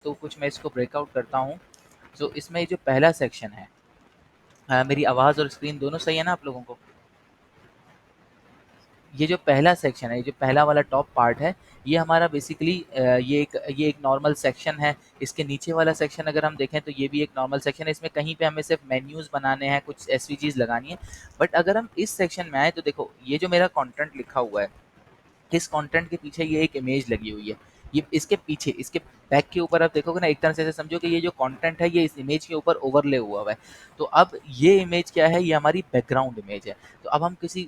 तो कुछ मैं इसको ब्रेकआउट करता हूँ। तो इसमें जो पहला सेक्शन है, मेरी आवाज़ और स्क्रीन दोनों सही है ना आप लोगों को? ये जो पहला सेक्शन है, ये जो पहला वाला टॉप पार्ट है, ये हमारा बेसिकली ये एक नॉर्मल सेक्शन है। इसके नीचे वाला सेक्शन अगर हम देखें तो ये भी एक नॉर्मल सेक्शन है। इसमें कहीं पे हमें सिर्फ मेन्यूज़ बनाने हैं, कुछ एसवीजीज़ लगानी है। बट अगर हम इस सेक्शन में आए तो देखो, ये जो मेरा कंटेंट लिखा हुआ है, इस कंटेंट के पीछे ये एक इमेज लगी हुई है। ये इसके पीछे, इसके बैक के ऊपर आप देखोगे ना, एक तरह से ऐसे समझो कि ये जो कंटेंट है ये इस इमेज के ऊपर ओवरले हुआ है। तो अब ये इमेज क्या है, ये हमारी बैकग्राउंड इमेज है। तो अब हम किसी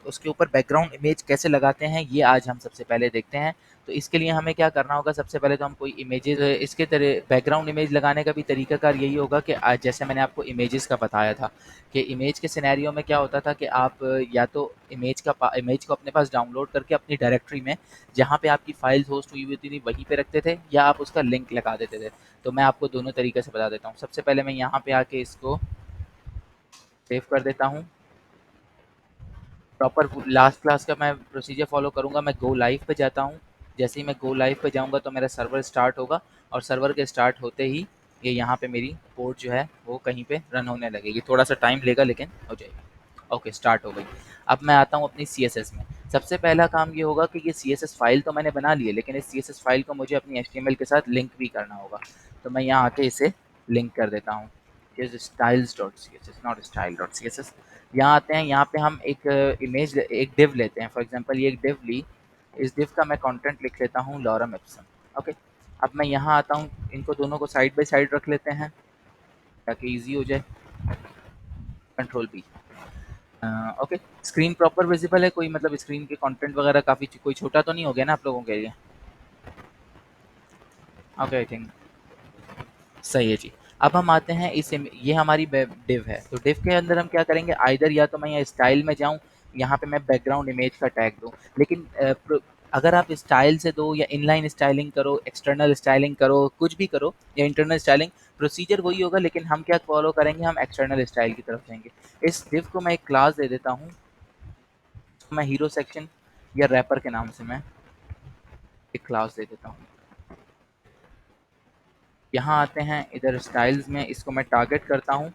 उसके ऊपर बैकग्राउंड इमेज कैसे लगाते हैं, ये आज हम सबसे पहले देखते हैं। तो इसके लिए हमें क्या करना होगा, सबसे पहले तो हम कोई इमेजेस, इसके तरह बैकग्राउंड इमेज लगाने का भी तरीकाकार यही होगा कि आज जैसे मैंने आपको इमेजेस का बताया था कि इमेज के सिनेरियो में क्या होता था कि आप या तो इमेज को अपने पास डाउनलोड करके अपनी डायरेक्टरी में, जहाँ पे आपकी फाइल्स होस्ट हुई हुई थी, वहीं पे रखते थे, या आप उसका लिंक लगा देते थे। तो मैं आपको दोनों तरीके से बता देता हूँ। सबसे पहले मैं यहाँ पे आके इसको सेव कर देता हूँ। प्रॉपर लास्ट क्लास का मैं प्रोसीजर फॉलो करूँगा। मैं गो लाइव पे जाता हूँ। जैसे ही मैं गो लाइव पे जाऊँगा तो मेरा सर्वर स्टार्ट होगा, और सर्वर के स्टार्ट होते ही ये यहाँ पे मेरी पोर्ट जो है वो कहीं पे रन होने लगेगी। थोड़ा सा टाइम लेगा लेकिन हो जाएगी। ओके, स्टार्ट हो गई। अब मैं आता हूँ अपनी सीएसएस में। सबसे पहला काम ये होगा कि ये सीएसएस फाइल तो मैंने बना ली है, लेकिन इस सीएसएस फाइल को मुझे अपनी एचटीएमएल के साथ लिंक भी करना होगा। तो मैं यहाँ आके इसे लिंक कर देता हूँ। styles dot C S S, not style dot C S S. यहाँ आते हैं, यहाँ पे हम एक इमेज, एक डिव लेते हैं। फॉर एग्जांपल ये एक डिव ली, इस डिव का मैं कंटेंट लिख लेता हूँ लॉरम एप्सन। ओके, अब मैं यहाँ आता हूँ, इनको दोनों को साइड बाय साइड रख लेते हैं ताकि इजी हो जाए। Control B. Okay, screen proper visible है? कोई मतलब स्क्रीन के कंटेंट वगैरह काफ़ी कोई छोटा तो नहीं हो गया ना आप लोगों के लिए? ओके, आई थिंक सही है जी। अब हम आते हैं ये हमारी डिव है। तो डिव के अंदर हम क्या करेंगे, आइदर या तो मैं यहाँ स्टाइल में जाऊँ, यहाँ पे मैं बैकग्राउंड इमेज का टैग दूँ। लेकिन अगर आप स्टाइल से दो या इनलाइन स्टाइलिंग करो, एक्सटर्नल स्टाइलिंग करो, कुछ भी करो, या इंटरनल स्टाइलिंग, प्रोसीजर वही होगा। लेकिन हम क्या फॉलो करेंगे, हम एक्सटर्नल स्टाइल की तरफ जाएंगे। इस डिव को मैं एक क्लास दे देता हूँ। मैं हीरो सेक्शन या रैपर के नाम से मैं एक क्लास दे देता हूँ। यहाँ आते हैं इधर स्टाइल्स में, इसको मैं टारगेट करता हूँ,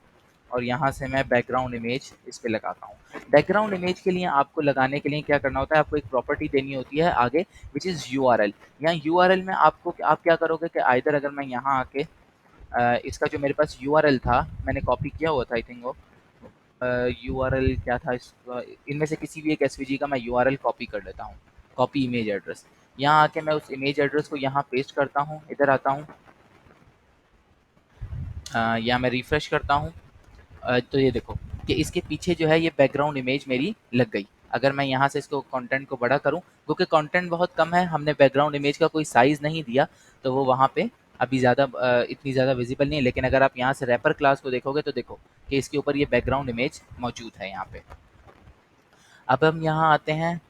और यहाँ से मैं बैकग्राउंड इमेज इस पे लगाता हूँ। बैकग्राउंड इमेज के लिए आपको लगाने के लिए क्या करना होता है, आपको एक प्रॉपर्टी देनी होती है आगे, विच इज़ यूआरएल। यहाँ यूआरएल में आप क्या करोगे कि आइदर अगर मैं यहाँ आके इसका जो मेरे पास यूआरएल था, मैंने कॉपी किया हुआ था आई थिंक वो यूआरएल क्या था, इनमें से किसी भी एक एसवीजी का मैं यूआरएल कॉपी कर लेता हूँ। कॉपी इमेज एड्रेस, यहाँ आके मैं उस इमेज एड्रेस को यहाँ पेस्ट करता हूँ। इधर आता हूँ, या मैं रिफ्रेश करता हूँ। तो ये देखो कि इसके पीछे जो है ये बैकग्राउंड इमेज मेरी लग गई। अगर मैं यहाँ से इसको कंटेंट को बड़ा करूँ, क्योंकि कंटेंट बहुत कम है, हमने बैकग्राउंड इमेज का कोई साइज़ नहीं दिया, तो वो वहाँ पे अभी ज़्यादा इतनी ज़्यादा विजिबल नहीं है। लेकिन अगर आप यहाँ से रैपर क्लास को देखोगे तो देखो कि इसके ऊपर ये बैकग्राउंड इमेज मौजूद है यहाँ पे। अब हम यहाँ आते हैं,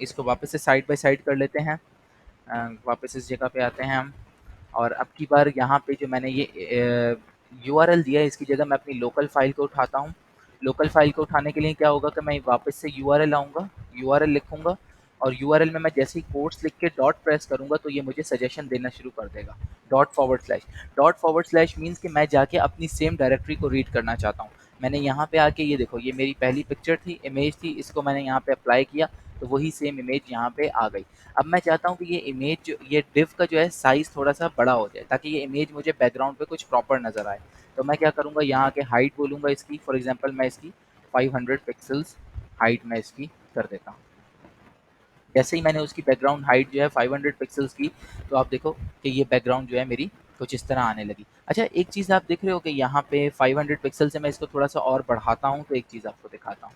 इसको वापस से साइड बाय साइड कर लेते हैं। वापस इस जगह पे आते हैं हम, और अब की बार यहाँ पे जो मैंने ये यूआरएल दिया है, इसकी जगह मैं अपनी लोकल फाइल को उठाता हूँ। लोकल फाइल को उठाने के लिए क्या होगा कि मैं वापस से यूआरएल आऊँगा, यूआरएल लिखूँगा, और यूआरएल में मैं जैसे ही कोट्स लिख के डॉट प्रेस करूँगा तो ये मुझे सजेशन देना शुरू कर देगा। डॉट फॉरवर्ड स्लैश मीन्स कि मैं जाके अपनी सेम डायरेक्टरी को रीड करना चाहता हूँ। मैंने यहाँ पे आके ये देखो, ये मेरी पहली पिक्चर थी, इमेज थी, इसको मैंने यहाँ पे अप्लाई किया, तो वही सेम इमेज यहाँ पे आ गई। अब मैं चाहता हूँ कि ये इमेज ये डिव का जो है साइज़ थोड़ा सा बड़ा हो जाए, ताकि ये इमेज मुझे बैकग्राउंड पे कुछ प्रॉपर नज़र आए। तो मैं क्या करूँगा, यहाँ आके हाइट बोलूँगा इसकी, फॉर एग्जांपल मैं इसकी 500 पिक्सल्स हाइट मैं इसकी कर देता हूँ। जैसे ही मैंने उसकी बैकग्राउंड हाइट जो है 500 पिक्सल्स की, तो आप देखो कि ये बैकग्राउंड जो है मेरी कुछ इस तरह आने लगी। अच्छा, एक चीज़ आप देख रहे हो कि यहाँ पे 500 पिक्सल से मैं इसको थोड़ा सा और बढ़ाता हूँ, तो एक चीज़ आपको दिखाता हूँ।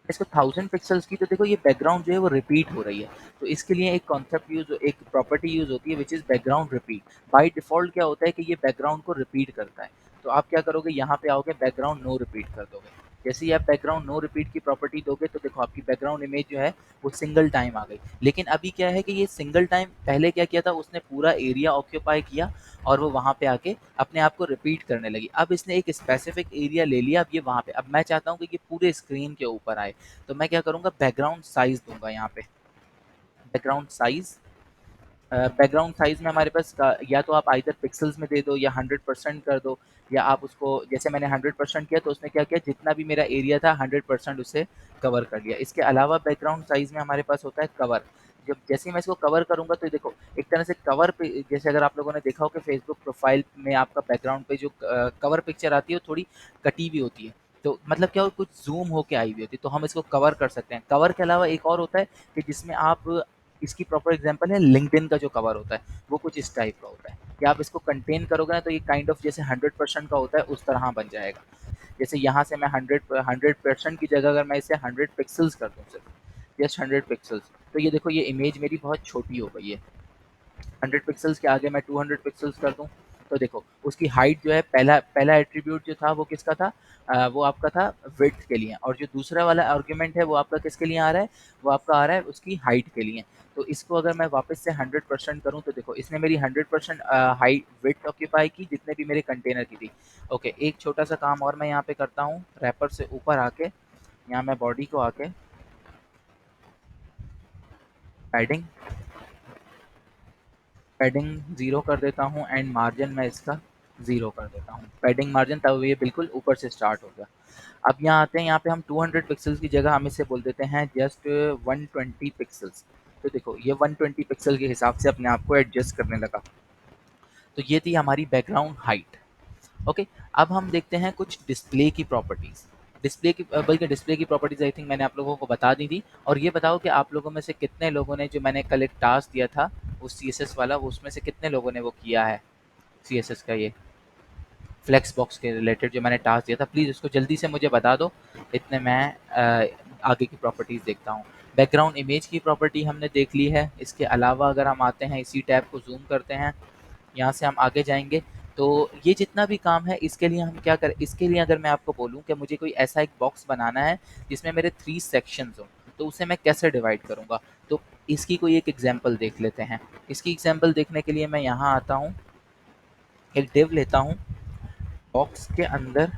इसको 1000 पिक्सल्स की, तो देखो ये बैकग्राउंड जो है वो रिपीट हो रही है। तो इसके लिए एक कॉन्सेप्ट एक प्रॉपर्टी यूज़ होती है, which is background repeat. By default क्या होता है कि ये बैकग्राउंड को रिपीट करता है। तो आप क्या करोगे, यहाँ पे आओगे, बैकग्राउंड नो रिपीट कर दोगे। जैसे ही आप बैकग्राउंड नो रिपीट की प्रॉपर्टी दोगे तो देखो आपकी बैकग्राउंड इमेज जो है वो सिंगल टाइम आ गई। लेकिन अभी क्या है कि ये सिंगल टाइम पहले क्या किया था, उसने पूरा एरिया ऑक्यूपाई किया, और वो वहाँ पे आके अपने आप को रिपीट करने लगी। अब इसने एक स्पेसिफिक एरिया ले लिया, अब ये वहाँ पे, अब मैं चाहता हूँ कि ये पूरे स्क्रीन के ऊपर आए। तो मैं क्या करूँगा, बैकग्राउंड साइज़ दूँगा यहाँ पे, बैकग्राउंड साइज़ बैकग्राउंड साइज में हमारे पास या तो आप आइदर पिक्सल्स में दे दो या 100% कर दो, या आप उसको, जैसे मैंने 100% किया तो उसने क्या किया, जितना भी मेरा एरिया था 100% उसे कवर कर लिया। इसके अलावा बैकग्राउंड साइज में हमारे पास होता है कवर। जब जैसे ही मैं इसको कवर करूंगा तो देखो एक तरह से कवर पे, जैसे अगर आप लोगों ने देखा हो कि फेसबुक प्रोफाइल में आपका बैकग्राउंड पे जो कवर पिक्चर आती है वो थोड़ी कटी हुई होती है, तो मतलब क्या हो, कुछ जूम होके आई हुई होती है, तो हम इसको कवर कर सकते हैं। कवर के अलावा एक और होता है कि जिसमें आप, इसकी प्रॉपर एग्जांपल है लिंक्डइन का जो कवर होता है, वो कुछ इस टाइप का होता है कि आप इसको कंटेन करोगे ना तो ये काइंड ऑफ जैसे 100% का होता है उस तरह बन जाएगा। जैसे यहाँ से मैं 100% की जगह अगर मैं इसे 100 पिक्सल्स कर दूँ, सिर्फ जस्ट 100 पिक्सल्स, तो ये देखो ये इमेज मेरी बहुत छोटी हो गई है। 100 पिक्सल्स के आगे मैं 200 पिक्सल्स कर दूं, तो देखो उसकी हाइट जो है, पहला पहला एट्रीब्यूट जो था वो किसका था, वो आपका था विड्थ के लिए, और जो दूसरा वाला आर्ग्यूमेंट है वो आपका किसके लिए आ रहा है, वो आपका आ रहा है उसकी हाइट के लिए। तो इसको अगर मैं वापस से 100% करूं तो देखो इसने मेरी 100% हाइट विड्थ ऑक्यूपाई की जितने भी मेरे कंटेनर की थी। ओके, एक छोटा सा काम और मैं यहाँ पे करता हूँ, रैपर से ऊपर आके यहाँ मैं बॉडी को आके पैडिंग पैडिंग ज़ीरो कर देता हूँ एंड मार्जिन मैं इसका ज़ीरो कर देता हूँ, पैडिंग मार्जिन, तब ये बिल्कुल ऊपर से स्टार्ट हो गया। अब यहाँ आते हैं, यहाँ पे हम 200 पिक्सल्स की जगह हम इसे बोल देते हैं जस्ट 120 पिक्सल्स। तो देखो ये 120 पिक्सल के हिसाब से अपने आप को एडजस्ट करने लगा। तो ये थी हमारी बैकग्राउंड हाइट। ओके, अब हम देखते हैं कुछ डिस्प्ले की प्रॉपर्टीज़। डिस्प्ले की बल्कि डिस्प्ले की प्रॉपर्टीज़ आई थिंक मैंने आप लोगों को बता दी थी। और ये बताओ कि आप लोगों में से कितने लोगों ने, जो मैंने कल एक टास्क दिया था वो CSS वाला, वो उसमें से कितने लोगों ने वो किया है, CSS का ये फ्लेक्स बॉक्स के रिलेटेड जो मैंने टास्क दिया था, प्लीज़ उसको जल्दी से मुझे बता दो। इतने मैं आगे की प्रॉपर्टीज़ देखता हूँ। बैकग्राउंड इमेज की प्रॉपर्टी हमने देख ली है। इसके अलावा अगर हम आते हैं, इसी टैब को जूम करते हैं, यहाँ से हम आगे जाएंगे, तो ये जितना भी काम है इसके लिए हम क्या करें, इसके लिए अगर मैं आपको बोलूँ कि मुझे कोई ऐसा एक बॉक्स बनाना है जिसमें मेरे 3 सेक्शंस हों, तो उसे मैं कैसे डिवाइड करूँगा। तो इसकी कोई एक एग्जांपल देख लेते हैं। इसकी एग्जांपल देखने के लिए मैं यहाँ आता हूँ, एक डिव लेता हूँ, बॉक्स के अंदर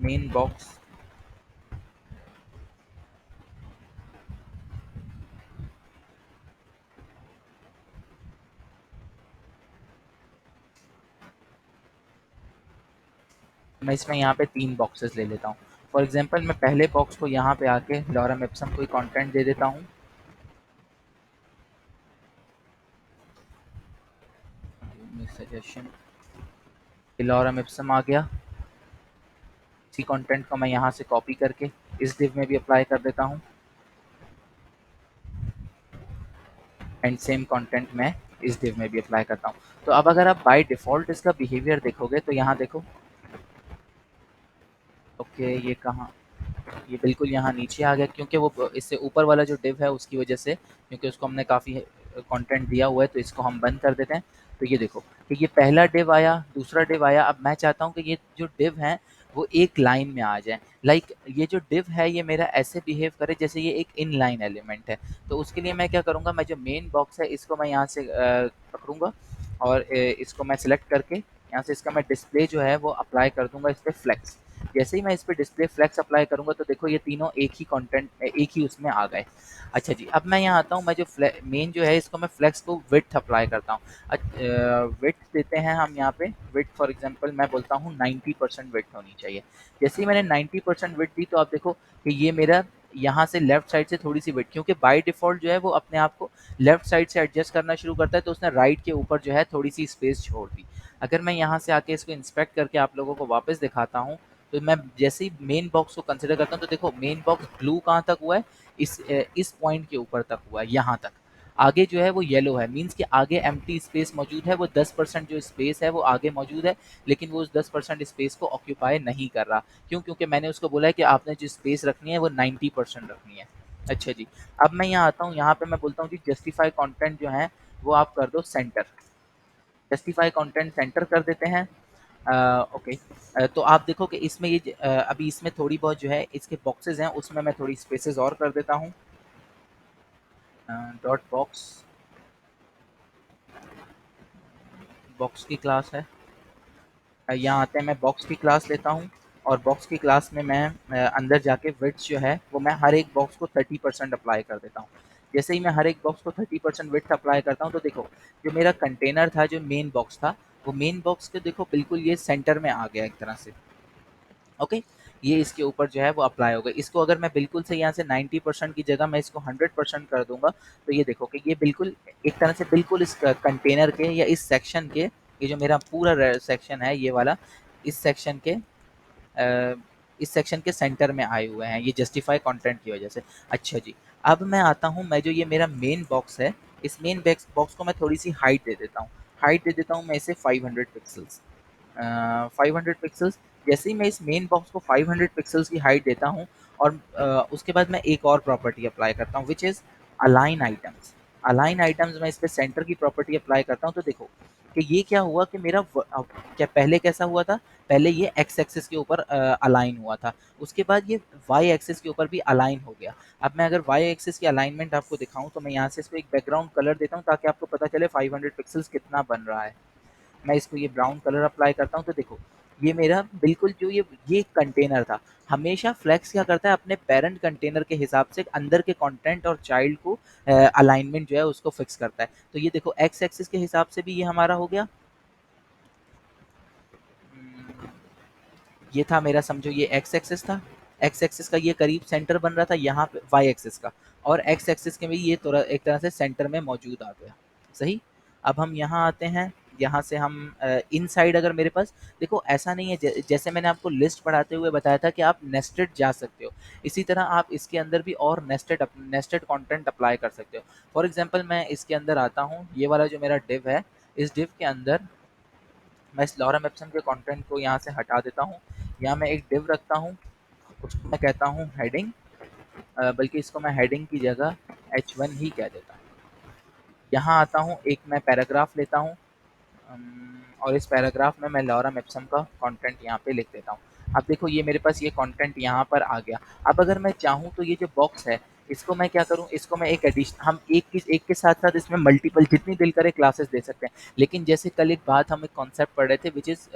मेन बॉक्स, मैं इसमें यहाँ पे 3 बॉक्सेस ले लेता हूँ। फॉर एग्जांपल मैं पहले बॉक्स को यहाँ पे आके लॉरम एप्सम कोई कंटेंट दे देता हूँ, सजेशन, लॉरम एप्सम आ गया। इसी कंटेंट को मैं यहाँ से कॉपी करके इस डिव में भी अप्लाई कर देता हूँ एंड सेम कंटेंट मैं इस डिव में भी अप्लाई करता हूँ। तो अब अगर आप बाय डिफ़ॉल्ट इसका बिहेवियर देखोगे तो यहाँ देखो, ओके ये कहाँ, ये बिल्कुल यहाँ नीचे आ गया क्योंकि वो इससे ऊपर वाला जो डिव है उसकी वजह से, क्योंकि उसको हमने काफ़ी कंटेंट दिया हुआ है, तो इसको हम बंद कर देते हैं। तो ये देखो कि ये पहला डिव आया, दूसरा डिव आया। अब मैं चाहता हूँ कि ये जो डिव हैं वो एक लाइन में आ जाए। लाइक ये जो डिव है ये मेरा ऐसे बिहेव करे जैसे ये एक इन लाइन एलिमेंट है। तो उसके लिए मैं क्या करूँगा, मैं जो मेन बॉक्स है इसको मैं यहाँ से पकड़ूंगा और इसको मैं सिलेक्ट करके यहाँ से इसका मैं डिस्प्ले जो है वो अप्लाई कर दूंगा इस पर फ्लेक्स। जैसे ही मैं इस पे डिस्प्ले फ्लेक्स अप्लाई करूँगा तो देखो ये तीनों एक ही कंटेंट, एक ही उसमें आ गए। अच्छा जी, अब मैं यहाँ आता हूँ, मैं जो मेन जो है इसको मैं फ्लेक्स को विड्थ अप्लाई करता हूँ। विड्थ देते हैं हम यहाँ पे, विड्थ फॉर एग्जांपल मैं बोलता हूँ 90% विड्थ होनी चाहिए। जैसे ही मैंने 90% विड्थ दी तो आप देखो कि ये मेरा यहाँ से लेफ्ट साइड से थोड़ी सी विड्थ, क्योंकि बाय डिफ़ॉल्ट जो है वो अपने आप को लेफ्ट साइड से एडजस्ट करना शुरू करता है, तो उसने राइट के ऊपर जो है थोड़ी सी स्पेस छोड़ दी। अगर मैं यहाँ से आके इसको इंस्पेक्ट करके आप लोगों को वापस दिखाता हूँ, तो मैं जैसे ही मेन बॉक्स को कंसिडर करता हूँ तो देखो मेन बॉक्स ब्लू कहाँ तक हुआ है, इस पॉइंट के ऊपर तक हुआ है, यहाँ तक। आगे जो है वो येलो है, मीन्स कि आगे एम्प्टी स्पेस मौजूद है, वो 10% जो स्पेस है वो आगे मौजूद है, लेकिन वो उस 10% स्पेस को ऑक्यूपाई नहीं कर रहा। क्यों? क्योंकि मैंने उसको बोला है कि आपने जो स्पेस रखनी है वो 90% रखनी है। अच्छा जी, अब मैं यहाँ आता हूँ, यहाँ पे मैं बोलता हूँ कि जस्टिफाई कंटेंट जो है वो आप कर दो सेंटर। जस्टिफाई कंटेंट सेंटर कर देते हैं। ओके, तो आप देखो कि इसमें ये अभी इसमें थोड़ी बहुत जो है इसके बॉक्सेस हैं उसमें मैं थोड़ी स्पेसेस और कर देता हूँ। डॉट बॉक्स, बॉक्स की क्लास है। यहाँ आते हैं, मैं बॉक्स की क्लास लेता हूँ और बॉक्स की क्लास में मैं अंदर जाके विड्थ जो है वो मैं हर एक बॉक्स को 30% अप्लाई कर देता हूँ। जैसे ही मैं हर एक बॉक्स को 30% विड्थ अप्लाई करता हूँ तो देखो जो मेरा कंटेनर था, जो मेन बॉक्स था, वो मेन बॉक्स के देखो बिल्कुल ये सेंटर में आ गया एक तरह से। ओके, ये इसके ऊपर जो है वो अप्लाई होगा। इसको अगर मैं बिल्कुल से यहाँ से 90% की जगह मैं इसको 100% कर दूंगा तो ये देखो कि ये बिल्कुल एक तरह से बिल्कुल इस कंटेनर के या इस सेक्शन के, ये जो मेरा पूरा सेक्शन है ये वाला, इस सेक्शन के इस सेक्शन के सेंटर में आए हुए हैं, ये जस्टिफाई कंटेंट की वजह से। अच्छा जी, अब मैं आता हूँ, मैं जो ये मेरा मेन बॉक्स है, इस मेन बॉक्स को मैं थोड़ी सी हाइट दे देता हूँ। हाइट दे देता हूँ मैं इसे 500 पिक्सल्स। 500 पिक्सल्स। जैसे ही मैं इस मेन बॉक्स को 500 पिक्सल्स की हाइट देता हूँ और उसके बाद मैं एक और प्रॉपर्टी अप्लाई करता हूँ which is align items. Align items मैं इस पे सेंटर की प्रॉपर्टी अप्लाई करता हूँ तो देखो कि ये क्या हुआ कि मेरा क्या पहले कैसा हुआ था, पहले ये एक्स एक्सिस के ऊपर अलाइन हुआ था, उसके बाद ये वाई एक्सिस के ऊपर भी अलाइन हो गया। अब मैं अगर वाई एक्सिस की अलाइनमेंट आपको दिखाऊं तो मैं यहाँ से इसको एक बैकग्राउंड कलर देता हूँ ताकि आपको पता चले 500 पिक्सल्स कितना बन रहा है। मैं इसको ये ब्राउन कलर अप्लाई करता हूँ तो देखो ये मेरा बिल्कुल जो ये कंटेनर था, हमेशा फ्लेक्स क्या करता है अपने पेरेंट कंटेनर के हिसाब से अंदर के कंटेंट और चाइल्ड को अलाइनमेंट जो है उसको फिक्स करता है। तो ये देखो एक्स एक्सिस के हिसाब से भी ये हमारा हो गया। हम्म, ये था मेरा, समझो ये एक्स एक्सिस था, एक्स एक्सिस का ये करीब सेंटर बन रहा था यहाँ पे वाई एक्सिस का, और एक्स एक्सिस के भी ये थोड़ा एक तरह से सेंटर में मौजूद आ गया। सही। अब हम यहाँ आते हैं, यहाँ से हम इन साइड अगर मेरे पास देखो ऐसा नहीं है जैसे मैंने आपको लिस्ट पढ़ाते हुए बताया था कि आप नेस्टेड जा सकते हो, इसी तरह आप इसके अंदर भी और नेस्टेड कंटेंट अप्लाई कर सकते हो। फॉर एग्जांपल मैं इसके अंदर आता हूँ, ये वाला जो मेरा डिव है, इस डिव के अंदर मैं इस लॉरम एप्सन के कंटेंट को यहाँ से हटा देता हूँ। यहाँ मैं एक डिव रखता हूँ, उसको मैं कहता हूँ हेडिंग, बल्कि इसको मैं हेडिंग की जगह H1 ही कह देता हूँ। यहाँ आता हूँ, एक मैं पैराग्राफ लेता हूँ, और इस पैराग्राफ में मैं लॉरम एप्सम का कंटेंट यहाँ पे लिख देता हूँ। अब देखो ये मेरे पास ये कंटेंट यहाँ पर आ गया। अब अगर मैं चाहूँ तो ये जो बॉक्स है इसको मैं क्या करूँ, इसको मैं एक एडिशन, हम एक के साथ साथ इसमें मल्टीपल जितनी दिल करे क्लासेस दे सकते हैं। लेकिन जैसे कल एक बात हम एक कॉन्सेप्ट पढ़ रहे थे विच इज़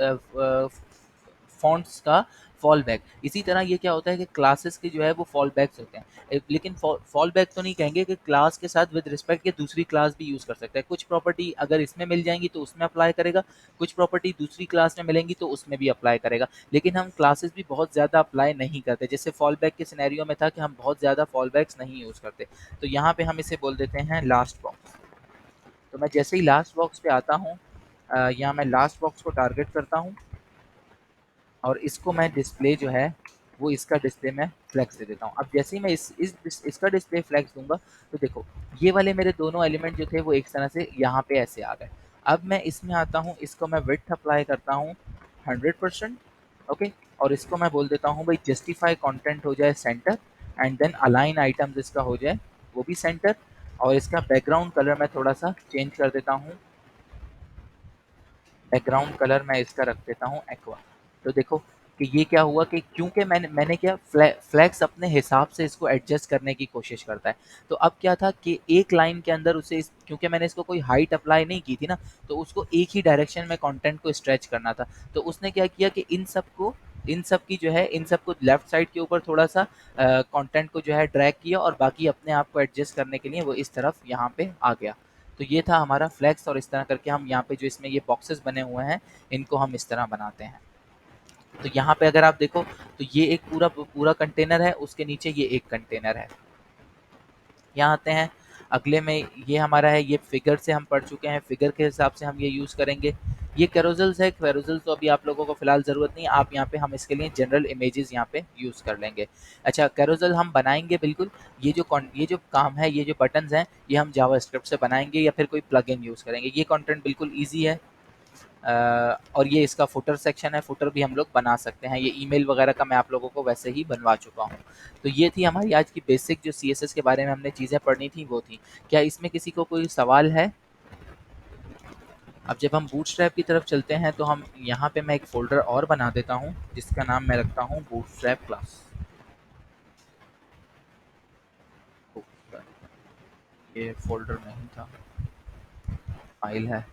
फॉन्ट्स का फॉल बैक, इसी तरह ये क्या होता है कि क्लासेस के जो है वो फॉल बैक्स होते हैं। लेकिन फॉल बैक तो नहीं कहेंगे कि क्लास के साथ विद रिस्पेक्ट के दूसरी क्लास भी यूज़ कर सकता है। कुछ प्रॉपर्टी अगर इसमें मिल जाएंगी तो उसमें अप्लाई करेगा, कुछ प्रॉपर्टी दूसरी क्लास में मिलेंगी तो उसमें भी अप्लाई करेगा। लेकिन हम क्लासेस भी बहुत ज़्यादा अप्लाई नहीं करते, जैसे फॉल बैक के सिनेरियो में था कि हम बहुत ज़्यादा फॉल बैक्स नहीं यूज़ करते। तो यहाँ पे हम इसे बोल देते हैं लास्ट बॉक्स। तो मैं जैसे ही लास्ट बॉक्स पे आता हूँ, यहाँ मैं लास्ट बॉक्स को टारगेट करता हूँ और इसको मैं डिस्प्ले जो है वो इसका डिस्प्ले मैं फ्लेक्स दे देता हूँ। अब जैसे ही मैं इसका डिस्प्ले फ्लेक्स दूंगा तो देखो ये वाले मेरे दोनों एलिमेंट जो थे वो एक तरह से यहाँ पे ऐसे आ गए। अब मैं इसमें आता हूँ, इसको मैं विड्थ अप्लाई करता हूँ 100%। ओके, और इसको मैं बोल देता हूँ भाई जस्टिफाई कंटेंट हो जाए centre, and then align items इसका हो जाए वो भी सेंटर, और इसका बैकग्राउंड कलर मैं थोड़ा सा चेंज कर देता हूँ। बैकग्राउंड कलर मैं इसका रख देता हूँ एक्वा। तो देखो कि ये क्या हुआ कि क्योंकि मैंने क्या फ्लैक्स अपने हिसाब से इसको एडजस्ट करने की कोशिश करता है। तो अब क्या था कि एक लाइन के अंदर उसे क्योंकि मैंने इसको कोई हाइट अप्लाई नहीं की थी ना, तो उसको एक ही डायरेक्शन में कंटेंट को स्ट्रेच करना था। तो उसने क्या किया कि इन सब की जो है इन सब को लेफ्ट साइड के ऊपर थोड़ा सा कंटेंट को जो है ड्रैग किया और बाकी अपने आप को एडजस्ट करने के लिए वो इस तरफ यहाँ पे आ गया। तो ये था हमारा फ्लैक्स, और इस तरह करके हम यहाँ पे जो इसमें ये बॉक्सेस बने हुए हैं इनको हम इस तरह बनाते हैं। तो यहाँ पे अगर आप देखो तो ये एक पूरा पूरा कंटेनर है, उसके नीचे ये एक कंटेनर है। यहाँ आते हैं अगले में, ये हमारा है, ये फिगर से हम पढ़ चुके हैं, फिगर के हिसाब से हम ये यूज़ करेंगे। ये कैरोजल्स है, कैरोजल्स तो अभी आप लोगों को फिलहाल ज़रूरत नहीं है, आप यहाँ पे हम इसके लिए जनरल इमेजेस यहाँ पे यूज़ कर लेंगे। अच्छा, कैरोजल हम बनाएंगे बिल्कुल, ये जो काम है, ये जो बटन्स हैं, ये हम जावास्क्रिप्ट से बनाएंगे या फिर कोई प्लगइन यूज़ करेंगे। ये कंटेंट बिल्कुल ईजी है। और ये इसका फुटर सेक्शन है, फुटर भी हम लोग बना सकते हैं। ये ईमेल वगैरह का मैं आप लोगों को वैसे ही बनवा चुका हूँ। तो ये थी हमारी आज की बेसिक जो CSS के बारे में हमने चीज़ें पढ़नी थी वो थी। क्या इसमें किसी को कोई सवाल है? अब जब हम बूटस्ट्रैप की तरफ चलते हैं तो हम यहाँ पे मैं एक फ़ोल्डर और बना देता हूँ जिसका नाम मैं रखता हूँ बूटस्ट्रैप क्लास। ये फ़ोल्डर नहीं था, फाइल है।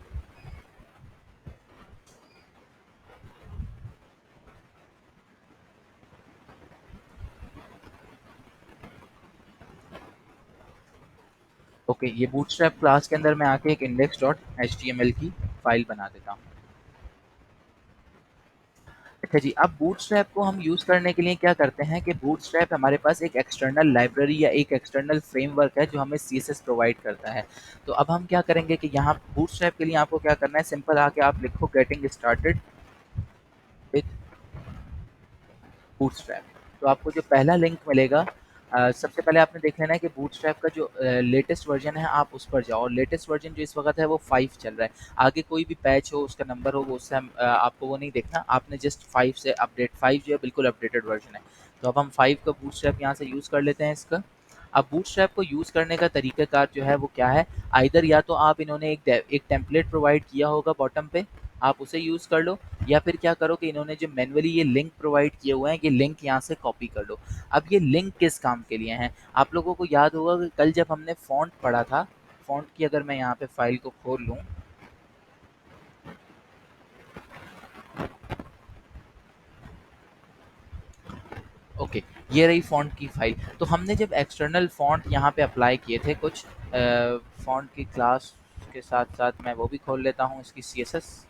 ओके, ये बूटस्ट्रैप क्लास के अंदर मैं आके एक index.html की फाइल बना देता हूँ। अच्छा जी, अब बूटस्ट्रैप को हम यूज़ करने के लिए क्या करते हैं कि बूटस्ट्रैप हमारे पास एक एक्सटर्नल लाइब्रेरी या एक एक्सटर्नल फ्रेमवर्क है जो हमें सीएसएस प्रोवाइड करता है। तो अब हम क्या करेंगे कि यहाँ बूटस्ट्रैप के लिए आपको क्या करना है, सिंपल आके आप लिखो गेटिंग स्टार्टेड विद बूटस्ट्रैप। तो आपको जो पहला लिंक मिलेगा, सबसे पहले आपने देख लेना है कि बूटस्ट्रैप का जो लेटेस्ट वर्जन है आप उस पर जाओ, और लेटेस्ट वर्जन जो इस वक्त है वो 5 चल रहा है। आगे कोई भी पैच हो, उसका नंबर हो, वो उससे आपको वो नहीं देखना, आपने जस्ट 5 से अपडेट, 5 जो है बिल्कुल अपडेटेड वर्जन है। तो अब हम 5 का बूटस्ट्रैप यहाँ से यूज़ कर लेते हैं इसका। अब बूटस्ट्रैप को यूज़ करने का तरीक़ाकार जो है वो क्या है, आइदर या तो आप इन्होंने एक टेम्पलेट प्रोवाइड किया होगा बॉटम पे, आप उसे यूज़ कर लो, या फिर क्या करो कि इन्होंने जो मैनुअली ये लिंक प्रोवाइड किए हुए हैं, ये लिंक यहाँ से कॉपी कर लो। अब ये लिंक किस काम के लिए हैं? आप लोगों को याद होगा कि कल जब हमने फ़ॉन्ट पढ़ा था, फ़ॉन्ट की अगर मैं यहाँ पे फ़ाइल को खोल लूँ, ओके, ये रही फ़ॉन्ट की फ़ाइल। तो हमने जब एक्सटर्नल फ़ॉन्ट यहाँ पे अप्लाई किए थे कुछ फ़ॉन्ट की क्लास के साथ-साथ, मैं वो भी खोल लेता हूँ इसकी सीएसएस।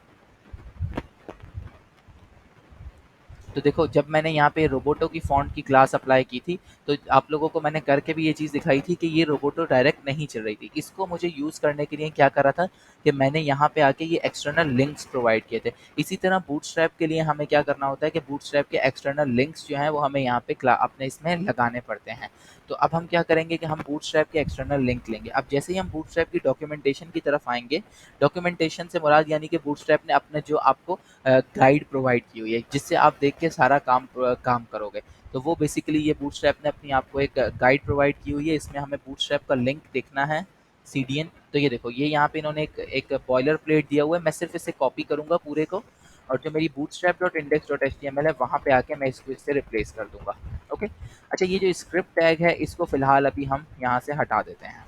तो देखो, जब मैंने यहाँ पे रोबोटो की फ़ॉन्ट की क्लास अप्लाई की थी, तो आप लोगों को मैंने करके भी ये चीज़ दिखाई थी कि ये रोबोटो डायरेक्ट नहीं चल रही थी। इसको मुझे यूज़ करने के लिए क्या करा था कि मैंने यहाँ पे आके ये एक्सटर्नल लिंक्स प्रोवाइड किए थे। इसी तरह बूटस्ट्रैप के लिए हमें क्या करना होता है कि बूटस्ट्रैप के एक्सटर्नल लिंक्स जो हैं वो हमें यहाँ पे अपने इसमें लगाने पड़ते हैं। तो अब हम क्या करेंगे कि हम बूटस्ट्रैप के एक्सटर्नल लिंक लेंगे। अब जैसे ही हम बूटस्ट्रैप की डॉक्यूमेंटेशन की तरफ आएँगे, डॉक्यूमेंटेशन से मुराद यानी कि बूटस्ट्रैप ने अपने जो आपको गाइड प्रोवाइड की हुई है, जिससे आप देख के सारा काम करोगे। तो वो बेसिकली ये बूटस्ट्रैप ने अपनी आपको एक गाइड प्रोवाइड की हुई है। इसमें हमें बूटस्ट्रैप का लिंक देखना है, सीडीएन। तो ये देखो, ये यहाँ पे इन्होंने एक बॉयलर प्लेट दिया हुआ है, मैं सिर्फ इसे कॉपी करूँगा पूरे को, और जो मेरी bootstrap.index.html है वहाँ पे आके मैं इसको इससे रिप्लेस कर दूँगा। ओके? अच्छा, ये जो स्क्रिप्ट टैग है इसको फ़िलहाल अभी हम यहाँ से हटा देते हैं।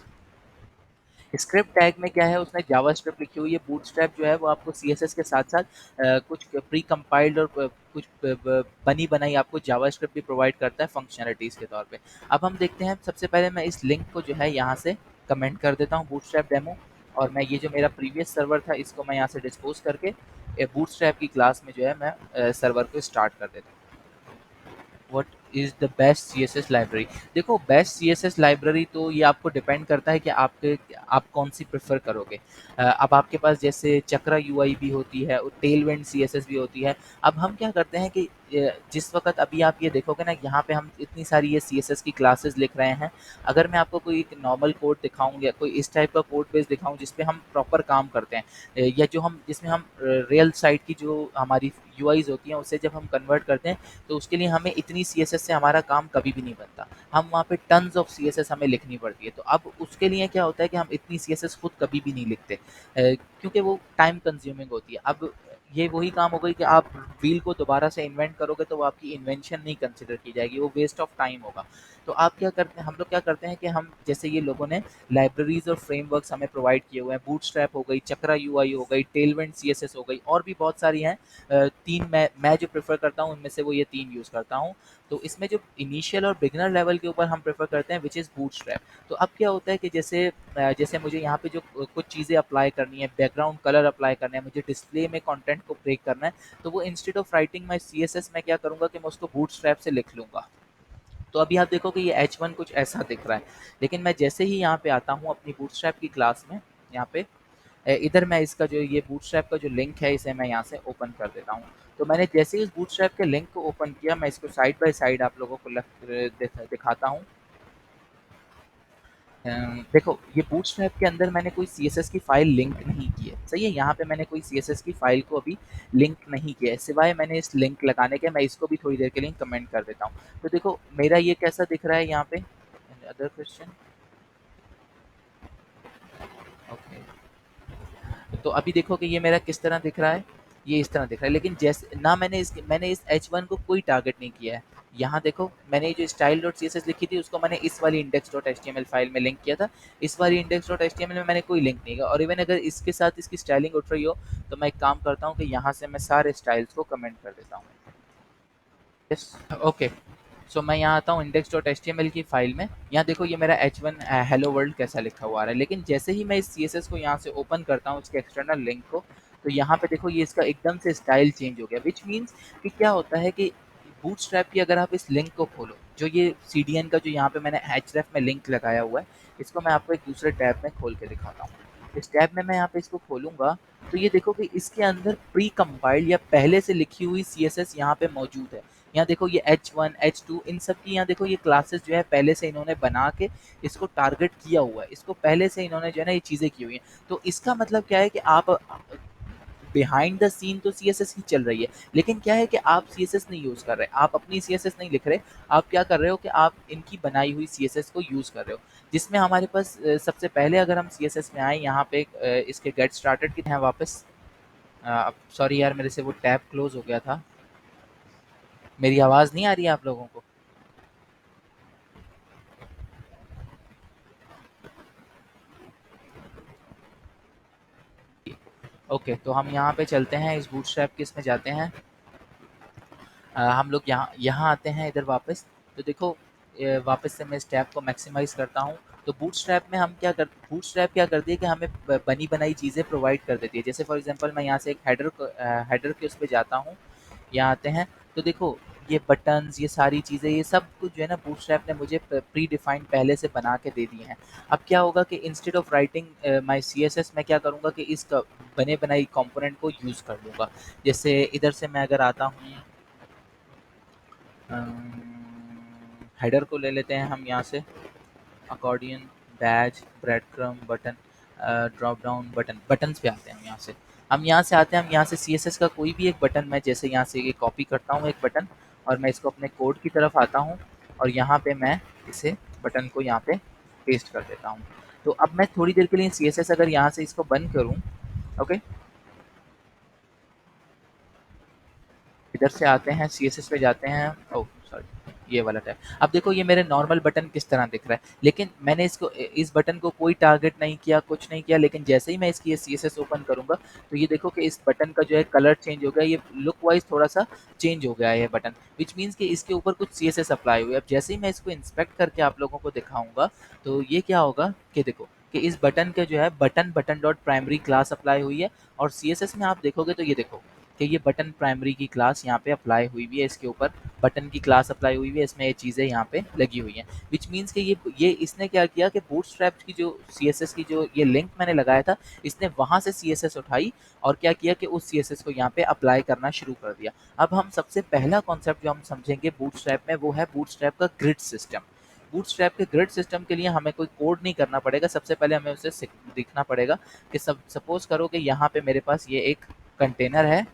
स्क्रिप्ट टैग में क्या है, उसने जावास्क्रिप्ट लिखी हुई है। बूटस्ट्रैप जो है वो आपको सीएसएस के साथ-साथ कुछ प्री कंपाइल्ड और कुछ ब ब बनी बनाई आपको जावास्क्रिप्ट भी प्रोवाइड करता है फंक्शनैलिटीज़ के तौर पे। अब हम देखते हैं, सबसे पहले मैं इस लिंक को जो है यहाँ से कमेंट कर देता हूँ, बूटस्ट्रैप डेमो, और मैं ये जो मेरा प्रीवियस सर्वर था इसको मैं यहाँ से डिस्पोज़ करके बूटस्ट्रैप की क्लास में जो है मैं सर्वर को स्टार्ट कर देता हूँ। What is the best CSS library? देखो, बेस्ट सीएसएस लाइब्रेरी तो ये आपको डिपेंड करता है कि आप कौन-सी प्रेफ़र करोगे। अब आपके पास जैसे चक्रा यूआई भी होती है और टेलविंड सीएसएस भी होती है। अब हम क्या करते हैं कि जिस वक़्त अभी आप ये देखोगे ना, यहाँ पे हम इतनी सारी ये सीएसएस की क्लासेस लिख रहे हैं। अगर मैं आपको कोई एक नॉर्मल कोड दिखाऊँ या कोई इस टाइप का कोड बेस दिखाऊँ जिस पे हम प्रॉपर काम करते हैं, या जो हम जिसमें हम रियल साइट की जो हमारी यूआईज़ होती हैं उसे जब हम कन्वर्ट करते हैं, तो उसके लिए हमें इतनी सीएसएस से हमारा काम कभी भी नहीं बनता। हम वहाँ पे टन्स ऑफ सीएसएस हमें लिखनी पड़ती है। तो अब उसके लिए क्या होता है कि हम इतनी सीएसएस खुद कभी भी नहीं लिखते, क्योंकि वो टाइम कंज्यूमिंग होती है। अब ये वही काम हो गई कि आप व्हील को दोबारा से इन्वेंट करोगे तो वो आपकी इन्वेंशन नहीं कंसिडर की जाएगी, वो वेस्ट ऑफ टाइम होगा। तो आप क्या करते हैं, हम लोग क्या करते हैं कि हम जैसे ये लोगों ने लाइब्रेरीज़ और फ्रेमवर्क्स हमें प्रोवाइड किए हुए हैं, बूटस्ट्रैप हो गई, चक्रा यूआई हो गई, टेलविंड सीएसएस हो गई, और भी बहुत सारी हैं। 3 मैं जो प्रेफ़र करता हूँ उनमें से वो ये 3 यूज़ करता हूँ। तो इसमें जो इनिशियल और बिगिनर लेवल के ऊपर हम प्रेफ़र करते हैं, व्हिच इज़ बूटस्ट्रैप। तो अब क्या होता है कि जैसे मुझे यहाँ पे जो कुछ चीज़ें अप्लाई करनी है, बैकग्राउंड कलर अप्लाई करना है, मुझे डिस्प्ले में कंटेंट को ब्रेक करना है, तो वो instead of writing my CSS मैं क्या करूँगा कि मैं उसको बूटस्ट्रैप से लिख लूँगा। तो अभी आप देखो कि ये H1 कुछ ऐसा दिख रहा है। लेकिन मैं जैसे ही यहाँ पे आता हूँ अपनी बूटस्ट्रैप की क्लास में, यहाँ पे इधर मैं इसका जो ये बूटस्ट्रैप का जो लिंक है इसे मैं यहाँ से ओपन कर देता हूँ। तो मैंने जैसे ही इस बूटस्ट्रैप के लिंक को ओपन किया, मैं इसको साइड बाय साइड आप लोगों को दिखाता हूँ। देखो, ये बूटस्ट्रैप के अंदर मैंने कोई सीएसएस की फ़ाइल लिंक नहीं की है, सही है? यहाँ पे मैंने कोई सीएसएस की फ़ाइल को अभी लिंक नहीं किया है, सिवाय मैंने इस लिंक लगाने के। मैं इसको भी थोड़ी देर के लिए कमेंट कर देता हूँ। तो देखो, मेरा ये कैसा दिख रहा है यहाँ पे? Other question? ओके। तो अभी देखो कि ये मेरा किस तरह दिख रहा है, ये इस तरह दिख रहा है। लेकिन जैसे ना मैंने इस H1 को कोई टारगेट नहीं किया है। यहाँ देखो, मैंने जो style.css लिखी थी उसको मैंने इस वाली index.html फाइल में लिंक किया था। इस वाली index.html में मैंने कोई लिंक नहीं किया, और इवन अगर इसके साथ इसकी स्टाइलिंग उठ रही हो तो मैं एक काम करता हूँ कि यहाँ से मैं सारे स्टाइल्स को कमेंट कर देता हूँ। Yes, okay. सो मैं यहाँ आता हूँ index.html की फाइल में। यहाँ देखो ये मेरा h1 हेलो वर्ल्ड कैसा लिखा हुआ आ रहा है, लेकिन जैसे ही मैं इस CSS को यहाँ से ओपन करता हूँ, इसके एक्सटर्नल लिंक को, तो यहाँ पे देखो ये इसका एकदम से स्टाइल चेंज हो गया, विच मीन्स कि क्या होता है कि बूटस्ट्रैप की अगर आप इस लिंक को खोलो, जो ये CDN का जो यहाँ पे मैंने href में लिंक लगाया हुआ है, इसको मैं आपको एक दूसरे टैब में खोल के दिखाता हूँ। इस टैब में मैं यहाँ पे इसको खोलूँगा, तो ये देखो कि इसके अंदर प्री कंपाइल्ड या पहले से लिखी हुई CSS यहाँ पे मौजूद है। यहाँ देखो ये H1, H2 इन सब की यहाँ देखो ये क्लासेस जो है पहले से इन्होंने बना के इसको टारगेट किया हुआ है, इसको पहले से इन्होंने जो है ना ये चीज़ें की हुई हैं। तो इसका मतलब क्या है कि आप बिहाइंड द सीन तो CSS ही चल रही है, लेकिन क्या है कि आप CSS नहीं यूज़ कर रहे, आप अपनी CSS नहीं लिख रहे, आप क्या कर रहे हो कि आप इनकी बनाई हुई CSS को यूज़ कर रहे हो, जिसमें हमारे पास सबसे पहले अगर हम CSS में आए यहाँ पे इसके गेट स्टार्टेड की हैं वापस। सॉरी यार मेरे से वो टैब क्लोज हो गया था। मेरी आवाज़ नहीं आ रही है आप लोगों को? ओके, तो हम यहाँ पे चलते हैं, इस बूटस्ट्रैप के इसमें जाते हैं। हम लोग यहाँ यहाँ आते हैं इधर वापस। तो देखो वापस से मैं इस टैब को मैक्सिमाइज़ करता हूँ। तो बूटस्ट्रैप में हम क्या कर बूटस्ट्रैप क्या करती है कि हमें बनी बनाई चीज़ें प्रोवाइड कर देती है। जैसे फॉर एग्जांपल मैं यहाँ से एक हेडर के उस पे जाता हूँ, यहाँ आते हैं, तो देखो ये बटन्स, ये सारी चीज़ें, ये सब कुछ जो है ना बूटस्ट्रैप ने मुझे प्री डिफाइंड पहले से बना के दे दिए हैं। अब क्या होगा कि instead of writing my CSS, मैं क्या करूँगा कि इस बने बनाई कंपोनेंट को यूज़ कर लूँगा। जैसे इधर से मैं अगर आता हूँ, हेडर को ले लेते हैं हम यहाँ से, accordion, badge, breadcrumb, button, drop down, buttons पे आते हैं हम यहाँ से। हम यहाँ से आते हैं, हम यहाँ से CSS का कोई भी एक बटन, मैं जैसे यहाँ से ये कॉपी करता हूँ एक बटन, और मैं इसको अपने कोड की तरफ आता हूँ, और यहाँ पे मैं इसे बटन को यहाँ पे पेस्ट कर देता हूँ। तो अब मैं थोड़ी देर के लिए CSS अगर यहाँ से इसको बंद करूँ, ओके, इधर से आते हैं, CSS पे जाते हैं, ओह सॉरी, ये वाला टैब। अब देखो ये मेरे नॉर्मल बटन किस तरह दिख रहा है, लेकिन मैंने इसको इस बटन को कोई टारगेट नहीं किया, कुछ नहीं किया, लेकिन जैसे ही मैं इसकी ये CSS ओपन करूँगा, तो ये देखो कि इस बटन का जो है कलर चेंज हो गया, ये लुक वाइज़ थोड़ा-सा चेंज हो गया है ये बटन, व्हिच मीन्स कि इसके ऊपर कुछ CSS अप्लाई हुई है। अब जैसे ही मैं इसको इंस्पेक्ट करके आप लोगों को दिखाऊँगा, तो ये क्या होगा कि देखो कि इस बटन के जो है button dot primary class apply हुई है, और CSS में आप देखोगे तो ये देखो कि ये बटन प्राइमरी की क्लास यहाँ पे अप्लाई हुई हुई है, इसके ऊपर बटन की क्लास अप्लाई हुई हुई है, इसमें ये चीज़ें यहाँ पे लगी हुई हैं, विच मीन्स कि ये इसने क्या किया कि बूटस्ट्रैप की जो CSS की जो ये लिंक मैंने लगाया था, इसने वहाँ से CSS उठाई और क्या किया कि उस CSS को यहाँ पे अप्लाई करना शुरू कर दिया। अब हम सबसे पहला कॉन्सेप्ट जो हम समझेंगे बूटस्ट्रैप में, वो है बूटस्ट्रैप का ग्रिड सिस्टम। बूटस्ट्रैप के ग्रिड सिस्टम के लिए हमें कोई कोड नहीं करना पड़ेगा, सबसे पहले हमें उसे देखना पड़ेगा कि सपोज करो कि यहाँ पे मेरे पास ये एक कंटेनर है,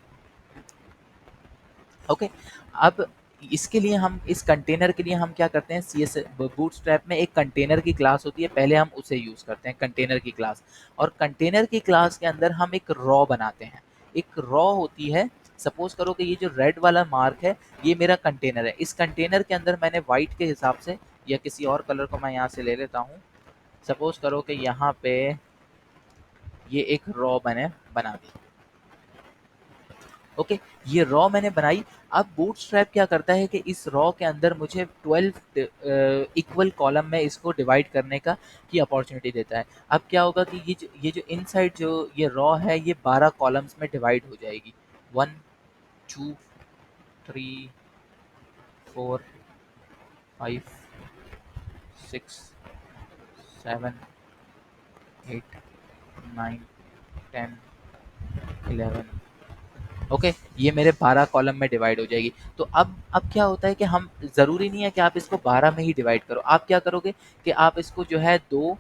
ओके। अब इसके लिए हम इस कंटेनर के लिए हम क्या करते हैं, CS बूटस्ट्रैप में एक कंटेनर की क्लास होती है, पहले हम उसे यूज़ करते हैं कंटेनर की क्लास, और कंटेनर की क्लास के अंदर हम एक रॉ बनाते हैं। एक रॉ होती है, सपोज करो कि ये जो रेड वाला मार्क है ये मेरा कंटेनर है, इस कंटेनर के अंदर मैंने वाइट के हिसाब से या किसी और कलर को मैं यहाँ से ले लेता हूँ, सपोज करो कि यहाँ पे ये एक रॉ मैंने बना दी, ओके। ये रॉ मैंने बनाई। अब बूटस्ट्रैप क्या करता है कि इस रॉ के अंदर मुझे 12 इक्वल कॉलम में इसको डिवाइड करने का की अपॉर्चुनिटी देता है। अब क्या होगा कि ये जो इनसाइड जो ये रॉ है ये 12 कॉलम्स में डिवाइड हो जाएगी, 1 2 3 4 5 6 7 8 9 10 11, ओके। ये मेरे 12 कॉलम में डिवाइड हो जाएगी। तो अब क्या होता है कि हम ज़रूरी नहीं है कि आप इसको 12 में ही डिवाइड करो। आप क्या करोगे कि आप इसको जो है 2,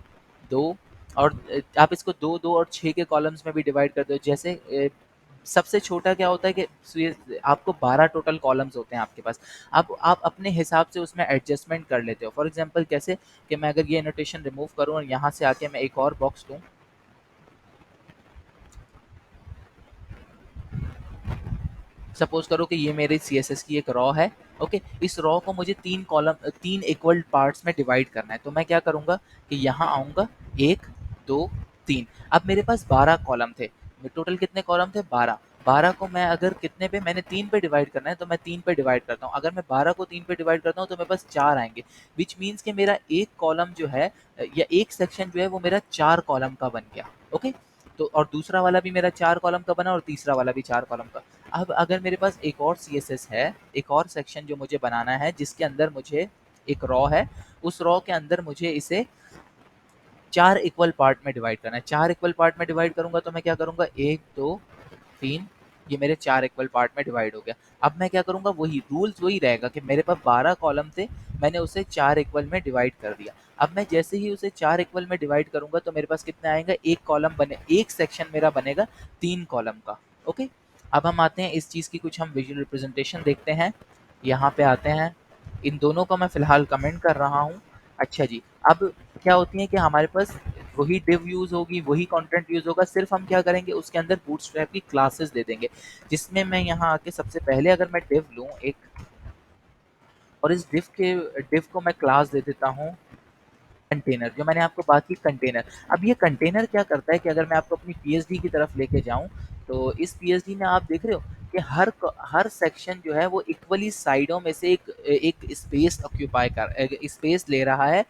2 और आप इसको 2, 2 और 6 के कॉलम्स में भी डिवाइड कर दो। जैसे सबसे छोटा क्या होता है कि आपको 12 टोटल कॉलम्स होते हैं आपके पास। अब आप अपने हिसाब से उसमें एडजस्टमेंट कर लेते हो। फॉर एग्ज़ाम्पल कैसे कि मैं अगर ये एनोटेशन रिमूव करूँ और यहाँ से आके मैं एक और बॉक्स लूँ, सपोज करो कि ये मेरे CSS की एक रॉ है, ओके। इस रॉ को मुझे 3 इक्वल पार्ट्स में डिवाइड करना है, तो मैं क्या करूँगा कि यहाँ आऊँगा, 1 2 3, अब मेरे पास 12 कॉलम थे, टोटल कितने कॉलम थे, 12। 12 को मैं अगर कितने पे, मैंने 3 पे डिवाइड करना है तो मैं 3 पे डिवाइड करता हूँ। अगर मैं 12 को 3 पे डिवाइड करता हूँ तो मेरे पास 4 आएँगे, व्हिच मीन्स कि मेरा एक कॉलम जो है या एक सेक्शन जो है वो मेरा 4 कॉलम का बन गया। ओके? तो और दूसरा वाला भी मेरा 4 कॉलम का बना और तीसरा वाला भी 4 कॉलम का। अब अगर मेरे पास एक और सीएसएस है, एक और सेक्शन जो मुझे बनाना है जिसके अंदर मुझे एक रॉ है, उस रॉ के अंदर मुझे इसे 4 इक्वल पार्ट में डिवाइड करना है। 4 इक्वल पार्ट में डिवाइड करूँगा तो मैं क्या करूँगा, 1, 2, 3, ये मेरे 4 इक्वल पार्ट में डिवाइड हो गया। अब मैं क्या करूँगा, वही रूल्स वही रहेगा कि मेरे पास 12 कॉलम थे, मैंने उसे 4 इक्वल में डिवाइड कर दिया। अब मैं जैसे ही उसे 4 इक्वल में डिवाइड करूँगा तो मेरे पास कितना आएगा, एक कॉलम बने, एक सेक्शन मेरा बनेगा 3 कॉलम का। ओके? अब हम आते हैं इस चीज़ की कुछ हम विजुअल रिप्रेजेंटेशन देखते हैं। यहाँ पे आते हैं, इन दोनों का मैं फ़िलहाल कमेंट कर रहा हूँ। अच्छा जी, अब क्या होती है कि हमारे पास वही डिव यूज़ होगी, वही कंटेंट यूज़ होगा, सिर्फ़ हम क्या करेंगे उसके अंदर बूटस्ट्रैप की क्लासेस दे देंगे। जिसमें मैं यहाँ आके सबसे पहले अगर मैं डिव लूँ एक, और इस डिव को मैं क्लास दे देता हूँ कंटेनर, जो मैंने आपको बात की कंटेनर। अब ये कंटेनर क्या करता है कि अगर मैं आपको अपनी पीएचडी की तरफ लेके जाऊँ, तो इस पीएचडी में आप देख रहे हो कि हर सेक्शन जो है वो इक्वली साइडों में से एक स्पेस ऑक्यूपाई कर स्पेस ले रहा है।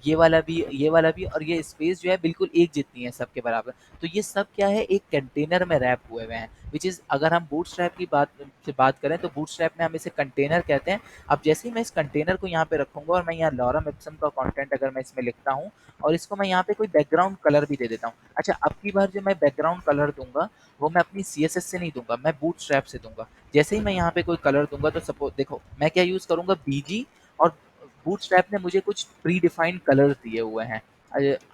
ये वाला भी और ये स्पेस जो है बिल्कुल एक जितनी है सबके बराबर। तो ये सब क्या है, एक कंटेनर में रैप हुए हुए हैं, विच इज़ अगर हम बूटस्ट्रैप की बात करें तो बूटस्ट्रैप में हम इसे कंटेनर कहते हैं। अब जैसे ही मैं इस कंटेनर को यहाँ पे रखूँगा और मैं यहाँ लॉरम एप्सम का कंटेंट अगर मैं इसमें लिखता हूँ और इसको मैं यहाँ पे कोई बैकग्राउंड कलर भी दे देता हूँ। अच्छा, अब की बार जो मैं बैकग्राउंड कलर दूँगा, वो मैं अपनी सीएसएस से नहीं दूँगा, मैं बूटस्ट्रैप से दूँगा। जैसे ही मैं यहाँ पे कोई कलर दूँगा तो सपोज़ देखो, मैं क्या यूज़ करूँगा, बीजी, और बूटस्ट्रैप ने मुझे कुछ प्री डिफाइंड कलर्स दिए हुए हैं।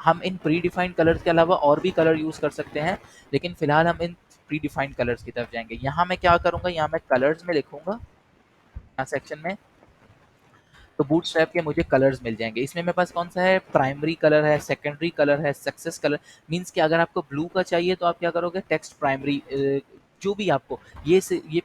हम इन प्री डिफाइंड कलर्स के अलावा और भी कलर यूज़ कर सकते हैं, लेकिन फिलहाल हम इन प्री डिफाइंड कलर्स की तरफ जाएँगे। यहाँ मैं क्या करूँगा, यहाँ मैं कलर्स में लिखूँगा, यहाँ सेक्शन में, तो बूटस्ट्रैप के मुझे कलर्स मिल जाएँगे। इसमें मेरे पास कौन-सा है, प्राइमरी कलर है, सेकेंडरी कलर है, सक्सेस कलर, मीन्स कि अगर आपको ब्लू का चाहिए तो आप क्या करोगे, टेक्स्ट प्राइमरी, जो भी आपको ये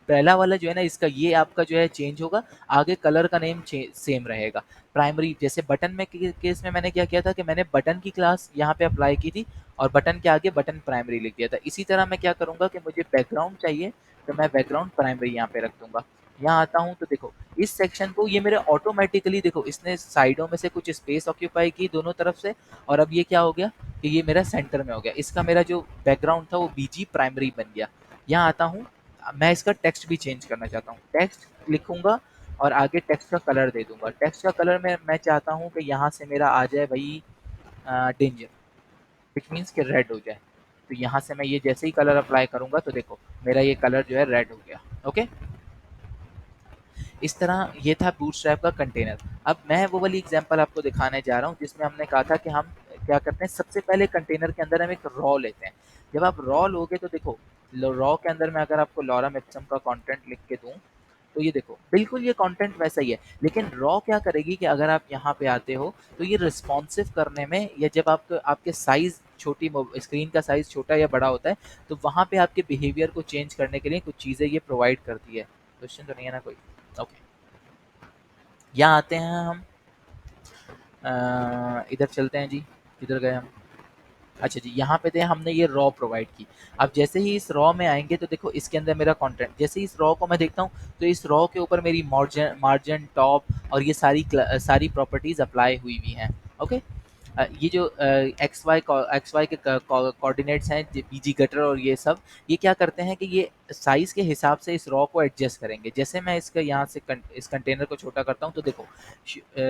पहला वाला जो है ना, इसका ये आपका जो है चेंज होगा, आगे कलर का नेम सेम रहेगा। प्राइमरी जैसे बटन में केस में मैंने क्या किया था कि मैंने बटन की क्लास यहाँ पे अप्लाई की थी और बटन के आगे बटन प्राइमरी लिख दिया था। इसी तरह मैं क्या करूँगा कि मुझे बैकग्राउंड चाहिए तो मैं बैकग्राउंड प्राइमरी यहाँ पे रख दूँगा। यहाँ आता हूँ तो देखो, इस सेक्शन को ये मेरे ऑटोमेटिकली, देखो इसने साइडों में से कुछ स्पेस ऑक्यूपाई की दोनों तरफ से, और अब ये क्या हो गया कि ये मेरा सेंटर में हो गया। इसका मेरा जो बैकग्राउंड था वो बीजी प्राइमरी बन गया। यहाँ आता हूँ, मैं इसका टेक्स्ट भी चेंज करना चाहता हूँ। टेक्स्ट लिखूँगा और आगे टेक्स्ट का कलर दे दूँगा। टेक्स्ट का कलर में मैं चाहता हूँ कि यहाँ से मेरा आ जाए भाई डेंजर, व्हिच मीन्स कि रेड हो जाए। तो यहाँ से मैं ये जैसे ही कलर अप्लाई करूँगा तो देखो मेरा ये कलर जो है रेड हो गया। ओके? इस तरह ये था बूटस्ट्रैप का कंटेनर। अब मैं वो वाली एग्जांपल आपको दिखाने जा रहा हूँ जिसमें हमने कहा था कि हम क्या करते हैं, सबसे पहले कंटेनर के अंदर हम एक रॉ लेते हैं। जब आप रॉ लोगे तो देखो, रॉ के अंदर मैं अगर आपको लॉरम एप्सम का कंटेंट लिख के दूँ, तो ये देखो बिल्कुल ये कंटेंट वैसा ही है। लेकिन रॉ क्या करेगी कि अगर आप यहाँ पे आते हो तो ये रिस्पॉन्सिव करने में, या जब आपको आपके साइज़ छोटी स्क्रीन का साइज़ छोटा या बड़ा होता है, तो वहाँ पे आपके बिहेवियर को चेंज करने के लिए कुछ चीज़ें ये प्रोवाइड करती है। क्वेश्चन तो नहीं है ना कोई? ओके। यहाँ आते हैं हम, इधर चलते हैं जी। किधर गए हम? अच्छा जी, यहाँ पे थे, हमने ये रॉ प्रोवाइड की। अब जैसे ही इस रॉ में आएँगे तो देखो इसके अंदर मेरा कंटेंट, जैसे ही इस रॉ को मैं देखता हूँ तो इस रॉ के ऊपर मेरी मार्जिन, टॉप और ये सारी प्रॉपर्टीज़ अप्लाई हुई हुई हैं। ओके? ये जो एक्स वाई के कोऑर्डिनेट्स हैं, बीजी गटर और ये सब, ये क्या करते हैं कि ये साइज़ के हिसाब से इस रॉ को एडजस्ट करेंगे। जैसे मैं इसका यहाँ से इस कंटेनर को छोटा करता हूँ तो देखो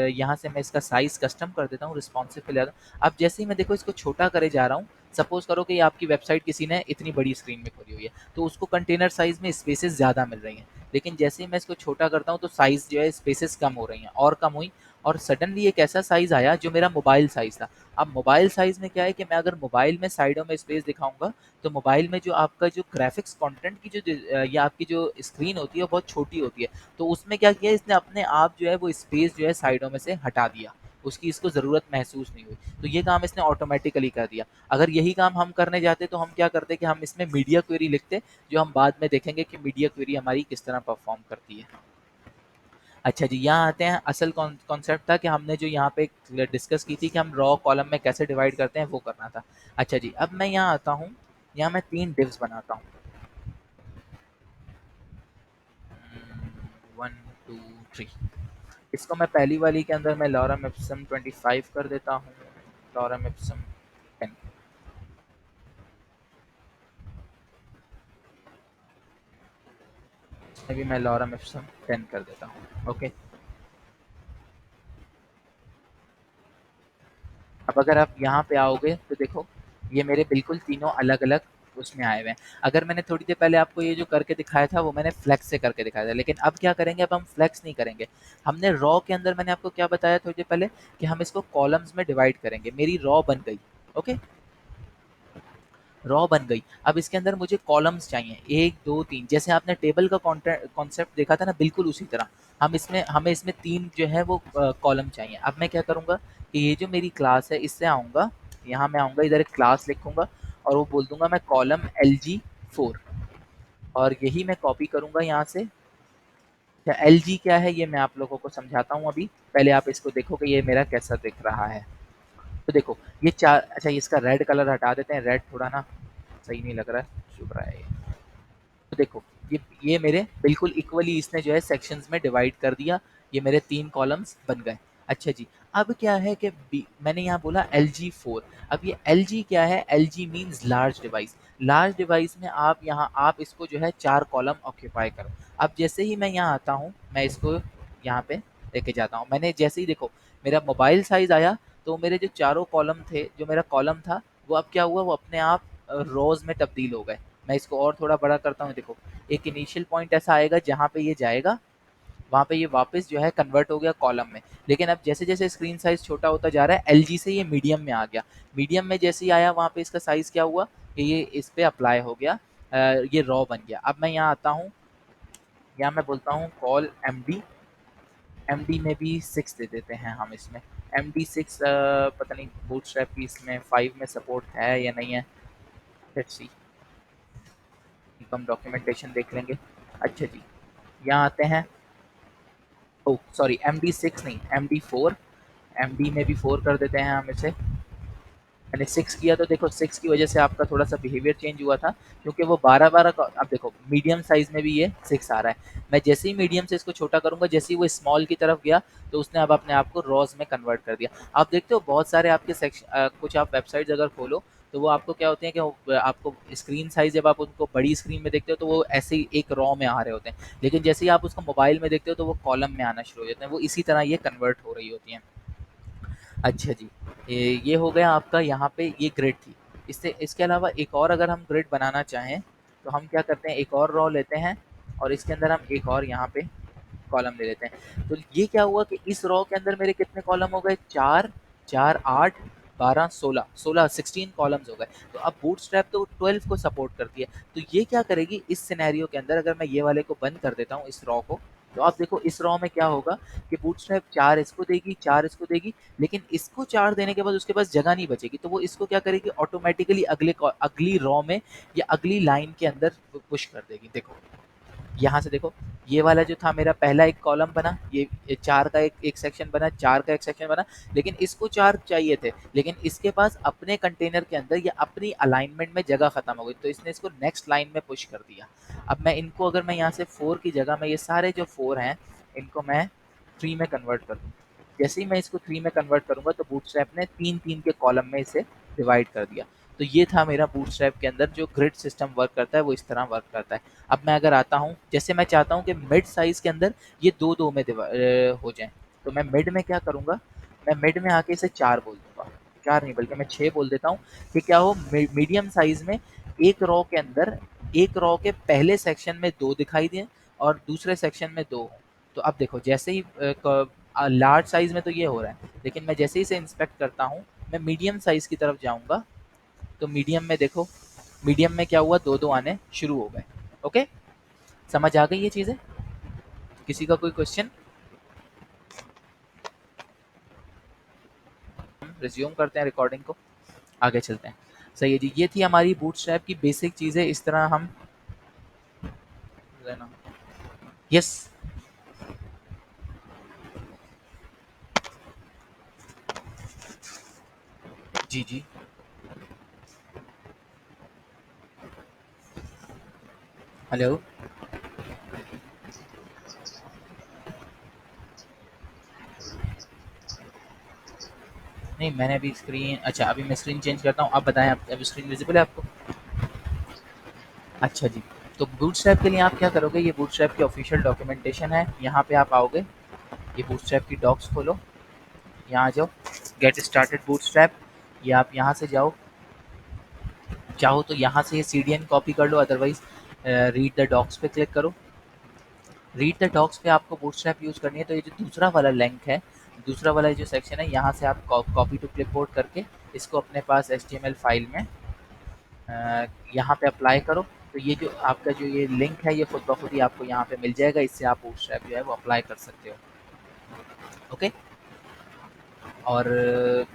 यहाँ से मैं इसका साइज़ कस्टम कर देता हूँ, रिस्पॉन्सिव पे ले आता हूँ। अब जैसे ही मैं देखो इसको छोटा करे जा रहा हूँ, सपोज़ करो कि आपकी वेबसाइट किसी ने इतनी बड़ी स्क्रीन में खोली हुई है, तो उसको कंटेनर साइज़ में स्पेसेस ज़्यादा मिल रही हैं। लेकिन जैसे ही मैं इसको छोटा करता हूँ तो साइज़ जो है, स्पेसेस कम हो रही हैं और कम हुई, और सडनली एक ऐसा साइज़ आया जो मेरा मोबाइल साइज़ था। अब मोबाइल साइज़ में क्या है कि मैं अगर मोबाइल में साइडों में स्पेस दिखाऊँगा, तो मोबाइल में जो आपका जो ग्राफ़िक्स कंटेंट की या आपकी जो स्क्रीन होती है वो बहुत छोटी होती है। तो उसमें क्या किया इसने, अपने आप जो है वो स्पेस जो है साइडों में से हटा दिया। उसकी इसको ज़रूरत महसूस नहीं हुई। तो ये काम इसने ऑटोमैटिकली कर दिया। अगर यही काम हम करने जाते तो हम क्या करते कि हम इसमें मीडिया क्वेरी लिखते, जो हम बाद में देखेंगे कि मीडिया क्वेरी हमारी किस तरह परफ़ॉर्म करती है। अच्छा जी, यहाँ आते हैं, असल कॉन्सेप्ट था कि हमने जो यहाँ पे डिस्कस की थी कि हम रॉ कॉलम में कैसे डिवाइड करते हैं, वो करना था। अच्छा जी, अब मैं यहाँ आता हूँ, यहाँ मैं 3 डिव्स बनाता हूँ। One two three. इसको मैं पहली वाली के अंदर मैं लॉरम एप्सम 25 कर देता हूँ, लॉरम एप्सम 10। इसमें भी मैं लॉरम एप्सम 10 कर देता हूँ। ओके, अब अगर आप यहाँ पे आओगे तो देखो ये मेरे बिल्कुल तीनों अलग अलग उसमें आए हुए हैं। अगर मैंने थोड़ी देर पहले आपको ये जो करके दिखाया था वो मैंने फ्लेक्स से करके दिखाया था, लेकिन अब क्या करेंगे, अब हम फ्लेक्स नहीं करेंगे। हमने रॉ के अंदर मैंने आपको क्या बताया थोड़ी देर पहले कि हम इसको कॉलम्स में डिवाइड करेंगे। मेरी रॉ बन गई, ओके, रॉ बन गई। अब इसके अंदर मुझे कॉलम्स चाहिए, एक दो तीन, जैसे आपने टेबल का कॉन्सेप्ट देखा था ना, बिल्कुल उसी तरह हमें इसमें तीन जो है वो कॉलम चाहिए। अब मैं क्या करूँगा कि ये जो मेरी क्लास है इससे आऊँगा, यहाँ मैं आऊँगा, इधर एक क्लास लिखूँगा और वो बोल दूंगा मैं कॉलम LG4, और यही मैं कॉपी करूँगा यहाँ से। LG क्या है ये मैं आप लोगों को समझाता हूँ अभी, पहले आप इसको देखो कि ये मेरा कैसा दिख रहा है। तो देखो ये चार, अच्छा इसका रेड कलर हटा देते हैं, रेड थोड़ा ना सही नहीं लग रहा है, चुभ रहा है ये। तो देखो ये मेरे बिल्कुल इक्वली इसने जो है सेक्शंस में डिवाइड कर दिया, ये मेरे तीन कॉलम्स बन गए। अच्छा जी, अब क्या है कि मैंने यहाँ बोला LG4। अब ये LG क्या है, LG means large device. Large device में आप यहाँ आप इसको जो है चार कॉलम ऑक्यूपाई करो। अब जैसे ही मैं यहाँ आता हूँ, मैं इसको यहाँ पे लेके जाता हूँ, मैंने जैसे ही देखो मेरा मोबाइल साइज आया तो मेरे जो चारों कॉलम थे, जो मेरा कॉलम था वो अब क्या हुआ, वो अपने आप रोज में तब्दील हो गए। मैं इसको और थोड़ा बड़ा करता हूँ, देखो एक इनिशियल पॉइंट ऐसा आएगा जहाँ पे ये जाएगा, वहाँ पे ये वापस जो है कन्वर्ट हो गया कॉलम में। लेकिन अब जैसे जैसे स्क्रीन साइज छोटा होता जा रहा है, LG से ये मीडियम में आ गया। मीडियम में जैसे ही आया वहाँ पे इसका साइज क्या हुआ कि ये इस पे अप्लाई हो गया, ये रॉ बन गया। अब मैं यहाँ आता हूँ, यहाँ मैं बोलता हूँ कॉल MD, MD में भी 6 दे देते हैं हम इसमें। MD6 पता नहीं बूटस्ट्रैप की इसमें 5 में सपोर्ट है या नहीं है, लेट्स सी, हम डॉक्यूमेंटेशन देख लेंगे। अच्छा जी, यहाँ आते हैं, ओ सॉरी MD6 नहीं MD4, MD में भी 4 कर देते हैं हम इसे। मैंने 6 किया तो देखो 6 की वजह से आपका थोड़ा सा बिहेवियर चेंज हुआ था, क्योंकि वो 12-12 का, अब देखो मीडियम साइज में भी ये 6 आ रहा है। मैं जैसे ही मीडियम से इसको छोटा करूंगा, जैसे ही वो स्मॉल की तरफ गया तो उसने अब अपने आप को रॉज में कन्वर्ट कर दिया। आप देखते हो बहुत सारे आपके सेक्शन, कुछ आप वेबसाइट्स अगर खोलो तो वो आपको क्या होते हैं कि आपको स्क्रीन साइज जब आप उनको बड़ी स्क्रीन में देखते हो तो वो ऐसे ही एक रॉ में आ रहे होते हैं, लेकिन जैसे ही आप उसको मोबाइल में देखते हो तो वो कॉलम में आना शुरू हो जाते हैं, वो इसी तरह ये कन्वर्ट हो रही होती हैं। अच्छा जी, ये हो गया आपका, यहाँ पे ये ग्रिड थी। इससे इसके अलावा एक और अगर हम ग्रिड बनाना चाहें तो हम क्या करते हैं, एक और रॉ लेते हैं और इसके अंदर हम एक और यहाँ पे कॉलम ले लेते हैं। तो ये क्या हुआ कि इस रॉ के अंदर मेरे कितने कॉलम हो गए, चार, चार 8, 12 16, 16 कॉलम्स हो गए। तो अब बूटस्ट्रैप तो 12 को सपोर्ट करती है। तो ये क्या करेगी इस सिनेरियो के अंदर, अगर मैं ये वाले को बंद कर देता हूँ इस रॉ को, तो आप देखो इस रॉ में क्या होगा कि बूटस्ट्रैप 4 इसको देगी, 4 इसको देगी, लेकिन इसको 4 देने के बाद उसके पास जगह नहीं बचेगी, तो वो इसको क्या करेगी ऑटोमेटिकली अगली रॉ में या अगली लाइन के अंदर पुश कर देगी। देखो यहाँ से देखो, ये वाला जो था मेरा पहला एक कॉलम बना, ये चार का एक सेक्शन बना, चार का एक सेक्शन बना, लेकिन इसको चार चाहिए थे, लेकिन इसके पास अपने कंटेनर के अंदर या अपनी अलाइनमेंट में जगह खत्म हो गई, तो इसने इसको नेक्स्ट लाइन में पुश कर दिया। अब मैं इनको अगर मैं यहाँ से 4 की जगह में ये सारे जो 4 हैं इनको मैं 3 में कन्वर्ट कर दूँ, जैसे ही मैं इसको 3 में कन्वर्ट करूँगा तो बूटस्ट्रैप ने 3-3 के कॉलम में इसे डिवाइड कर दिया। तो ये था मेरा बूटस्ट्रैप के अंदर जो ग्रिड सिस्टम वर्क करता है, वो इस तरह वर्क करता है। अब मैं अगर आता हूँ, जैसे मैं चाहता हूँ कि मिड साइज़ के अंदर ये 2-2 में हो जाएँ, तो मैं मिड में क्या करूँगा, मैं मिड में आके इसे 4 बोल दूँगा। 4 नहीं बल्कि मैं 6 बोल देता हूँ कि क्या हो, मीडियम साइज़ में एक रॉ के अंदर, एक रॉ के पहले सेक्शन में 2 दिखाई दें और दूसरे सेक्शन में 2 हों। तो अब देखो जैसे ही लार्ज साइज़ में तो ये हो रहा है, लेकिन मैं जैसे ही इसे इंस्पेक्ट करता हूँ, मैं मीडियम साइज़ की तरफ जाऊँगा, तो मीडियम में देखो, मीडियम में क्या हुआ, 2-2 आने शुरू हो गए। ओके? समझ आ गई ये चीज़ें? किसी का कोई क्वेश्चन? हम रिज्यूम करते हैं रिकॉर्डिंग को, आगे चलते हैं। सही है जी, ये थी हमारी बूटस्ट्रैप की बेसिक चीज़ें, इस तरह हम यस, जी, जी। हेलो? नहीं, मैंने अभी स्क्रीन, अच्छा अभी मैं स्क्रीन चेंज करता हूँ। आप बताएं, आप अभी स्क्रीन विजिबल है आपको? अच्छा जी। तो बूटस्ट्रैप के लिए आप क्या करोगे, ये बूटस्ट्रैप की ऑफिशियल डॉक्यूमेंटेशन है, यहाँ पे आप आओगे, ये बूटस्ट्रैप की डॉक्स खोलो, यहाँ आ जाओ, गेट स्टार्टेड बूटस्ट्रैप, ये आप यहाँ से जाओ, चाहो तो यहाँ से ये सीडीएन कॉपी कर लो, अदरवाइज रीड द डॉक्स पे क्लिक करो। रीड द डॉक्स पे आपको बूटस्ट्रैप यूज़ करनी है, तो ये जो दूसरा वाला लिंक है, दूसरा वाला जो सेक्शन है, यहाँ से आप कॉपी टू क्लिपबोर्ड करके इसको अपने पास एचटीएमएल फाइल में यहाँ पे अप्लाई करो। तो ये जो आपका जो ये लिंक है, ये खुद ब खुद ही आपको यहाँ पे मिल जाएगा, इससे आप बूटस्ट्रैप जो है वो अप्लाई कर सकते हो। ओके। और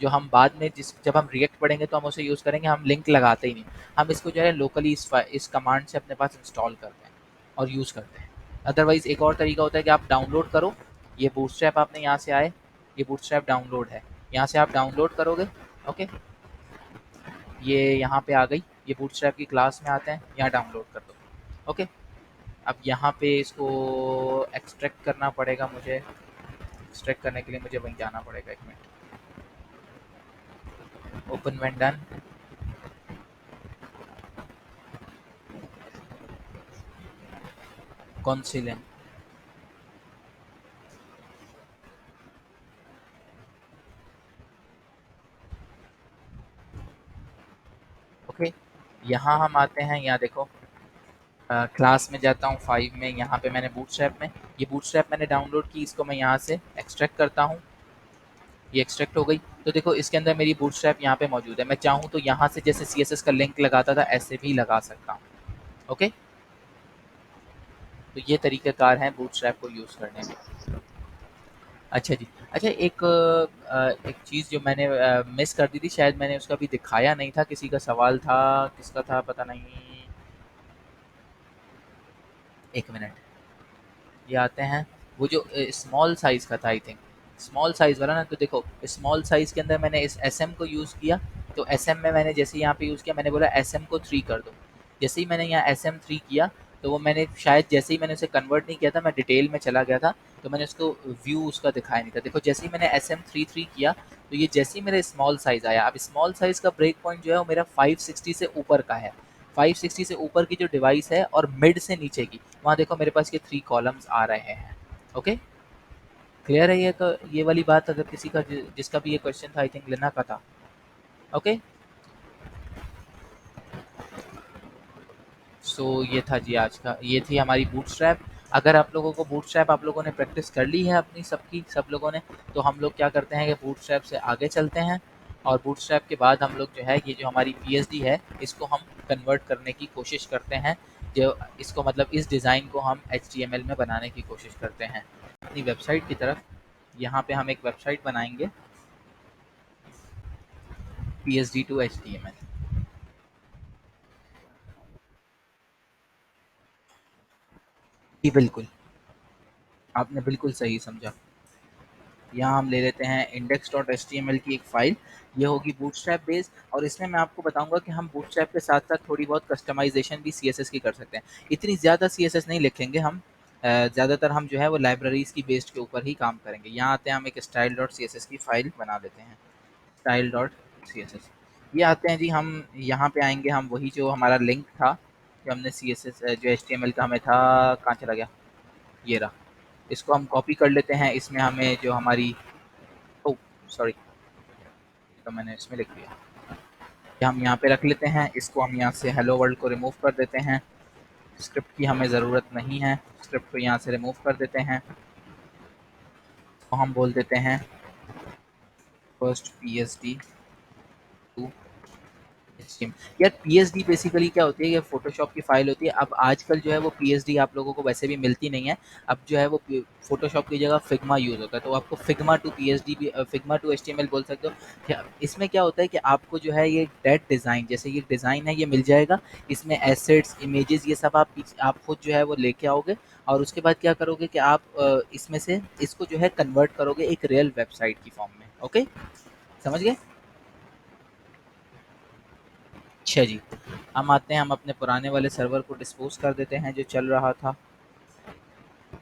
जो हम बाद में जब हम रिएक्ट पढ़ेंगे तो हम उसे यूज़ करेंगे, हम लिंक लगाते ही नहीं, हम इसको जो है लोकली इस कमांड से अपने पास इंस्टॉल करते हैं और यूज़ करते हैं। अदरवाइज़ एक और तरीका होता है कि आप डाउनलोड करो, ये बूटस्ट्रैप आपने यहाँ से आए, ये बूटस्ट्रैप डाउनलोड है, यहाँ से आप डाउनलोड करोगे। ओके, ये यहाँ पे आ गई, ये बूटस्ट्रैप की क्लास में आते हैं, यहाँ डाउनलोड कर दो। ओके, अब यहाँ पे इसको एक्सट्रैक्ट करना पड़ेगा मुझे, एक्सट्रैक्ट करने के लिए मुझे वहीं जाना पड़ेगा, एक मिनट। ओपन व्हेन डन, कौन सी लिंक? ओके, यहाँ हम आते हैं, यहाँ देखो क्लास में जाता हूँ 5 में, यहाँ पे मैंने बूटस्ट्रैप में, ये बूटस्ट्रैप मैंने डाउनलोड की, इसको मैं यहाँ से एक्सट्रैक्ट करता हूँ, ये एक्सट्रैक्ट हो गई। तो देखो इसके अंदर मेरी बूटस्ट्रैप यहाँ पे मौजूद है, मैं चाहूँ तो यहाँ से जैसे सीएसएस का लिंक लगाता था ऐसे भी लगा सकता हूँ। ओके, तो ये तरीक़ेकार हैं बूटस्ट्रैप को यूज़ करने के। अच्छा जी। अच्छा, एक चीज़ जो मैंने मिस कर दी थी, शायद मैंने उसका भी दिखाया नहीं था, किसी का सवाल था, किसका था पता नहीं। एक मिनट, ये आते हैं, वो जो स्मॉल साइज़ का था आई थिंक, स्मॉल साइज़ वाला ना, तो देखो स्मॉल साइज़ के अंदर मैंने इस एसएम को यूज़ किया, तो एसएम में मैंने जैसे यहाँ पे यूज़ किया, मैंने बोला एसएम को 3 कर दो। जैसे ही मैंने यहाँ एसएम 3 किया, तो वो मैंने शायद जैसे ही मैंने उसे कन्वर्ट नहीं किया था, मैं डिटेल में चला गया था, तो मैंने उसको व्यू उसका दिखाया नहीं था। देखो जैसे ही मैंने एसएम 3 किया, तो ये जैसे ही मेरा स्मॉल साइज़ आया, अब स्मॉल साइज़ का ब्रेक पॉइंट जो है वो मेरा 560 से ऊपर का है। 560 से ऊपर की जो डिवाइस है और मिड से नीचे की, वहाँ देखो मेरे पास ये 3 कॉलम्स आ रहे हैं। ओके, क्लियर है ये? तो ये वाली बात अगर किसी का जिसका भी ये क्वेश्चन था, आई थिंक लेना का था। ओके, सो ये था जी आज का, ये थी हमारी बूटस्ट्रैप। अगर आप लोगों को बूटस्ट्रैप, आप लोगों ने प्रैक्टिस कर ली है अपनी सबकी, सब लोगों ने, तो हम लोग क्या करते हैं कि बूटस्ट्रैप से आगे चलते हैं, और बूटस्ट्रैप के बाद हम लोग जो है ये जो हमारी पीएचडी है, इसको हम कन्वर्ट करने की कोशिश करते हैं, जो इसको मतलब इस डिज़ाइन को हम एचटीएमएल में बनाने की कोशिश करते हैं। अपनी वेबसाइट की तरफ, यहाँ पे हम एक वेबसाइट बनाएंगे, पीएचडी टू एचटीएमएल। जी बिल्कुल, आपने बिल्कुल सही समझा। यहाँ हम ले लेते हैं index.html की एक फ़ाइल, ये होगी बूटस्ट्रैप बेस्ड, और इसमें मैं आपको बताऊँगा कि हम बूटस्ट्रैप के साथ-साथ थोड़ी बहुत कस्टमाइज़ेशन भी सीएसएस की कर सकते हैं। इतनी ज़्यादा सीएसएस नहीं लिखेंगे हम, ज़्यादातर हम जो है वो लाइब्रेरीज़ की बेस्ड के ऊपर ही काम करेंगे। यहाँ आते हैं, हम एक style.css की फ़ाइल बना लेते हैं, style.css। ये आते हैं जी, हम यहाँ पे आएँगे, हम वही जो हमारा लिंक था, जो हमने सीएसएस जो एचटीएमएल का हमें था, कहाँ चला गया? ये रहा। इसको हम कॉपी कर लेते हैं, इसमें हमें जो हमारी, ओह! सॉरी, तो मैंने इसमें लिख दिया। ये हम यहाँ पे रख लेते हैं, इसको हम यहाँ से हेलो वर्ल्ड को रिमूव कर देते हैं। स्क्रिप्ट की हमें ज़रूरत नहीं है, स्क्रिप्ट को यहाँ से रिमूव कर देते हैं। तो हम बोल देते हैं फर्स्ट पीएचडी टू एचटीएमएल। यार पीएचडी बेसिकली क्या होती है, ये फोटोशॉप की फाइल होती है। अब आजकल जो है वो पीएचडी आप लोगों को वैसे भी मिलती नहीं है, अब जो है वो फोटोशॉप की जगह फिग्मा यूज़ होता है, तो आपको फिग्मा टू पीएचडी भी, फिग्मा टू एचटीएमएल बोल सकते हो। इसमें क्या होता है कि आपको जो है ये डेट डिज़ाइन, जैसे ये डिज़ाइन है, ये मिल जाएगा, इसमें एसेट्स, इमेजेस, ये सब आप खुद जो है वो लेके आओगे, और उसके बाद क्या करोगे कि आप इसमें से इसको जो है कन्वर्ट करोगे एक रियल वेबसाइट की फॉर्म में। ओके, समझ गए? अच्छा जी, हम आते हैं, हम अपने पुराने वाले सर्वर को डिस्पोज़ कर देते हैं जो चल रहा था।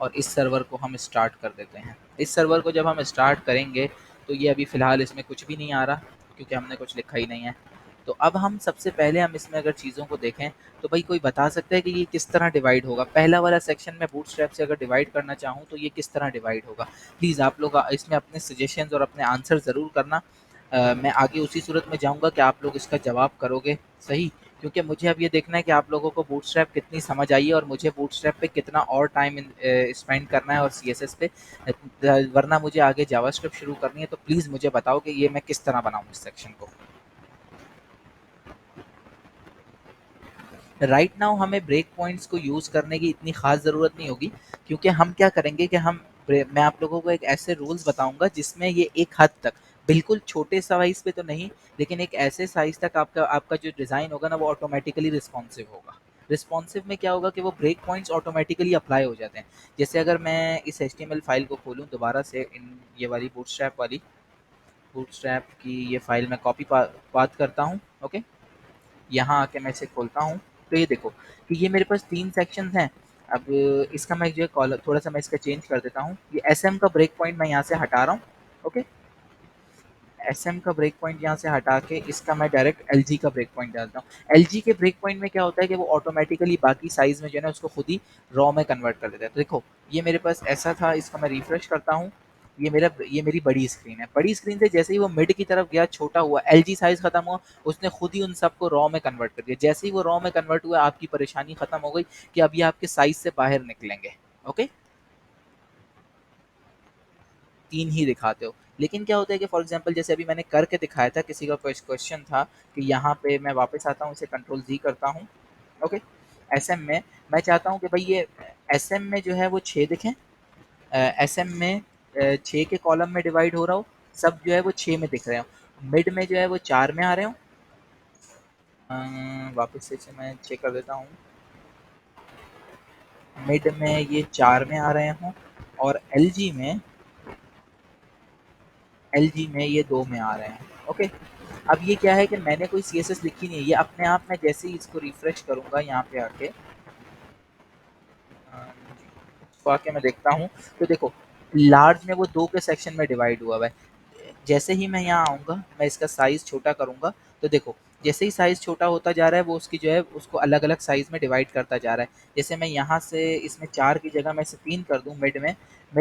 और इस सर्वर को हम स्टार्ट कर देते हैं। इस सर्वर को जब हम स्टार्ट करेंगे तो ये अभी फ़िलहाल इसमें कुछ भी नहीं आ रहा क्योंकि हमने कुछ लिखा ही नहीं है। तो अब हम सबसे पहले हम इसमें अगर चीज़ों को देखें तो भाई कोई बता सकता है कि ये किस तरह डिवाइड होगा? पहला वाला सेक्शन मैं बूटस्ट्रैप से अगर डिवाइड करना चाहूँ तो ये किस तरह डिवाइड होगा? प्लीज़ आप लोग इसमें अपने सजेशंस और अपने आंसर ज़रूर करना। मैं आगे उसी सूरत में जाऊँगा कि आप लोग इसका जवाब करोगे सही, क्योंकि मुझे अब ये देखना है कि आप लोगों को बूटस्ट्रैप कितनी समझ आई है और मुझे बूटस्ट्रैप पे कितना और टाइम स्पेंड करना है और सीएसएस पे, वरना मुझे आगे जावास्क्रिप्ट शुरू करनी है। तो प्लीज़ मुझे बताओ कि ये मैं किस तरह बनाऊँ इस सेक्शन को। राइट नाउ हमें ब्रेक पॉइंट्स को यूज़ करने की इतनी ख़ास ज़रूरत नहीं होगी, क्योंकि हम क्या करेंगे कि मैं आप लोगों को एक ऐसे रूल्स बताऊंगा जिसमें ये एक हद तक, बिल्कुल छोटे साइज़ पे तो नहीं, लेकिन एक ऐसे साइज़ तक आपका आपका जो डिज़ाइन होगा ना वो ऑटोमेटिकली रिस्पॉन्सिव होगा। रिस्पॉन्सिव में क्या होगा कि वो ब्रेक पॉइंट्स ऑटोमेटिकली अप्लाई हो जाते हैं। जैसे अगर मैं इस एचटीएमएल फाइल को खोलूँ दोबारा से, इन ये वाली बूटस्ट्रैप की ये फाइल मैं कॉपी पाथ करता हूँ। ओके, यहाँ आके मैं इसे खोलता हूँ तो ये देखो कि ये मेरे पास 3 सेक्शंस हैं। अब इसका मैं जो है कॉलम थोड़ा-सा मैं इसका चेंज कर देता हूँ। ये एसएम का ब्रेक पॉइंट मैं यहाँ से हटा रहा हूँ। ओके, एसएम का ब्रेक पॉइंट यहाँ से हटा के इसका मैं डायरेक्ट एलजी का ब्रेक पॉइंट डालता हूँ। एलजी के ब्रेक पॉइंट में क्या होता है कि वो ऑटोमेटिकली बाकी साइज़ में जो है ना उसको खुद ही रॉ में कन्वर्ट कर देता है। तो देखो ये मेरे पास ऐसा था, इसका मैं रिफ्रेश करता हूँ। ये मेरी बड़ी स्क्रीन है। बड़ी स्क्रीन से जैसे ही वो मिड की तरफ गया, छोटा हुआ, एलजी साइज़ खत्म हुआ, उसने खुद ही उन सबको रॉ में कन्वर्ट कर दिया। जैसे ही वो रॉ में कन्वर्ट हुआ, आपकी परेशानी खत्म हो गई कि अब ये आपके साइज़ से बाहर निकलेंगे। ओके? 3 ही दिखाते हो। लेकिन क्या होता है कि फॉर एग्ज़ाम्पल जैसे अभी मैंने करके दिखाया था, किसी का क्वेश्चन था कि यहाँ पे मैं वापस आता हूँ, इसे कंट्रोल ज़ी करता हूँ। ओके? एसएम में मैं चाहता हूँ कि भई ये एसएम में जो है वो 6 दिखें। एसएम में 6 के कॉलम में डिवाइड हो रहा हो, सब जो है वो 6 में दिख रहे हों। मिड में जो है वो 4 में आ रहे हों। वापस से इसे मैं चेक कर देता हूँ। मिड में ये 4 में आ रहे हों और एलजी में ये 2 में आ रहे हैं। ओके? अब ये क्या है कि मैंने कोई सीएसएस लिखी नहीं है, ये अपने आप मैं जैसे ही इसको रिफ्रेश करूँगा यहाँ पे आके, इसको आके मैं देखता हूँ, तो देखो लार्ज में वो 2 के सेक्शन में डिवाइड हुआ हुआ है। जैसे ही मैं यहाँ आऊँगा, मैं इसका साइज़ छोटा करूँगा, तो देखो जैसे ही साइज़ छोटा होता जा रहा है वो उसकी जो है उसको अलग-अलग साइज़ में डिवाइड करता जा रहा है। जैसे मैं यहाँ से इसमें 4 की जगह मैं इसे 3 कर दूँ मिड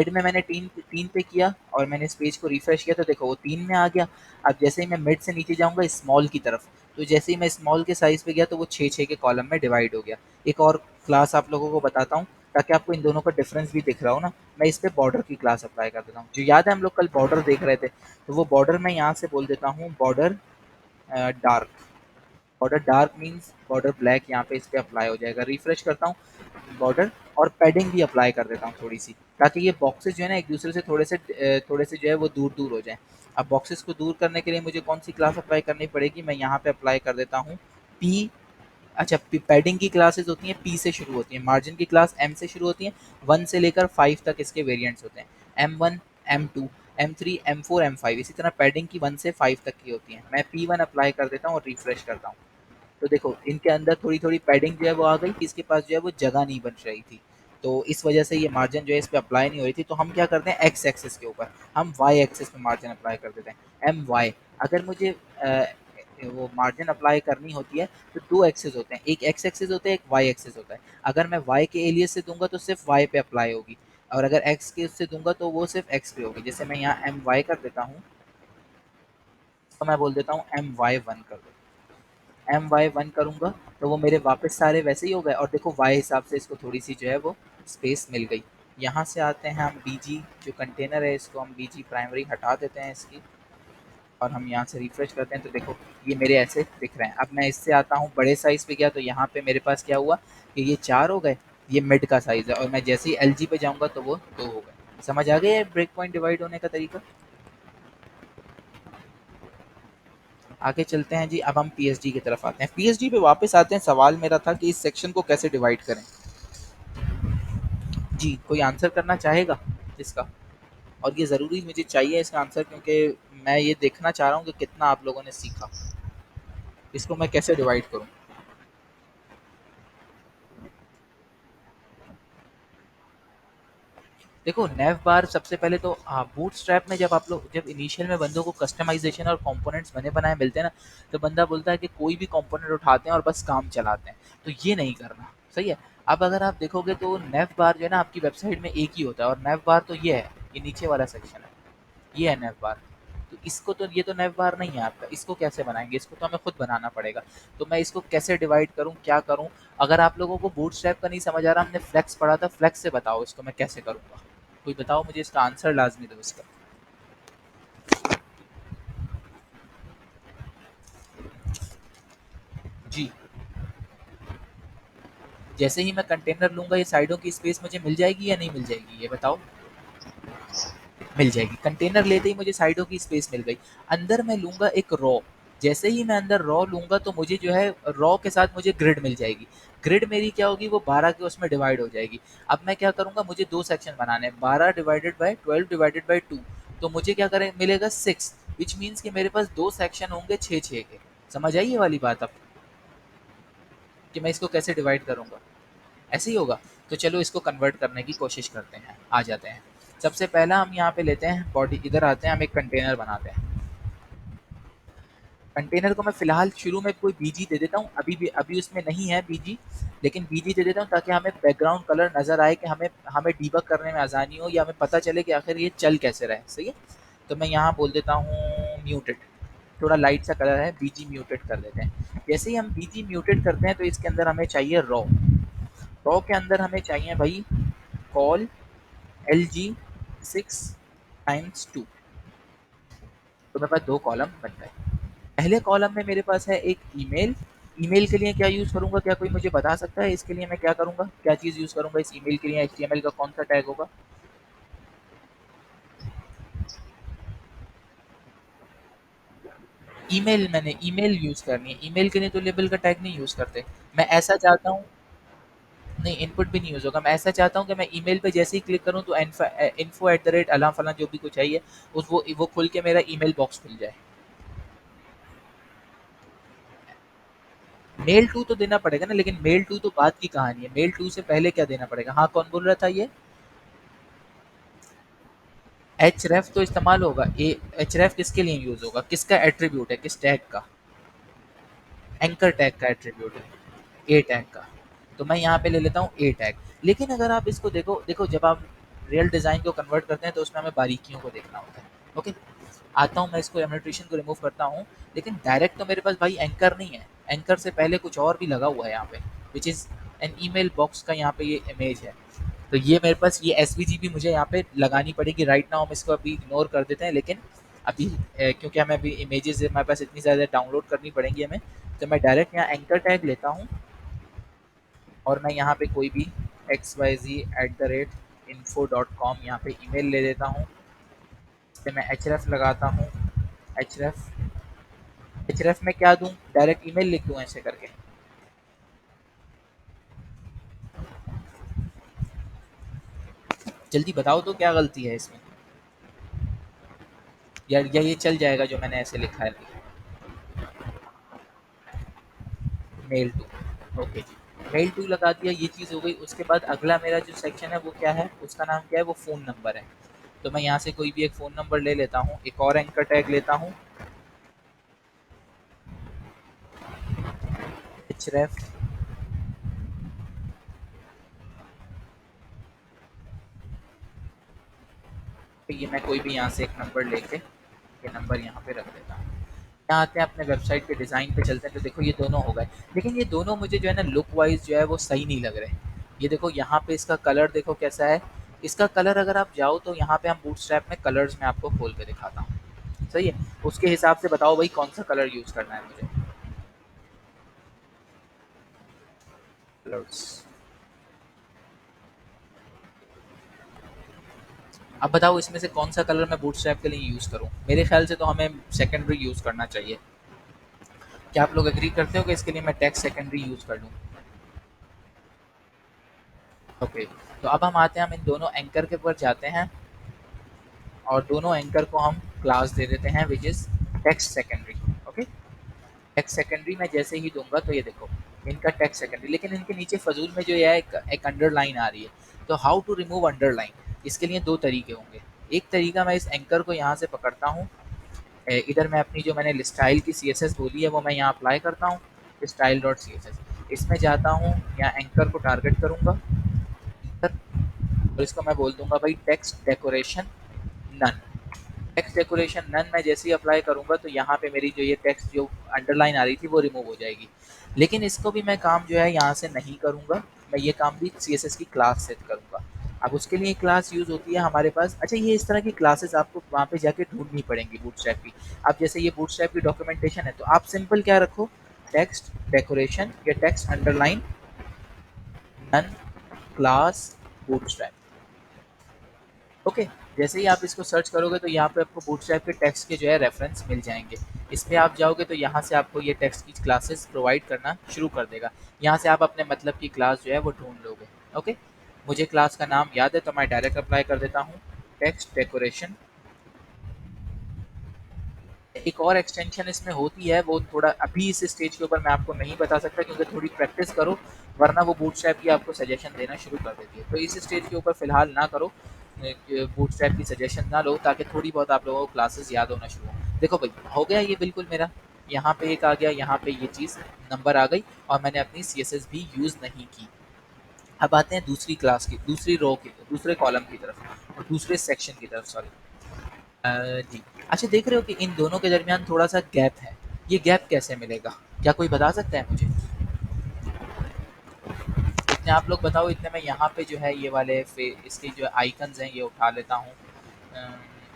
में मैंने 3 पे किया और मैंने इस पेज को रिफ्रेश किया तो देखो वो 3 में आ गया। अब जैसे ही मैं मिड से नीचे जाऊँगा स्मॉल की तरफ, तो जैसे ही मैं स्मॉल के साइज़ पे गया तो वो 6-6 के कॉलम में डिवाइड हो गया। एक और क्लास आप लोगों को बताता हूँ ताकि आपको इन दोनों का डिफरेंस भी दिख रहा हो ना, मैं इस पे बॉर्डर की क्लास अप्लाई कर देता हूँ। जो याद है हम लोग कल बॉर्डर देख रहे थे, तो वो बॉर्डर मैं यहाँ से बोल देता हूँ border dark. Border dark means border black यहाँ पे इस पे अप्लाई हो जाएगा। रिफ्रेश करता हूँ बॉर्डर, और पैडिंग भी अप्लाई कर देता हूँ थोड़ी सी, ताकि ये बॉक्सेस जो है ना एक दूसरे से थोड़े से जो है वो दूर दूर हो जाएं। अब बॉक्सेस को दूर करने के लिए मुझे कौन सी क्लास अप्लाई करनी पड़ेगी, मैं यहाँ पे अप्लाई कर देता हूँ पी। अच्छा, पैडिंग की क्लासेस होती हैं पी से शुरू होती हैं, मार्जिन की क्लास एम से शुरू होती हैं, 1 से लेकर 5 तक इसके वेरिएंट्स होते हैं। M1, M2, M3, M4, M5, इसी तरह पैडिंग की 1 से 5 तक की होती हैं। मैं P1 अप्लाई कर देता हूँ और रिफ्रेश करता हूँ। तो देखो इनके अंदर थोड़ी-थोड़ी पैडिंग जो है वो आ गई, इसके पास जो है वो जगह नहीं बच रही थी। तो इस वजह से ये मार्जिन जो है इस पे अप्लाई नहीं हो रही थी, तो हम क्या करते हैं एक्स एक्सिस के ऊपर, हम वाई एक्सिस पे मार्जिन अप्लाई कर देते हैं, एम वाई। अगर मुझे वो मार्जिन अप्लाई करनी होती है तो 2 एक्सिस होते हैं, एक एक्स एक्सिस होता है, एक वाई एक्सिस होता है। अगर मैं वाई के एलियस से दूँगा तो सिर्फ वाई पे अप्लाई होगी, और अगर एक्स के उससे दूँगा तो वो सिर्फ एक्स पे होगी। जैसे मैं यहाँ एम वाई कर देता हूँ, तो मैं बोल देता हूँ एम वाई 1 कर दो। My1 करूँगा तो वो मेरे वापस सारे वैसे ही हो गए, और देखो Y हिसाब से इसको थोड़ी सी जो है वो स्पेस मिल गई। यहाँ से आते हैं हम BG, जो कंटेनर है इसको हम BG प्राइमरी हटा देते हैं इसकी, और हम यहाँ से रिफ्रेश करते हैं तो देखो ये मेरे ऐसे दिख रहे हैं। अब मैं इससे आता हूँ बड़े साइज़ पे गया तो यहाँ पे मेरे पास क्या हुआ कि ये 4 हो गए, ये मिड का साइज़ है, और मैं जैसे ही LG पे जाऊँगा तो वो 2 हो गए। समझ आ गया है ब्रेक पॉइंट डिवाइड होने का तरीका? आगे चलते हैं जी, अब हम पीएचडी की तरफ आते हैं। पीएचडी पे वापस आते हैं, सवाल मेरा था कि इस सेक्शन को कैसे डिवाइड करें। जी, कोई आंसर करना चाहेगा इसका? और ये ज़रूरी मुझे चाहिए इसका आंसर, क्योंकि मैं ये देखना चाह रहा हूँ कि कितना आप लोगों ने सीखा। इसको मैं कैसे डिवाइड करूँ? देखो नेव बार सबसे पहले तो बूटस्ट्रैप में जब आप लोग जब इनिशियल में बंदों को कस्टमाइजेशन और कंपोनेंट्स बने बनाए मिलते हैं ना, तो बंदा बोलता है कि कोई भी कंपोनेंट उठाते हैं और बस काम चलाते हैं, तो ये नहीं करना सही है। अब अगर आप देखोगे तो नेव बार जो है ना आपकी वेबसाइट में एक ही होता है, और नेव बार तो ये है, ये नीचे वाला सेक्शन है, ये है नेव बार। तो इसको तो ये तो नेव बार नहीं है आपका, इसको कैसे बनाएंगे, इसको तो हमें खुद बनाना पड़ेगा। तो मैं इसको कैसे डिवाइड करूँ, क्या करूँ? अगर आप लोगों को बूटस्ट्रैप का नहीं समझ आ रहा, हमने फ्लेक्स पढ़ा था, फ्लेक्स से बताओ इसको मैं कैसे करूँगा। कोई बताओ मुझे, इसका आंसर लाजमी दो इसका। जी, जैसे ही मैं कंटेनर लूँगा ये साइडों की स्पेस मुझे मिल जाएगी या नहीं मिल जाएगी, ये बताओ? मिल जाएगी। कंटेनर लेते ही मुझे साइडों की स्पेस मिल गई। अंदर मैं लूँगा एक रॉ, जैसे ही मैं अंदर रॉ लूँगा तो मुझे जो है रॉ के साथ मुझे ग्रिड मिल जाएगी। ग्रिड मेरी क्या होगी, वो 12 के उसमें डिवाइड हो जाएगी। अब मैं क्या करूँगा, मुझे 2 सेक्शन बनाने हैं, 12 डिवाइडेड बाय 12 डिवाइडेड बाय 2, तो मुझे क्या करें मिलेगा 6, व्हिच मीन्स कि मेरे पास 2 सेक्शन होंगे 6-6 के। समझ आई ये वाली बात अब, कि मैं इसको कैसे डिवाइड करूँगा? ऐसे ही होगा। तो चलो इसको कन्वर्ट करने की कोशिश करते हैं, आ जाते हैं। सबसे पहला हम यहाँ पे लेते हैं बॉडी, इधर आते हैं, हम एक कंटेनर बनाते हैं। कंटेनर को मैं फिलहाल शुरू में कोई बीजी दे देता हूँ, अभी भी अभी उसमें नहीं है बीजी, लेकिन बीजी दे देता हूँ ताकि हमें बैकग्राउंड कलर नज़र आए, कि हमें हमें डीबग करने में आसानी हो, या हमें पता चले कि आखिर ये चल कैसे रहा है। सही है। तो मैं यहाँ बोल देता हूँ म्यूटेड, थोड़ा लाइट सा कलर है, बीजी म्यूटेड कर देते हैं। जैसे ही हम बीजी म्यूटेड करते हैं तो इसके अंदर हमें चाहिए रॉ। रॉ के अंदर हमें चाहिए भाई कॉल LG6 टाइम्स 2, तो मेरे पास 2 कॉलम बन गए। पहले कॉलम में मेरे पास है एक ईमेल। ईमेल के लिए क्या यूज़ करूँगा, क्या कोई मुझे बता सकता है? इसके लिए मैं क्या करूँगा, क्या चीज़ यूज़ करूँगा इस ईमेल के लिए? HTML का कौन सा टैग होगा? ईमेल, मैंने ईमेल यूज़ करनी है। ईमेल के लिए तो लेबल का टैग नहीं यूज़ करते। मैं ऐसा चाहता हूँ, नहीं इनपुट भी नहीं यूज़ होगा। मैं ऐसा चाहता हूँ कि मैं ईमेल पे जैसे ही क्लिक करूँ तो info@ अला फलां जो भी कुछ चाहिए उस वो खुल के मेरा ईमेल बॉक्स खुल जाए। मेल टू तो देना पड़ेगा ना, लेकिन मेल टू तो बात की कहानी है। मेल टू से पहले क्या देना पड़ेगा? हाँ, कौन बोल रहा था ये? एच रेफ तो इस्तेमाल होगा। एच रेफ किसके लिए यूज होगा, किसका एट्रीब्यूट है, किस टैग का? एंकर टैग का एट्रीब्यूट है, ए टैग का। तो मैं यहाँ पे ले लेता हूँ ए टैग। लेकिन अगर आप इसको देखो देखो जब आप रियल डिज़ाइन को कन्वर्ट करते हैं तो उसमें हमें बारीकियों को देखना होता है। ओके, आता हूँ मैं इसको एनोटेशन को रिमूव करता हूँ। लेकिन डायरेक्ट तो मेरे पास भाई एंकर नहीं है, एंकर से पहले कुछ और भी लगा हुआ है यहाँ पे, which is an email box का यहाँ पे ये इमेज है। तो ये मेरे पास ये एसवीजी भी मुझे यहाँ पे लगानी पड़ेगी। राइट नाउ हम इसको अभी इग्नोर कर देते हैं, लेकिन अभी क्योंकि हमें अभी इमेजेस हमारे पास इतनी ज़्यादा डाउनलोड करनी पड़ेंगी हमें, तो मैं डायरेक्ट यहाँ एंकर टैग लेता हूँ और मैं यहाँ पे कोई भी xyz@info.com यहाँ पे ईमेल ले लेता हूँ। इस पे मैं href लगाता हूँ। href href में क्या दूँ, डायरेक्ट ईमेल लिख दूँ ऐसे करके? जल्दी बताओ तो क्या गलती है इसमें, या ये चल जाएगा जो मैंने ऐसे लिखा है? मेल टू, ओके जी। मेल टू लगा दिया, ये चीज़ हो गई। उसके बाद अगला मेरा जो सेक्शन है वो क्या है, उसका नाम क्या है, वो फ़ोन नंबर है। तो मैं यहाँ से कोई भी एक फ़ोन नंबर ले लेता हूँ, एक और एंकर टैग लेता हूँ, href। ये मैं कोई भी यहाँ से एक नंबर लेके ये नंबर यहाँ पे रख देता हूँ। यहाँ आते हैं अपने वेबसाइट के डिज़ाइन पे चलते हैं, तो देखो ये दोनों हो गए। लेकिन ये दोनों मुझे जो है ना लुक वाइज जो है वो सही नहीं लग रहे। ये देखो यहाँ पे इसका कलर देखो कैसा है। इसका कलर अगर आप जाओ तो यहाँ पे हम बूटस्ट्रैप में कलर्स में आपको खोल के दिखाता हूँ, सही है? उसके हिसाब से बताओ भाई कौन सा कलर यूज़ करना है मुझे। कलर्स, अब बताओ इसमें से कौन सा कलर मैं बूटस्ट्रैप के लिए यूज़ करूँ? मेरे ख्याल से तो हमें सेकेंडरी यूज़ करना चाहिए। क्या आप लोग एग्री करते हो कि इसके लिए मैं टेक्स्ट सेकेंडरी यूज़ कर लूँ? ओके, तो अब हम आते हैं, हम इन दोनों एंकर के ऊपर जाते हैं और दोनों एंकर को हम क्लास दे देते हैं which is text secondary. Okay, text secondary मैं जैसे ही दूंगा तो ये देखो इनका टेक्स्ट सेकेंडरी, लेकिन इनके नीचे फजूल में जो है एक अंडरलाइन आ रही है। तो हाउ टू रिमूव अंडरलाइन, इसके लिए दो तरीके होंगे। एक तरीका, मैं इस एंकर को यहाँ से पकड़ता हूँ, इधर मैं अपनी जो मैंने स्टाइल की CSS बोली है वो मैं यहाँ अप्लाई करता हूँ, स्टाइल डॉट CSS, इसमें जाता हूँ, यहाँ एंकर को टारगेट करूँगा और इसको मैं बोल दूंगा भाई text decoration none. Text decoration none मैं जैसे ही अप्लाई करूंगा तो यहाँ पे मेरी जो ये टेक्स्ट जो अंडरलाइन आ रही थी वो रिमूव हो जाएगी। लेकिन इसको भी मैं काम जो है यहाँ से नहीं करूँगा, मैं ये काम भी CSS की क्लास से करूँगा। अब उसके लिए क्लास यूज़ होती है हमारे पास। अच्छा, ये इस तरह की क्लासेस आपको वहाँ पे जाके ढूंढनी पड़ेंगी बूटस्ट्रैप की। अब जैसे ये बूटस्ट्रैप की डॉक्यूमेंटेशन है तो आप सिंपल क्या रखो, टेक्स्ट डेकोरेशन या text underline none class Bootstrap. Okay, जैसे ही आप इसको सर्च करोगे तो यहाँ पे आपको बूटस्ट्रैप के टेक्स्ट के जो है रेफरेंस मिल जाएंगे। इस पे आप जाओगे तो यहाँ से आपको ये टेक्स्ट की क्लासेस प्रोवाइड करना शुरू कर देगा। यहाँ से आप अपने मतलब की क्लास जो है वो ढूंढ लोगे। ओके, मुझे क्लास का नाम याद है तो मैं डायरेक्ट अप्लाई कर देता हूँ, टेक्स्ट डेकोरेशन। एक और एक्सटेंशन इसमें होती है, वो थोड़ा अभी इस स्टेज के ऊपर मैं आपको नहीं बता सकता क्योंकि थोड़ी प्रैक्टिस करो, वरना वो बूटस्ट्रैप की आपको सजेशन देना शुरू कर देती है। तो इस स्टेज के ऊपर फिलहाल ना करो, बूटस्ट्रैप की सजेशन ना लो, ताकि थोड़ी बहुत आप लोगों को क्लासेस याद होना शुरू हो। देखो भाई, हो गया ये बिल्कुल मेरा, यहाँ पे एक आ गया, यहाँ पे ये चीज़ नंबर आ गई और मैंने अपनी CSS भी यूज़ नहीं की। अब आते हैं दूसरी क्लास की, दूसरी रो की, दूसरे कॉलम की तरफ और दूसरे सेक्शन की तरफ, सॉरी। जी। अच्छा, देख रहे हो कि इन दोनों के दरमियान थोड़ा सा गैप है, ये गैप कैसे मिलेगा, क्या कोई बता सकता है मुझे? इतने आप लोग बताओ, इतने में यहाँ पे जो है ये वाले इसके जो आइकन्स हैं ये उठा लेता हूँ।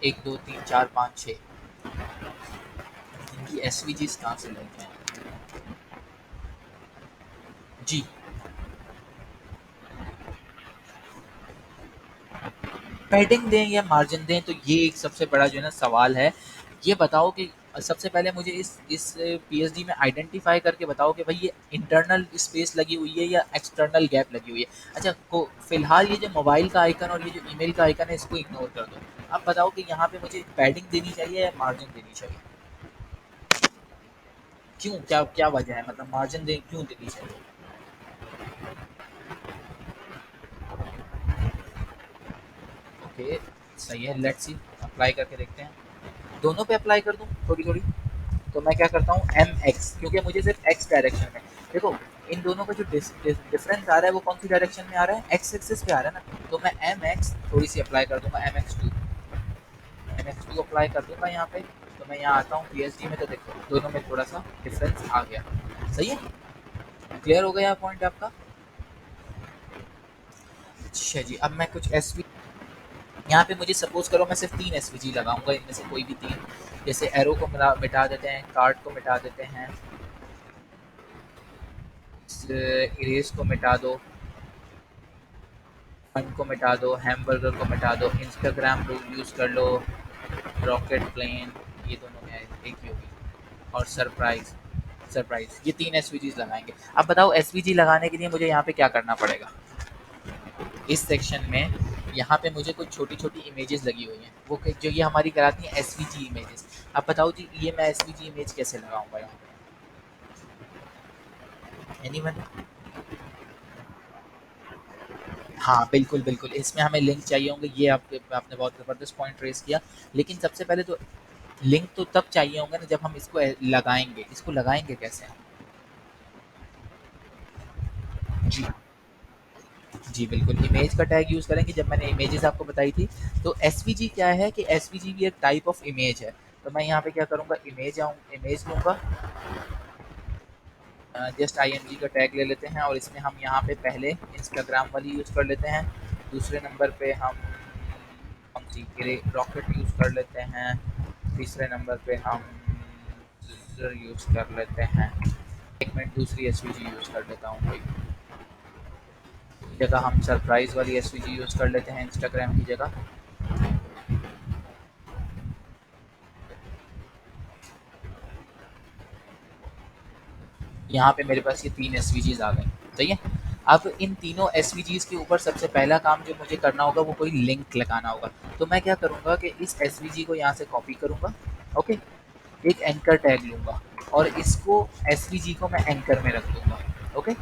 1 2 3 4 5 6 इनकी SVGs कहाँ से लेते हैं? जी, पैडिंग दें या मार्जिन दें, तो ये एक सबसे बड़ा जो है ना सवाल है। ये बताओ कि सबसे पहले मुझे इस PSD में आइडेंटिफाई करके बताओ कि भाई ये इंटरनल स्पेस लगी हुई है या एक्सटर्नल गैप लगी हुई है। अच्छा, को फिलहाल ये जो मोबाइल का आइकन और ये जो ईमेल का आइकन है इसको इग्नोर कर दो। अब बताओ कि यहाँ पे मुझे पैडिंग देनी चाहिए या मार्जिन देनी चाहिए? क्यों, क्या क्या वजह है, मतलब मार्जिन दे क्यों देनी चाहिए? ओके, सही है, लेट्स सी, अप्लाई करके देखते हैं। दोनों पे अप्लाई कर दूँ थोड़ी थोड़ी? तो मैं क्या करता हूँ, MX, क्योंकि मुझे सिर्फ X डायरेक्शन में, देखो इन दोनों का जो डिफरेंस आ रहा है वो कौन सी डायरेक्शन में आ रहा है, X एक्सिस पे आ रहा है ना। तो मैं MX थोड़ी सी अप्लाई कर दूंगा, MX2 अप्लाई कर दूंगा यहाँ पे। तो मैं यहाँ आता हूँ PSD में, तो देखो दोनों में थोड़ा सा डिफरेंस आ गया। सही है, क्लियर हो गया पॉइंट आपका? अच्छा जी, अब मैं कुछ SV यहाँ पे, मुझे सपोज करो मैं सिर्फ 3 SVG लगाऊंगा, इनमें से कोई भी 3। जैसे एरो को मिटा देते हैं, कार्ड को मिटा देते हैं, इरेज को मिटा दो, फन को मिटा दो, हैमबर्गर को मिटा दो, इंस्टाग्राम यूज़ कर लो, रॉकेट प्लेन, ये दोनों में एक ही होगी, और सरप्राइज। सरप्राइज, ये 3 SVGs लगाएंगे। अब बताओ SVG लगाने के लिए मुझे यहाँ पे क्या करना पड़ेगा? इस सेक्शन में यहाँ पे मुझे कुछ छोटी छोटी इमेजेस लगी हुई हैं, वो जो ये हमारी कराती हैं SVG इमेजेस। अब बताओ जी, ये मैं SVG इमेज कैसे लगाऊंगा यहाँ पे? एनीवन? हाँ, बिल्कुल, बिल्कुल। इसमें हमें लिंक चाहिए होंगे, ये आपने बहुत ज़बरदस्त पॉइंट रेज़ किया। लेकिन सबसे पहले तो लिंक तो तब चाहिए होंगे ना जब हम इसको लगाएँगे। इसको लगाएँगे कैसे हम? जी, जी बिल्कुल, इमेज का टैग यूज़ करेंगे। जब मैंने इमेजेस आपको बताई थी, तो एसवीजी क्या है कि एसवीजी भी एक टाइप ऑफ इमेज है। तो मैं यहाँ पे क्या करूँगा, इमेज लूँगा, जस्ट IMG का टैग ले लेते हैं और इसमें हम यहाँ पे पहले इंस्टाग्राम वाली यूज़ कर लेते हैं। दूसरे नंबर पे हम सी रॉकेट यूज़ कर लेते हैं। तीसरे नंबर पे हम यूज़ कर लेते हैं। एक मिनट, दूसरी एसवीजी यूज़ कर लेता हूँ कोई जगह, हम सरप्राइज़ वाली एसवीजी यूज़ कर लेते हैं इंस्टाग्राम की जगह। यहाँ पे मेरे पास ये 3 SVGs आ गए। सही है, अब इन तीनों SVGs के ऊपर सबसे पहला काम जो मुझे करना होगा वो कोई लिंक लगाना होगा। तो मैं क्या करूँगा कि इस SVG को यहाँ से कॉपी करूँगा, ओके, एक एंकर टैग लूँगा और इसको SVG को मैं एंकर में रख दूँगा। ओके,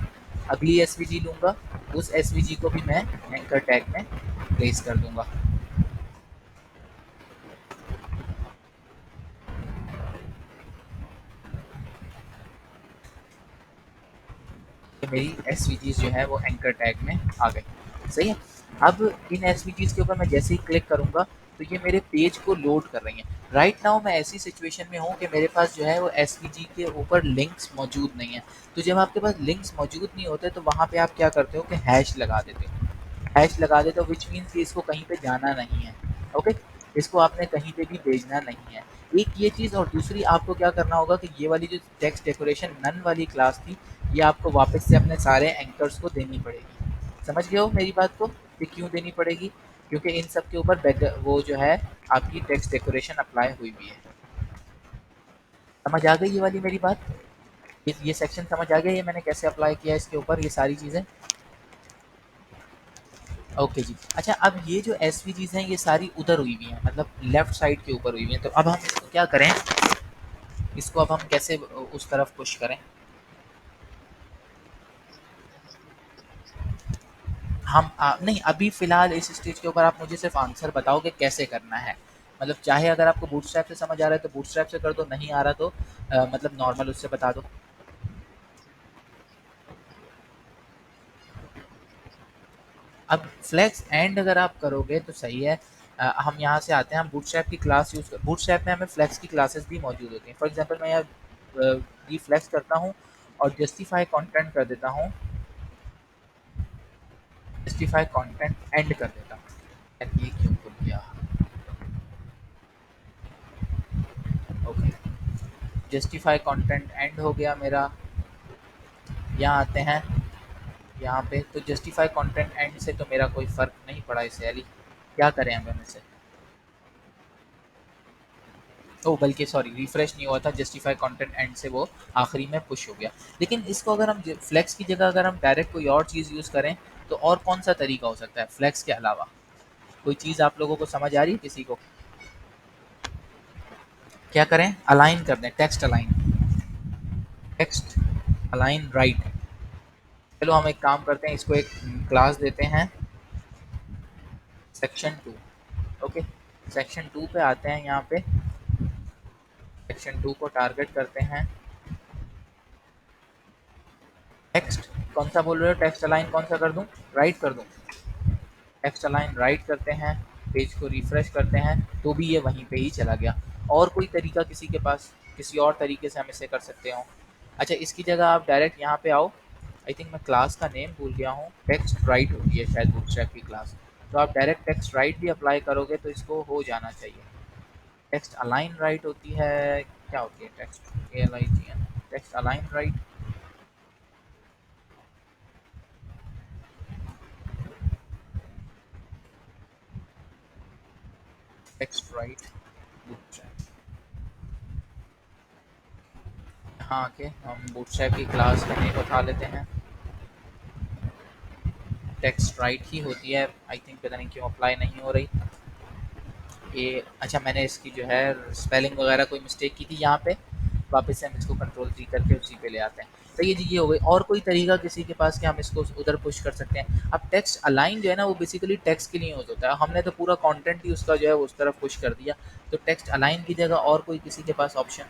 अगली SVG लूँगा, उस SVG को भी मैं एंकर टैग में प्लेस कर दूंगा। मेरी एस जो है वो एंकर टैग में आ गई। सही है। अब इन एस के ऊपर मैं जैसे ही क्लिक करूँगा तो ये मेरे पेज को लोड कर रही हैं। राइट नाउ मैं ऐसी सिचुएशन में हूँ कि मेरे पास जो है वो एस के ऊपर लिंक्स मौजूद नहीं है। तो जब आपके पास लिंक्स मौजूद नहीं होते तो वहाँ पे आप क्या करते हो कि हैश लगा देते हो। हैश लगा देते हो विच मीन्स कि इसको कहीं पे जाना नहीं है। ओके, इसको आपने कहीं पे भी भेजना नहीं है। एक ये चीज़, और दूसरी आपको क्या करना होगा कि ये वाली जो टेक्स्ट डेकोरेशन नन वाली क्लास थी, ये आपको वापस से अपने सारे एंकर्स को देनी पड़ेगी। समझ गए हो मेरी बात को कि क्यों देनी पड़ेगी? क्योंकि इन सब के ऊपर वो जो है आपकी टेक्स्ट डेकोरेशन अप्लाई हुई भी है। समझ आ गई ये वाली मेरी बात? ये सेक्शन समझ आ गया, ये मैंने कैसे अप्लाई किया इसके ऊपर ये सारी चीज़ें? ओके जी। अच्छा, अब ये जो एसवीजीज हैं ये सारी उधर हुई हुई हैं, मतलब लेफ्ट साइड के ऊपर हुई हुई हैं। तो अब हम इसको क्या करें, इसको अब हम कैसे उस तरफ पुश करें? नहीं, अभी फ़िलहाल इस स्टेज के ऊपर आप मुझे सिर्फ़ आंसर बताओ कि कैसे करना है। मतलब चाहे अगर आपको बूटस्ट्रैप से समझ आ रहा है तो बूटस्ट्रैप से कर दो, नहीं आ रहा तो मतलब नॉर्मल उससे बता दो। अब फ्लेक्स एंड अगर आप करोगे तो सही है। हम यहाँ से आते हैं, हम बूटस्ट्रैप की क्लास यूज़ कर, बूटस्ट्रैप में हमें फ्लेक्स की क्लासेस भी मौजूद होती हैं। फॉर एग्जांपल मैं यहाँ फ्लेक्स करता हूँ और जस्टिफाई कंटेंट कर देता हूँ, जस्टिफाई कंटेंट एंड कर देता हूँ। यार ये क्यों खुल गया? ओके, जस्टिफाई कंटेंट एंड हो गया मेरा। यहाँ आते हैं, यहाँ पे तो जस्टिफाई कंटेंट एंड से तो मेरा कोई फ़र्क नहीं पड़ा इसे अली, क्या करें हम इसे? ओ बल्कि सॉरी, रिफ्रेश नहीं हुआ था, जस्टिफाई कंटेंट एंड से वो आखिरी में पुश हो गया। लेकिन इसको अगर हम फ्लेक्स की जगह अगर हम डायरेक्ट कोई और चीज़ यूज़ करें तो और कौन सा तरीका हो सकता है फ्लेक्स के अलावा? कोई चीज़ आप लोगों को समझ आ रही है किसी को? क्या करें? अलाइन कर दें, text align, text align right. चलो हम एक काम करते हैं, इसको एक क्लास देते हैं सेक्शन 2। ओके, सेक्शन 2 पे आते हैं, यहाँ पे सेक्शन 2 को टारगेट करते हैं। टेक्स्ट कौन सा बोल रहे हो? टेक्स्ट अलाइन कौन सा कर दूं? राइट कर दूं? टेक्स्ट अलाइन राइट करते हैं, पेज को रिफ्रेश करते हैं तो भी ये वहीं पे ही चला गया। और कोई तरीका किसी के पास, किसी और तरीके से हम इसे कर सकते हो? अच्छा, इसकी जगह आप डायरेक्ट यहाँ पे आओ। आई थिंक मैं क्लास का नेम भूल गया हूँ, टेक्स्ट राइट होती है शायद बूटस्ट्रैप की क्लास। तो आप डायरेक्ट टेक्स्ट राइट भी अप्लाई करोगे तो इसको हो जाना चाहिए। टेक्स्ट अलाइन राइट होती है, क्या होती है text A L I G N, text align right, text right Bootstrap. हाँ, के हम बूटस्ट्रैप की क्लास का नेम उठा लेते हैं, टेक्स्ट राइट ही होती है। आई थिंक पता नहीं क्यों अप्लाई नहीं हो रही ये। अच्छा, मैंने इसकी जो है स्पेलिंग वगैरह कोई मिस्टेक की थी यहाँ पे। वापस से हम इसको कंट्रोल जी करके उसी पे ले आते हैं। तो ये जी ये हो गई। और कोई तरीका किसी के पास कि हम इसको उधर पुश कर सकते हैं? अब टेक्स्ट अलाइन जो है ना वो बेसिकली टेक्स्ट के लिए यूज़ होता है, हमने तो पूरा कंटेंट ही उसका जो है उस तरफ पुश कर दिया। तो टेक्स्ट अलाइन की जगह और कोई किसी के पास ऑप्शन,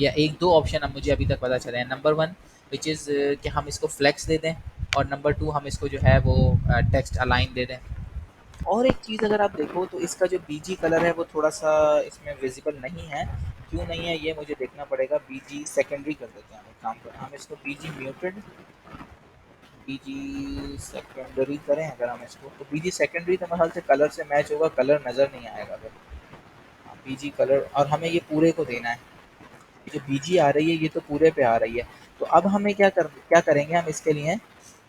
या एक दो ऑप्शन अब मुझे अभी तक पता चले हैं। नंबर वन विच इज़ कि हम इसको फ्लेक्स दे दें, और नंबर टू हम इसको जो है वो टेक्स्ट अलाइन दे दें। और एक चीज़ अगर आप देखो तो इसका जो बीजी कलर है वो थोड़ा सा इसमें विजिबल नहीं है। क्यों नहीं है ये मुझे देखना पड़ेगा। बीजी सेकेंडरी कर देते हैं हम, एक काम करें हम इसको बीजी म्यूटेड, बीजी सेकेंडरी करें अगर हम इसको, तो बीजी सेकेंडरी तो मेरे ख्याल से कलर से मैच होगा, कलर नज़र नहीं आएगा फिर। बीजी कलर, और हमें ये पूरे को देना है, ये जो बीजी आ रही है ये तो पूरे पे आ रही है। तो अब हमें क्या करेंगे हम इसके लिए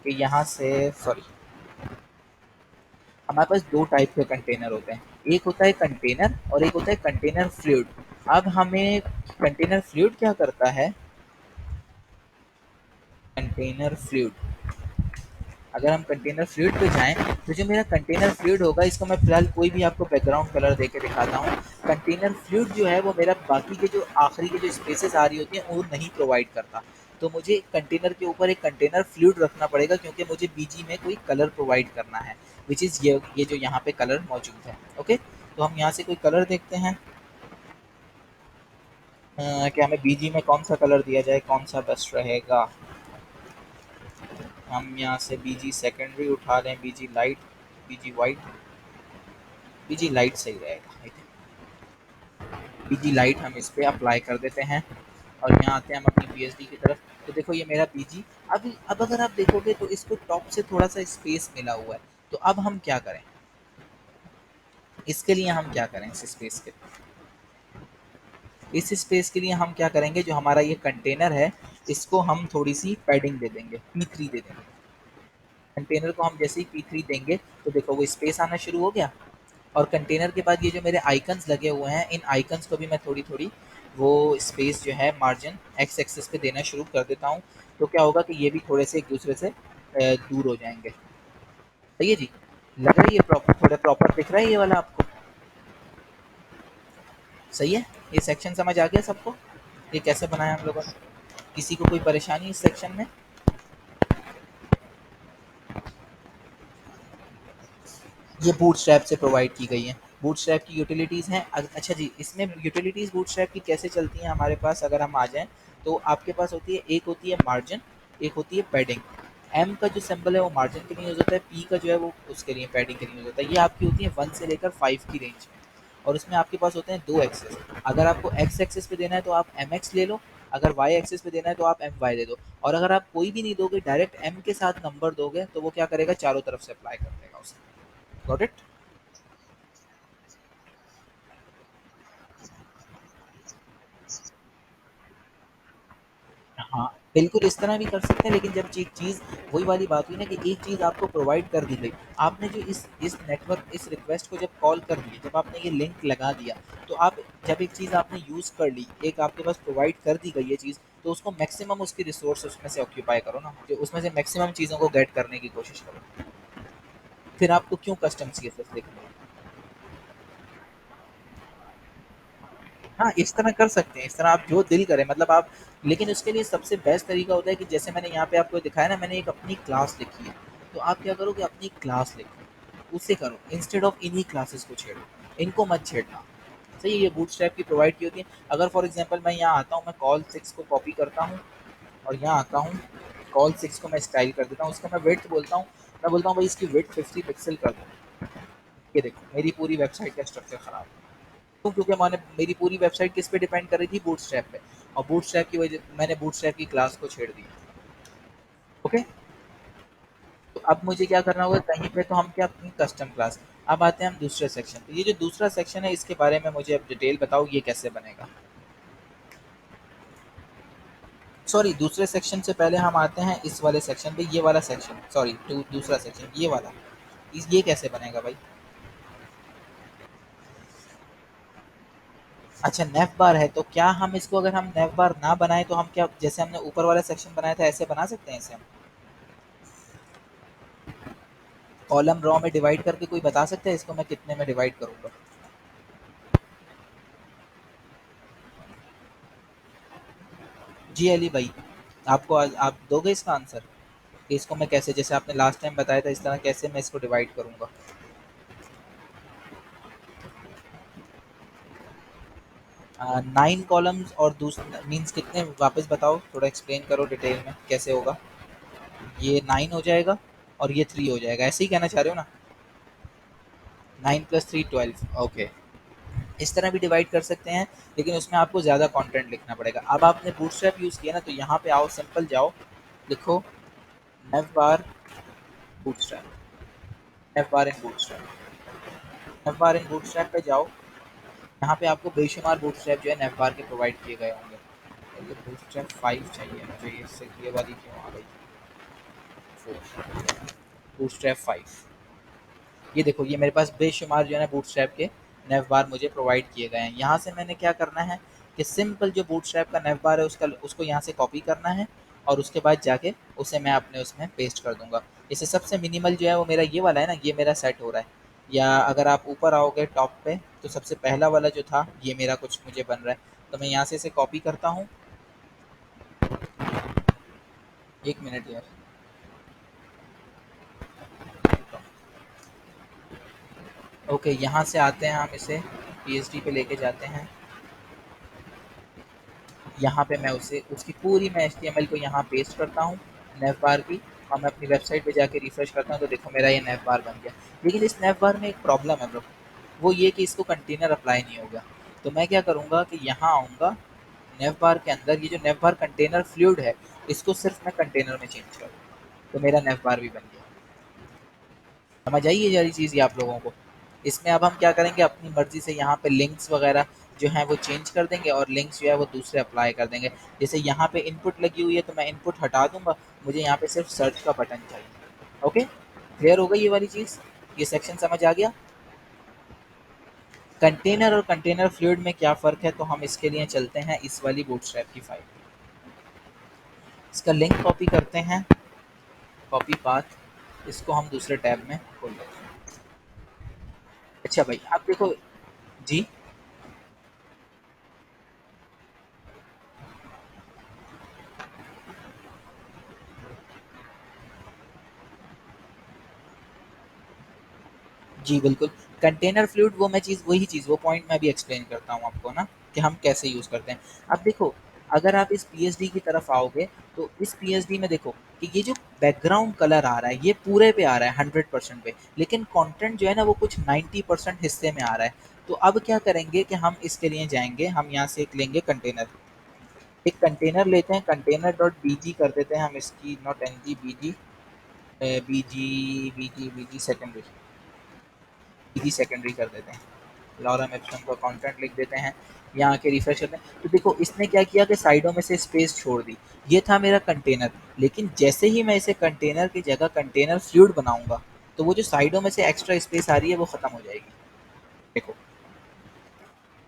कि यहाँ से सॉरी, हमारे पास दो टाइप के कंटेनर होते हैं, एक होता है कंटेनर और एक होता है कंटेनर फ्लूइड। अब हमें कंटेनर फ्लूइड क्या करता है, कंटेनर फ्लूइड, अगर हम कंटेनर फ्लूइड पे जाएं तो जो मेरा कंटेनर फ्लूइड होगा, इसको मैं फिलहाल कोई भी आपको बैकग्राउंड कलर दे के दिखाता हूँ। कंटेनर फ्लूइड जो है वो मेरा बाकी के जो आखिरी के जो स्पेसेस आ रही होती हैं वो नहीं प्रोवाइड करता। तो मुझे कंटेनर के ऊपर एक कंटेनर फ्लूइड रखना पड़ेगा क्योंकि मुझे बीजी में कोई कलर प्रोवाइड करना है, विच इज़ ये जो यहाँ पे कलर मौजूद है। ओके, तो हम यहाँ से कोई कलर देखते हैं कि हमें बीजी में कौन सा कलर दिया जाए, कौन सा बेस्ट रहेगा। हम यहाँ से बीजी सेकेंडरी उठा लें, बीजी लाइट, बीजी वाइट, बीजी लाइट सही रहेगा आई थिंक। बीजी लाइट हम इस पर अप्लाई कर देते हैं और यहाँ आते हैं हम अपनी पीएचडी की तरफ। तो देखो ये मेरा बीजी, अब अगर आप देखोगे तो इसको टॉप से थोड़ा सा स्पेस मिला हुआ है। तो अब हम क्या करें, इसके लिए हम क्या करें, इस स्पेस के लिए हम क्या करेंगे, जो हमारा ये कंटेनर है इसको हम थोड़ी सी पैडिंग दे देंगे, P3 दे देंगे। कंटेनर को हम जैसे ही P3 देंगे तो देखो वो स्पेस आना शुरू हो गया। और कंटेनर के बाद ये जो मेरे आइकन्स लगे हुए हैं, इन आइकन्स को भी मैं थोड़ी थोड़ी वो स्पेस जो है मार्जिन एक्स एक्सिस पे देना शुरू कर देता हूँ। तो क्या होगा कि ये भी थोड़े से एक दूसरे से दूर हो जाएंगे। सही है जी, लग रहा है ये प्रॉपर, थोड़ा प्रॉपर दिख रहा है ये वाला आपको? सही है, ये सेक्शन समझ आ गया सबको, ये कैसे बनाया हम लोगों ने? किसी को कोई परेशानी इस सेक्शन में? ये बूटस्ट्रैप से प्रोवाइड की गई हैं। बूटस्ट्रैप की यूटिलिटीज़ हैं। अच्छा जी, इसमें यूटिलिटीज़ बूटस्ट्रैप की कैसे चलती हैं हमारे पास, अगर हम आ जाएँ तो आपके पास होती है, एक होती है मार्जिन, एक होती है पैडिंग। एम का जो सिंबल है वो मार्जिन के लिए यूज़ होता है, पी का जो है वो उसके लिए पैडिंग के लिए यूज़ होता है। ये आपकी होती है 1 से लेकर 5 की रेंज में। और उसमें आपके पास होते हैं 2 एक्सेस। अगर आपको एक्स एक्सेस पे देना है तो आप एम एक्स ले लो, अगर वाई एक्सेस पे देना है तो आप एम वाई दे दो। और अगर आप कोई भी नहीं दोगे, डायरेक्ट एम के साथ नंबर दोगे, तो वो क्या करेगा, चारों तरफ से अप्लाई कर देगा उसे। Got it? हाँ, बिल्कुल इस तरह भी कर सकते हैं, लेकिन जब चीज़ वही वाली बात हुई ना कि एक चीज़ आपको प्रोवाइड कर दी गई, आपने जो इस नेटवर्क, इस रिक्वेस्ट को जब कॉल कर दी, जब आपने ये लिंक लगा दिया, तो आप जब एक चीज़ आपने यूज़ कर ली, एक आपके पास प्रोवाइड कर दी गई ये चीज़, तो उसको मैक्सिमम उसकी रिसोर्स उसमें से ऑक्यूपाई करो ना, कि उसमें से मैक्सिमम चीज़ों को गेट करने की कोशिश करो। फिर आपको क्यों कस्टम सीएसएस लिखना है? हाँ, इस तरह कर सकते हैं, इस तरह आप जो दिल करे, मतलब आप, लेकिन उसके लिए सबसे बेस्ट तरीका होता है कि जैसे मैंने यहाँ पे आपको दिखाया ना, मैंने एक अपनी क्लास लिखी है, तो आप क्या करो कि अपनी क्लास लिखो, उससे करो इंस्टेड ऑफ इन्हीं क्लासेस को छेड़ो, इनको मत छेड़ना। सही है, ये बूटस्ट्रैप की प्रोवाइड की होती है। अगर फॉर एग्जांपल मैं यहाँ आता हूँ, मैं कॉल 6 को कॉपी करता हूँ और यहाँ आता हूँ, कॉल 6 को मैं स्टाइल कर देता हूँ, उसका मैं विड्थ बोलता हूँ, मैं बोलता हूँ भाई इसकी विड्थ 50 पिक्सल कर दो। ये देखो मेरी पूरी वेबसाइट का स्ट्रक्चर खराब है। क्यों? क्योंकि मैंने, मेरी पूरी वेबसाइट किस पे डिपेंड कर रही थी, बूटस्ट्रैप पे, और बूटस्ट्रैप की वजह, मैंने बूटस्ट्रैप की क्लास को छेड़ दिया। ओके, तो अब मुझे क्या करना होगा, कहीं पे तो हम क्या, अपनी कस्टम क्लास। अब आते हैं हम दूसरे सेक्शन पे, ये जो दूसरा सेक्शन है इसके बारे में मुझे अब डिटेल बताओ, ये कैसे बनेगा। सॉरी, दूसरे सेक्शन से पहले हम आते हैं इस वाले सेक्शन पे, ये वाला सेक्शन, सॉरी, दूसरा सेक्शन ये वाला, ये कैसे बनेगा भाई? अच्छा, नेव बार है, तो क्या हम इसको, अगर हम नेव बार ना बनाए तो हम क्या, जैसे हमने ऊपर वाला सेक्शन बनाया था ऐसे बना सकते हैं इसे हम? कॉलम रॉ में डिवाइड करके कोई बता सकता है इसको मैं कितने में डिवाइड करूंगा? जी अली भाई, आपको आप दोगे इसका आंसर कि इसको मैं कैसे, जैसे आपने लास्ट टाइम बताया था इस तरह कैसे मैं इसको डिवाइड करूंगा? 9 कॉलम्स और दूसरा मीन्स कितने, वापस बताओ, थोड़ा एक्सप्लेन करो डिटेल में कैसे होगा। ये 9 हो जाएगा और ये 3 हो जाएगा, ऐसे ही कहना चाह रहे हो ना? 9 + 3 12, ओके। इस तरह भी डिवाइड कर सकते हैं, लेकिन उसमें आपको ज़्यादा कंटेंट लिखना पड़ेगा। अब आपने बूटस्ट्रैप यूज़ किया ना, तो यहाँ पे आओ, सिंपल जाओ, लिखो नेव बार बूटस्ट्रैप, नेव बार इन बूटस्ट्रैप, नेव बार इन बूटस्ट्रैप पे जाओ। यहाँ पे आपको बेशुमार बूटस्ट्रैप जो है नेव बार के प्रोवाइड किए गए होंगे। ये बूटस्ट्रैप 5 चाहिए मुझे, ये वाली क्यों आ गई? बूटस्ट्रैप 5, ये देखो ये मेरे पास बेशुमार जो है ना बूटस्ट्रैप के नेव बार मुझे प्रोवाइड किए गए हैं। यहाँ से मैंने क्या करना है कि सिंपल जो बूटस्ट्रैप का नेव बार है उसका, उसको यहाँ से कॉपी करना है और उसके बाद जाके उसे मैं अपने उसमें पेस्ट कर दूंगा। इसे सबसे मिनिमल जो है वो मेरा ये वाला है ना, ये मेरा सेट हो रहा है। या अगर आप ऊपर आओगे टॉप पे, तो सबसे पहला वाला जो था ये मेरा कुछ मुझे बन रहा है, तो मैं यहाँ से इसे कॉपी करता हूँ एक मिनट यार। ओके, यहाँ से आते हैं, हम इसे पीएचडी पे लेके जाते हैं। यहाँ पे मैं उसे उसकी पूरी मैं एचटीएमएल को यहाँ पेस्ट करता हूँ, नेव बार की, और मैं अपनी वेबसाइट पे जाके रिफ्रेश करता हूँ तो देखो मेरा ये नेव बार बन गया। लेकिन इस नेव बार में एक प्रॉब्लम है ब्रो, वो ये कि इसको कंटेनर अप्लाई नहीं होगा। तो मैं क्या करूँगा कि यहाँ आऊँगा, नेव बार के अंदर ये जो नेव बार कंटेनर फ्लूइड है, इसको सिर्फ मैं कंटेनर में चेंज करूँ, तो मेरा नेव बार भी बन गया। समझ आई ये सारी चीज़ ये आप लोगों को? इसमें अब हम क्या करेंगे, अपनी मर्जी से यहाँ पे लिंक्स वगैरह जो हैं वो चेंज कर देंगे और लिंक्स जो है वो दूसरे अप्लाई कर देंगे। जैसे यहाँ पे इनपुट लगी हुई है तो मैं इनपुट हटा दूंगा, मुझे यहाँ पे सिर्फ सर्च का बटन चाहिए। ओके, क्लियर हो गई ये वाली चीज़? ये सेक्शन समझ आ गया? कंटेनर और कंटेनर फ्लूइड में क्या फ़र्क है, तो हम इसके लिए चलते हैं इस वाली बूटस्ट्रैप की फाइल। इसका लिंक कॉपी करते हैं, कॉपी पाथ, इसको हम दूसरे टैब में खोल लेते हैं। अच्छा भाई आप देखो। जी जी बिल्कुल। कंटेनर फ्लूइड वो मैं चीज़ वही चीज़ वो पॉइंट मैं भी एक्सप्लेन करता हूँ आपको ना, कि हम कैसे यूज़ करते हैं। अब देखो, अगर आप इस पीएचडी की तरफ आओगे तो इस पीएचडी में देखो कि ये जो बैकग्राउंड कलर आ रहा है ये पूरे पे आ रहा है 100% पे, लेकिन कंटेंट जो है ना वो कुछ 90% हिस्से में आ रहा है। तो अब क्या करेंगे कि हम इसके लिए जाएंगे, हम यहाँ से एक लेंगे कंटेनर, एक कंटेनर लेते हैं, कंटेनर डॉट बीजी कर देते हैं हम इसकी, not NG, BG, BG, BG secondary, BG secondary कर देते हैं। लॉरम एप्सन का कंटेंट लिख देते हैं, यहाँ आके रिफ्रेश करते हैं तो देखो इसने क्या किया कि साइडों में से स्पेस छोड़ दी। ये था मेरा कंटेनर, लेकिन जैसे ही मैं इसे कंटेनर की जगह कंटेनर फ्लूइड बनाऊंगा तो वो जो साइडों में से एक्स्ट्रा स्पेस आ रही है वो खत्म हो जाएगी। देखो,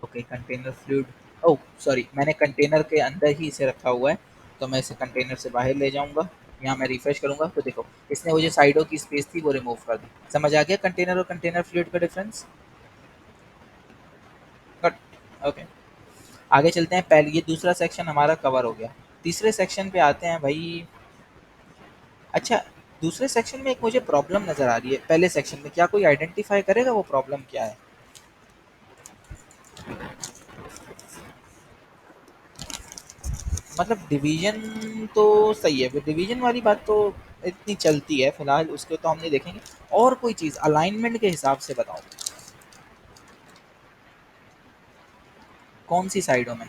okay container fluid, oh sorry, मैंने कंटेनर के अंदर ही इसे रखा हुआ है, तो मैं इसे कंटेनर से बाहर ले जाऊंगा, यहाँ मैं रिफ्रेश करूंगा तो देखो इसने वो जो साइडों की स्पेस थी वो रिमूव कर दी। समझ आ गया कंटेनर और कंटेनर फ्लूइड का डिफरेंस? Cut, okay. आगे चलते हैं, पहले ये दूसरा सेक्शन हमारा कवर हो गया, तीसरे सेक्शन पे आते हैं भाई। अच्छा, दूसरे सेक्शन में एक मुझे प्रॉब्लम नज़र आ रही है पहले सेक्शन में, क्या कोई आइडेंटिफाई करेगा वो प्रॉब्लम क्या है? मतलब डिवीजन तो सही है, डिवीजन वाली बात तो इतनी चलती है फिलहाल, उसके तो हम नहीं देखेंगे। और कोई चीज़ अलाइनमेंट के हिसाब से बताओ, कौन सी साइडों में?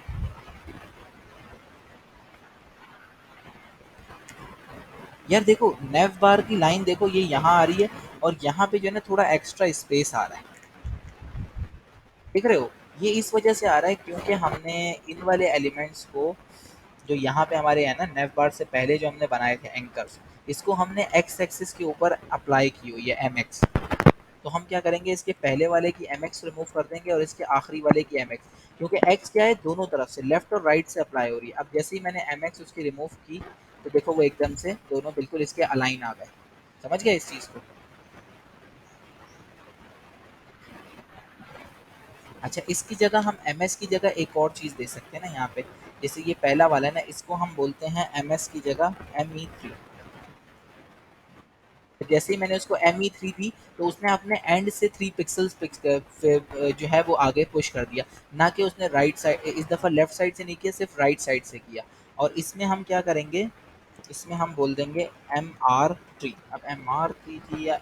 यार देखो नेव बार की लाइन देखो, ये यहाँ आ रही है और यहाँ पे जो है ना थोड़ा एक्स्ट्रा स्पेस आ रहा है, देख रहे हो? ये इस वजह से आ रहा है क्योंकि हमने इन वाले एलिमेंट्स को जो यहाँ पे हमारे है ना नेव बार से पहले जो हमने बनाए थे एंकर्स, इसको हमने एक्स एक्सिस के ऊपर अप्लाई की हुई है एम एक्स। तो हम क्या करेंगे, इसके पहले वाले की एम एक्स रिमूव कर देंगे और इसके आखिरी वाले की एम एक्स, क्योंकि एक्स क्या है दोनों तरफ से लेफ्ट और राइट से अप्लाई हो रही है। अब जैसे ही मैंने एम एक्स उसकी रिमूव की तो देखो वो एकदम से दोनों बिल्कुल इसके अलाइन आ गए। समझ गए इस चीज़ को? अच्छा, इसकी जगह हम एम एस की जगह एक और चीज़ दे सकते हैं ना यहाँ पे, जैसे ये पहला वाला है ना, इसको हम बोलते हैं एम एस की जगह ME3। जैसे ही मैंने उसको ME3 दी तो उसने अपने एंड से 3 पिक्सल्स जो है वो आगे पुश कर दिया, ना कि उसने राइट साइड, इस दफ़ा लेफ्ट साइड से नहीं किया, सिर्फ राइट साइड से किया। और इसमें हम क्या करेंगे, इसमें हम बोल देंगे MR3। अब MR3 थी या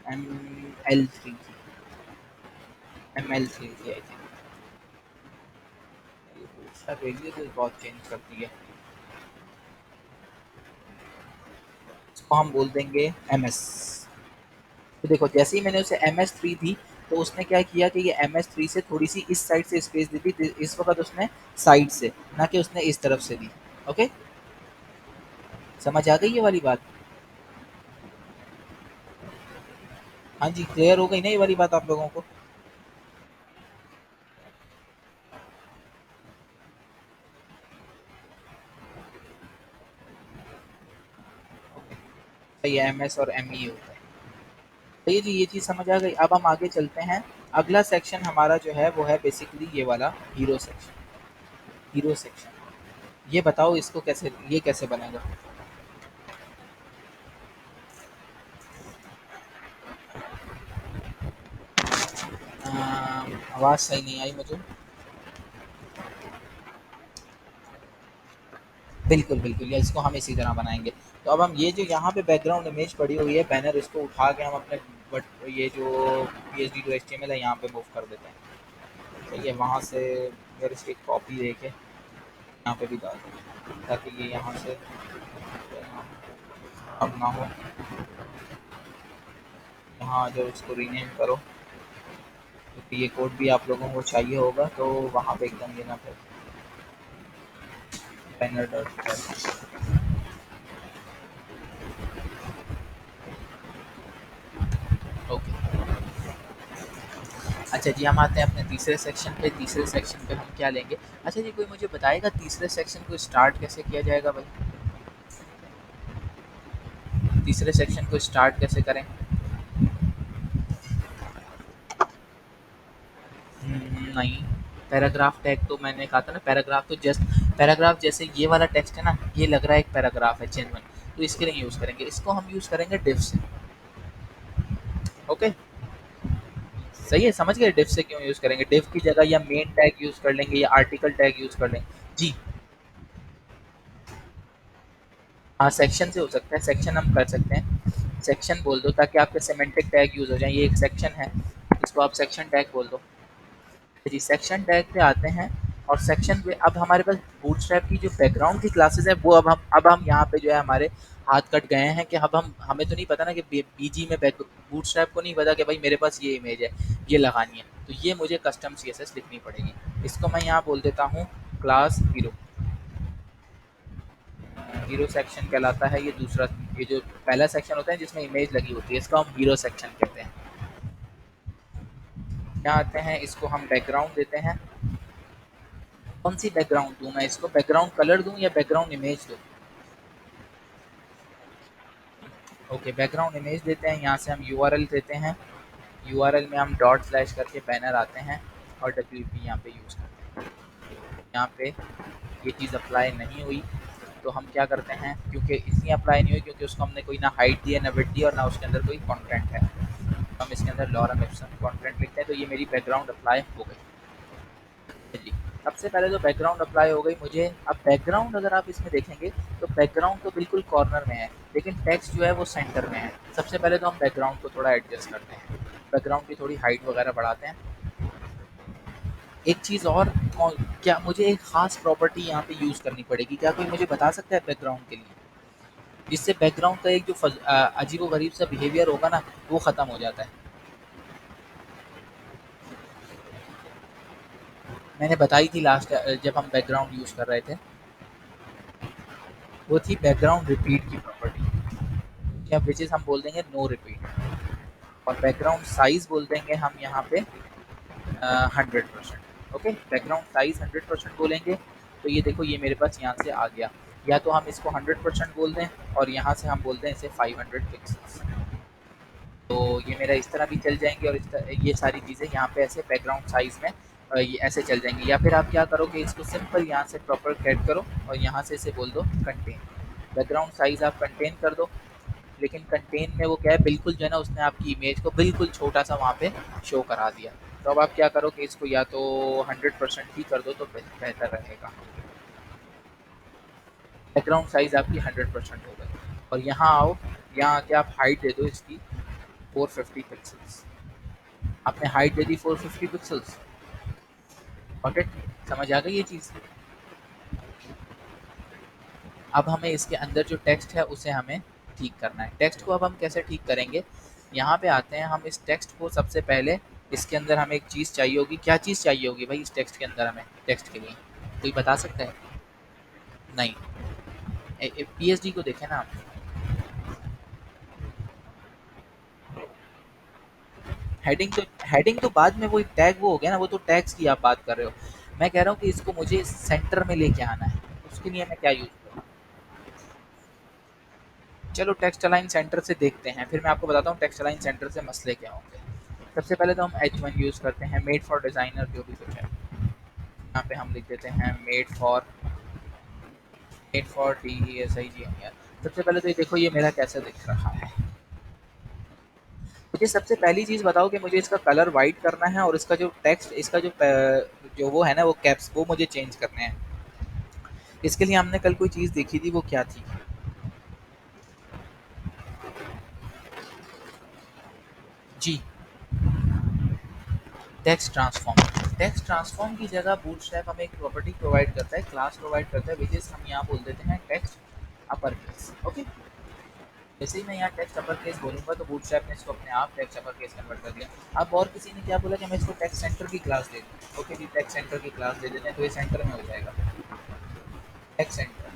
ML3 थी? ML3 थी आई थिंक। उसका वैल्यू तो बहुत चेंज करती है, इसको हम बोल देंगे MS। तो देखो जैसे ही मैंने उसे MS3 दी तो उसने क्या किया कि ये MS3 से थोड़ी सी इस साइड से स्पेस दी थी, इस वक्त उसने साइड से, ना कि उसने इस तरफ से दी। ओके, समझ आ गई ये वाली बात? हाँ जी, क्लियर हो गई ना ये वाली बात आप लोगों को? तो ये MS और ME होता है। तो ये जी ये चीज़ समझ आ गई। अब हम आगे चलते हैं, अगला सेक्शन हमारा जो है वो है बेसिकली ये वाला हीरो सेक्शन। हीरो सेक्शन, ये बताओ इसको कैसे, ये कैसे बनेगा? आवाज़ सही नहीं आई मुझे। बिल्कुल, बिल्कुल, या इसको हम इसी तरह बनाएँगे। तो अब हम ये जो यहाँ पे बैकग्राउंड इमेज पड़ी हुई है बैनर, इसको उठा के हम अपने बट ये जो पीएचडी टू एचटीएमएल है यहाँ पे मूव कर देते हैं। सही है, वहाँ से अगर इसकी कॉपी लेके यहाँ पे भी डाल दें ताकि ये यहाँ से अब ना हो। यहाँ जो इसको रीनेम करो, क्योंकि ये कोड भी आप लोगों को चाहिए होगा, तो वहाँ पे एकदम देना फिर बैनर डॉट। ओके, अच्छा जी, हम आते हैं अपने तीसरे सेक्शन पे। तीसरे सेक्शन पे हम क्या लेंगे? अच्छा जी, कोई मुझे बताएगा तीसरे सेक्शन को स्टार्ट कैसे किया जाएगा भाई? तीसरे सेक्शन को स्टार्ट कैसे करें? नहीं, पैराग्राफ टैग तो मैंने कहा था ना, पैराग्राफ तो जस्ट पैराग्राफ जैसे ये वाला टेक्स्ट है ना, ये लग रहा है एक पैराग्राफ है जेन्युइन, तो इसके लिए यूज़ करेंगे। इसको हम यूज़ करेंगे डिव से। ओके, सही है, समझ गए डिव से क्यों यूज़ करेंगे? डिव की जगह या मेन टैग यूज़ कर लेंगे या आर्टिकल टैग यूज़ कर लेंगे। जी, हाँ, सेक्शन से हो सकता है, सेक्शन हम कर सकते हैं। सेक्शन बोल दो ताकि आपके सिमेंटिक टैग यूज़ हो जाए। ये एक सेक्शन है, इसको आप सेक्शन टैग बोल दो। जी, सेक्शन टैग पे आते हैं और सेक्शन पे अब हमारे पास बूटस्ट्रैप की जो बैकग्राउंड की क्लासेस है वो अब हम यहाँ पे जो है हमारे हाथ कट गए हैं कि अब हम हमें तो नहीं पता ना कि बीजी में बैक बूटस्ट्रैप को नहीं पता कि भाई मेरे पास ये इमेज है, ये लगानी है, तो ये मुझे कस्टम सीएसएस लिखनी पड़ेगी। इसको मैं यहाँ बोल देता हूँ क्लास हीरो। हीरो सेक्शन कहलाता है ये दूसरा, ये जो पहला सेक्शन होता है जिसमें इमेज लगी होती है, इसको हम हीरो सेक्शन कहते हैं। यहाँ आते हैं, इसको हम बैकग्राउंड देते हैं। कौन सी बैकग्राउंड दूँ मैं इसको? बैकग्राउंड कलर दूँ या बैकग्राउंड इमेज दूँ? ओके, बैकग्राउंड इमेज देते हैं। यहाँ से हम यूआरएल देते हैं। यूआरएल में हम डॉट स्लैश करके बैनर आते हैं और डब्ल्यूपी यहाँ पे यूज़ करते हैं। यहाँ पे ये चीज़ अप्लाई नहीं हुई, तो हम क्या करते हैं, क्योंकि इसलिए अप्लाई नहीं हुई क्योंकि उसको हमने कोई ना हाइट दी है ना विड्थ दी और ना उसके अंदर कोई कंटेंट है, तो हम इसके अंदर लॉरम एप्सन कंटेंट लिखते हैं। तो ये मेरी बैकग्राउंड अप्लाई हो गई जी। सबसे पहले तो बैकग्राउंड अप्लाई हो गई मुझे। अब बैकग्राउंड अगर आप इसमें देखेंगे तो बैकग्राउंड तो बिल्कुल कॉर्नर में है, लेकिन टेक्स्ट जो है वो सेंटर में है। सबसे पहले तो हम बैकग्राउंड को थोड़ा एडजस्ट करते हैं, बैकग्राउंड की थोड़ी हाइट वगैरह बढ़ाते हैं। एक चीज़ और, क्या मुझे एक ख़ास प्रॉपर्टी यहाँ पे यूज़ करनी पड़ेगी? क्या कोई मुझे बता सकता है बैकग्राउंड के लिए, जिससे बैकग्राउंड का एक जो अजीब व गरीब सा बिहेवियर होगा ना, वो ख़त्म हो जाता है? मैंने बताई थी लास्ट जब हम बैकग्राउंड यूज़ कर रहे थे, वो थी बैकग्राउंड रिपीट की प्रॉपर्टी, या विच इज़ हम बोल देंगे नो रिपीट। और बैकग्राउंड साइज़ बोल देंगे हम यहाँ पे 100%। ओके, बैकग्राउंड साइज़ 100% बोलेंगे, तो ये देखो ये मेरे पास यहाँ से आ गया। या तो हम इसको 100% बोल दें और यहाँ से हम बोल दें इसे 500 पिक्सल्स, तो ये मेरा इस तरह भी चल जाएंगे और ये सारी चीज़ें यहाँ पे ऐसे बैकग्राउंड साइज़ में ये ऐसे चल जाएंगी। या फिर आप क्या करो कि इसको सिंपल यहाँ से प्रॉपर कैट करो और यहाँ से इसे बोल दो कंटेन। बैकग्राउंड साइज़ आप कंटेन कर दो, लेकिन कंटेन में वो क्या है, बिल्कुल जो है ना उसने आपकी इमेज को बिल्कुल छोटा सा वहाँ पे शो करा दिया। तो अब आप क्या करो कि इसको या तो 100% ही कर दो तो बेहतर रहेगा। बैकग्राउंड साइज़ आपकी 100% हो गई और यहाँ आओ, यहाँ आके आप हाइट दे दो इसकी 450 पिक्सल्स। आपने height they the 450 pixels. Got it? समझ आ गई ये चीज़? अब हमें इसके अंदर जो टेक्स्ट है उसे हमें ठीक करना है। टेक्स्ट को अब हम कैसे ठीक करेंगे? यहाँ पे आते हैं हम। इस टेक्स्ट को सबसे पहले इसके अंदर हमें एक चीज़ चाहिए होगी। क्या चीज़ चाहिए होगी भाई इस टेक्स्ट के अंदर हमें? टेक्स्ट के लिए कोई बता सकता है? नहीं, पीएचडी को देखें ना आप। हेडिंग तो बाद में, वो टैग वो हो गया ना, वो तो टैग्स की आप बात कर रहे हो। मैं कह रहा हूँ कि इसको मुझे सेंटर में लेके आना है, उसके लिए मैं क्या यूज़ करूँ? चलो टेक्स्ट अलाइन सेंटर से देखते हैं, फिर मैं आपको बताता हूँ टेक्स्ट अलाइन सेंटर से मसले क्या होंगे। सबसे पहले तो हम H1 यूज़ करते हैं, मेड फॉर डिज़ाइनर जो भी कुछ है। यहाँ पे हम लिख देते हैं मेड फॉर DESIGNER। सबसे पहले तो ये देखो ये मेरा कैसा दिख रहा है। मुझे सबसे पहली चीज़ बताओ कि मुझे इसका कलर वाइट करना है और इसका जो टेक्स्ट, इसका जो वो है ना वो कैप्स, वो मुझे चेंज करने हैं। इसके लिए हमने कल कोई चीज़ देखी थी, वो क्या थी? जी, टेक्स्ट ट्रांसफॉर्म। टेक्स्ट ट्रांसफॉर्म की जगह बूटस्ट्रैप हमें एक प्रॉपर्टी प्रोवाइड करता है, क्लास प्रोवाइड करता है, विच इज़ हम यहाँ बोल देते हैं टेक्स्ट अपर केस। ओके, जैसे ही मैं यहाँ टेक्स्ट अपर केस बोलूँगा तो बूटस्ट्रैप ने इसको अपने आप टेक्स्ट अपर केस कन्वर्ट कर दिया। अब और किसी ने क्या बोला कि मैं इसको टेक्स्ट सेंटर की क्लास दे दूँ। ओके जी, टेक्स्ट सेंटर की क्लास दे देते हैं तो ये सेंटर में हो जाएगा। टेक्स्ट सेंटर,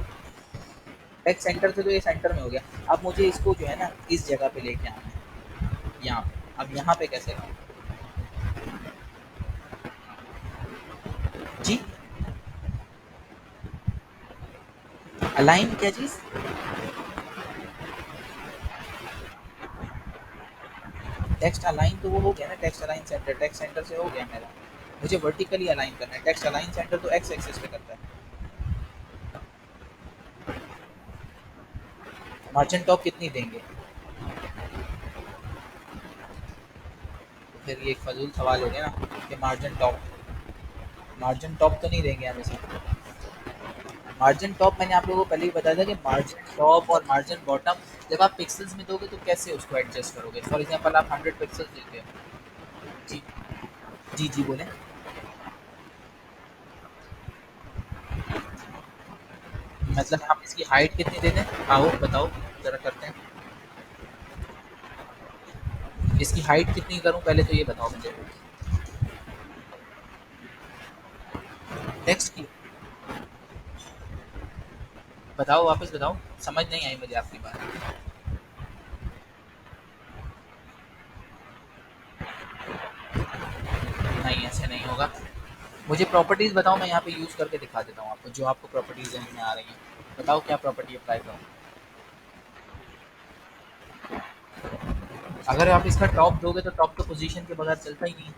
टेक्स्ट सेंटर से तो ये सेंटर में हो गया। अब मुझे इसको जो है ना इस जगह पे लेके आना है, यहाँ पे। अब यहाँ पे कैसे लाऊँ? जी, अलाइन क्या चीज़? टेक्स्ट अलाइन तो वो हो गया ना, text align centre, text centre से हो गया मेरा। मुझे वर्टिकली अलाइन करना है। टेक्स्ट अलाइन सेंटर तो एक्स एक्सिस पे करता है। मार्जिन टॉप कितनी देंगे? फिर ये एक फजूल सवाल हो गया ना कि मार्जिन टॉप, मार्जिन टॉप तो नहीं देंगे हम इसे। मार्जिन टॉप मैंने आप लोगों को पहले ही बताया था कि मार्जिन टॉप और मार्जिन बॉटम जब आप पिक्सल्स में दोगे तो कैसे उसको एडजस्ट करोगे? फॉर एग्जांपल आप 100 पिक्सल्स देते हो। जी, जी, जी बोलें। मतलब हम इसकी हाइट कितनी दे दें? आओ बताओ, ज़रा करते हैं। इसकी हाइट कितनी करूँ पहले तो ये बताओ मुझे। टेक्स्ट की बताओ, वापस बताओ, समझ नहीं आई मुझे आपकी बात। नहीं, ऐसे नहीं होगा। मुझे प्रॉपर्टीज़ बताओ, मैं यहाँ पे यूज़ करके दिखा देता हूँ आपको, जो आपको प्रॉपर्टीज़ ज़हन में आ रही हैं। बताओ क्या प्रॉपर्टी अप्लाई करूँ? अगर आप इसका टॉप दोगे तो टॉप तो पोजीशन के बगैर चलता ही नहीं।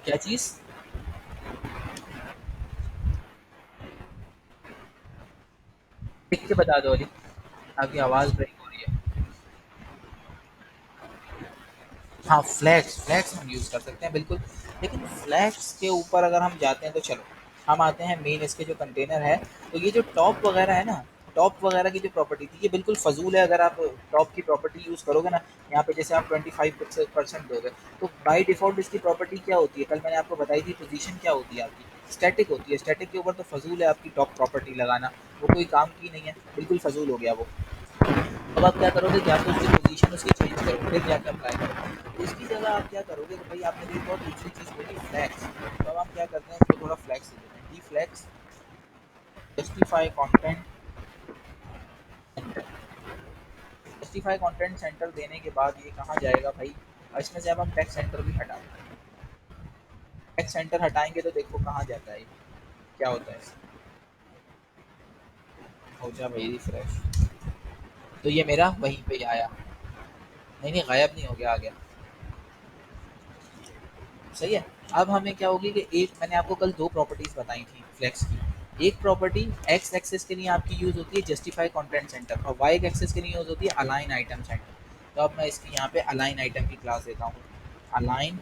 क्या चीज़? लिख के बता दो अली, आपकी आवाज़ ब्रेक हो रही है। हाँ, फ्लैग्स, फ्लैग्स हम यूज़ कर सकते हैं बिल्कुल। लेकिन फ्लैग्स के ऊपर अगर हम जाते हैं तो चलो, हम आते हैं मेन इसके जो कंटेनर है। तो ये जो टॉप वगैरह है ना, टॉप वगैरह की जो प्रॉपर्टी थी ये बिल्कुल फजूल है। अगर आप टॉप की प्रॉपर्टी यूज़ करोगे ना, यहाँ पे जैसे आप 25% दोगे तो बाय डिफ़ॉल्ट इसकी प्रॉपर्टी क्या होती है? कल मैंने आपको बताई थी, पोजीशन क्या होती है आपकी? स्टैटिक होती है। स्टैटिक के ऊपर तो फजूल है आपकी टॉप प्रॉपर्टी लगाना, वो कोई काम की नहीं है, बिल्कुल फजूल हो गया वो। अब आप क्या करोगे, या तो उसकी पोजीशन उसकी चेंज करो फिर जाकर अप्लाई करो। तो इसकी जगह आप क्या करोगे, तो भाई आपने एक बहुत दूसरी चीज़ बोली, फ्लैक्स। तो अब हम क्या करते हैं, इसको थोड़ा फ्लैक्स दे देते हैं, D flex justify content centre. Justify content centre देने के बाद ये कहाँ जाएगा भाई? और इसमें से अब हम टेक्स्ट सेंटर भी हटा देंगे। टेक्स्ट सेंटर हटाएंगे तो देखो कहाँ जाता है, क्या होता है। हो जा भाई रिफ्रेश, तो ये मेरा वहीं पे आया। नहीं नहीं, गायब नहीं हो गया, आ गया। सही है। अब हमें क्या होगी कि एक मैंने आपको कल दो प्रॉपर्टीज बताई थी फ्लेक्स की। एक प्रॉपर्टी एक्स एक्सेस के लिए आपकी यूज होती है जस्टिफाई कंटेंट सेंटर, और वाई एक्सेस के लिए यूज होती है अलाइन आइटम सेंटर। तो अब मैं इसकी यहाँ पे अलाइन आइटम की क्लास देता हूँ, अलाइन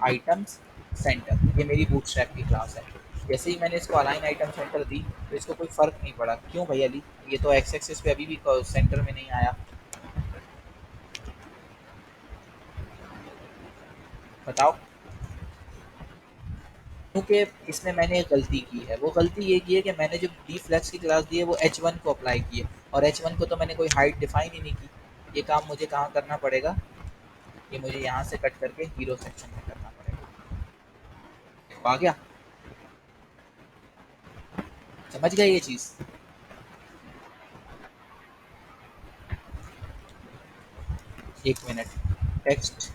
आइटम्स सेंटर। ये मेरी बूटस्ट्रैप की क्लास है। जैसे ही मैंने इसको अलाइन आइटम सेंटर दी तो इसको कोई फर्क नहीं पड़ा। क्यों भाई अली? ये तो एक्स एक्सेस पे अभी भी सेंटर में नहीं आया। बताओ। क्योंकि इसमें मैंने एक गलती की है। वो गलती ये की है कि मैंने जो डी फ्लेक्स की क्लास दी है वो एच वन को अप्लाई की है, और एच वन को तो मैंने कोई हाइट डिफाइन ही नहीं की। ये काम मुझे कहाँ करना पड़ेगा? ये मुझे यहाँ से कट करके हीरो सेक्शन में करना पड़ेगा। आ गया? समझ गए ये चीज़? एक मिनट, टेक्स्ट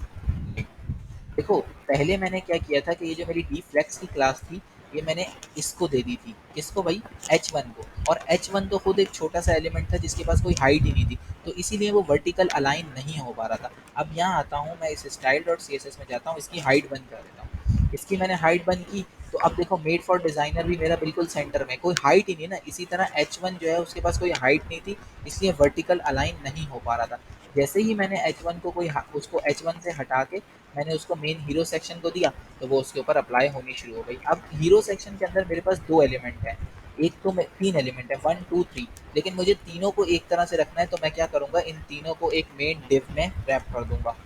देखो, पहले मैंने क्या किया था कि ये जो मेरी डी फ्लेक्स की क्लास थी, ये मैंने इसको दे दी थी। किसको भाई? एच वन को। और एच वन तो खुद एक छोटा सा एलिमेंट था जिसके पास कोई हाइट ही नहीं थी, तो इसीलिए वो वर्टिकल अलाइन नहीं हो पा रहा था। अब यहाँ आता हूँ मैं, इस style dot C S S में जाता हूँ, इसकी हाइट बंद कर देता हूँ। इसकी मैंने हाइट बंद की, तो अब देखो मेड फॉर डिज़ाइनर भी मेरा बिल्कुल सेंटर में, कोई हाइट ही नहीं ना। इसी तरह H1 जो है उसके पास कोई हाइट नहीं थी, इसलिए वर्टिकल अलाइन नहीं हो पा रहा था। जैसे ही मैंने H1 को उसको H1 से हटा के मैंने उसको मेन हीरो सेक्शन को दिया, तो वो उसके ऊपर अप्लाई होनी शुरू हो गई। अब हीरो सेक्शन के अंदर मेरे पास 2 एलिमेंट हैं, एक तो मैं 3 एलिमेंट है 1 2 3, लेकिन मुझे तीनों को एक तरह से रखना है, तो मैं क्या करूँगा, इन तीनों को एक मेन डिव में रैप कर दूँगा।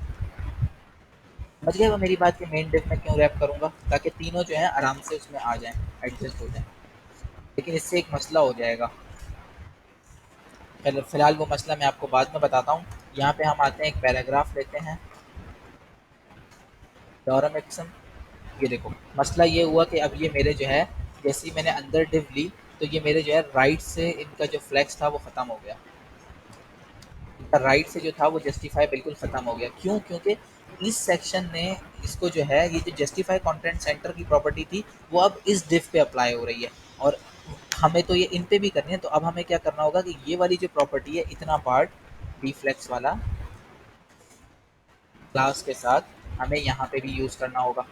समझ गए वो मेरी बात, कि मेन डिव में क्यों रैप करूँगा, ताकि तीनों जो है आराम से उसमें आ जाएँ, एडजस्ट हो जाएँ। लेकिन इससे एक मसला हो जाएगा, पहले फ़िलहाल वो मसला मैं आपको बाद में बताता हूँ। यहाँ पे हम आते हैं, एक पैराग्राफ लेते हैं, लॉरम एक्शन। ये देखो मसला ये हुआ कि अब ये मेरे जो है, जैसे ही मैंने अंदर डिव ली, तो ये मेरे जो है राइट से इनका जो फ्लेक्स था वो ख़त्म हो गया। इनका राइट से जो था वो जस्टिफाई बिल्कुल ख़त्म हो गया। क्यों? क्योंकि इस सेक्शन ने इसको जो है, ये जो जस्टिफाई कंटेंट सेंटर की प्रॉपर्टी थी, वो अब इस डिव पे अप्लाई हो रही है, और हमें तो ये इन पे भी करनी है। तो अब हमें क्या करना होगा कि ये वाली जो प्रॉपर्टी है, इतना पार्ट डिफ्लेक्स वाला, क्लास के साथ हमें यहाँ पे भी यूज़ करना होगा।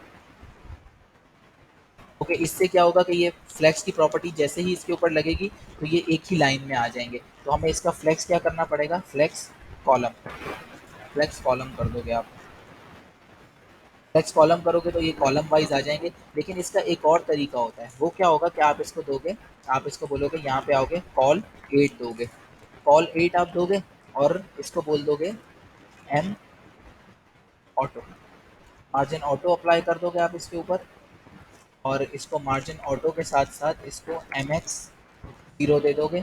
ओके, इससे क्या होगा कि ये फ्लेक्स की प्रॉपर्टी जैसे ही इसके ऊपर लगेगी, तो ये एक ही लाइन में आ जाएंगे। तो हमें इसका फ्लेक्स क्या करना पड़ेगा, फ्लेक्स कॉलम, फ्लेक्स कॉलम कर दोगे आप। फ्लेक्स कॉलम करोगे तो ये कॉलम वाइज आ जाएंगे। लेकिन इसका एक और तरीका होता है, वो क्या होगा कि आप इसको दोगे, आप इसको बोलोगे, यहाँ पे आओगे, कॉल 8 दोगे, कॉल 8 आप दोगे, और इसको बोल दोगे M auto, margin auto apply कर दोगे आप इसके ऊपर, और इसको मार्जिन ऑटो के साथ साथ इसको एम एक्स 0 दे दोगे।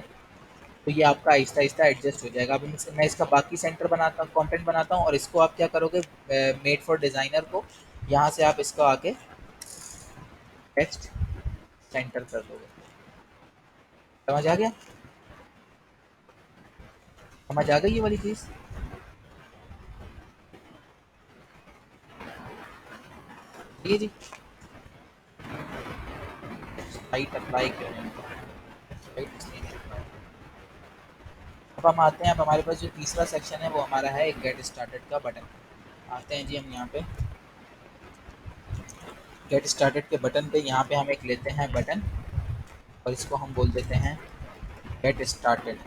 तो ये आपका आहिस्ता आहिस्ता एडजस्ट हो जाएगा। अब मैं इसका बाकी सेंटर बनाता हूँ, कंटेंट बनाता हूँ, और इसको आप क्या करोगे, मेड फॉर डिज़ाइनर को यहाँ से आप इसको आके टेक्स्ट सेंटर कर दोगे। समझ आ गया? समझ आ गई ये वाली चीज़? ये जी राइट अप्लाई क्यों नहीं हुआ? राइट इसलिए नहीं apply। अब हम आते हैं, अब हमारे पास जो तीसरा सेक्शन है वो हमारा है एक गेट स्टार्टेड का बटन। आते हैं जी हम यहाँ पे गेट स्टार्टेड के बटन पे, यहाँ पे हम एक लेते हैं बटन, और इसको हम बोल देते हैं गेट स्टार्टेड,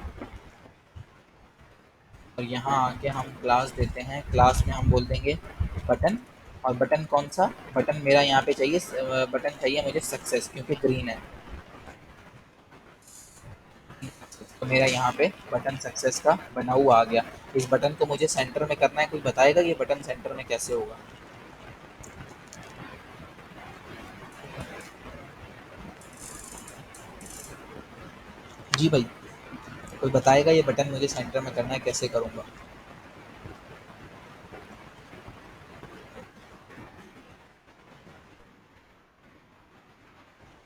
और यहाँ आके हम क्लास देते हैं, क्लास में हम बोल देंगे बटन। और बटन कौन सा बटन मेरा यहाँ पे चाहिए, बटन चाहिए मुझे सक्सेस, क्योंकि ग्रीन है, तो मेरा यहाँ पे बटन सक्सेस का बना हुआ आ गया। इस बटन को मुझे सेंटर में करना है, कोई बताएगा ये बटन सेंटर में कैसे होगा? जी भाई, कोई बताएगा ये बटन मुझे सेंटर में करना है, कैसे करूँगा?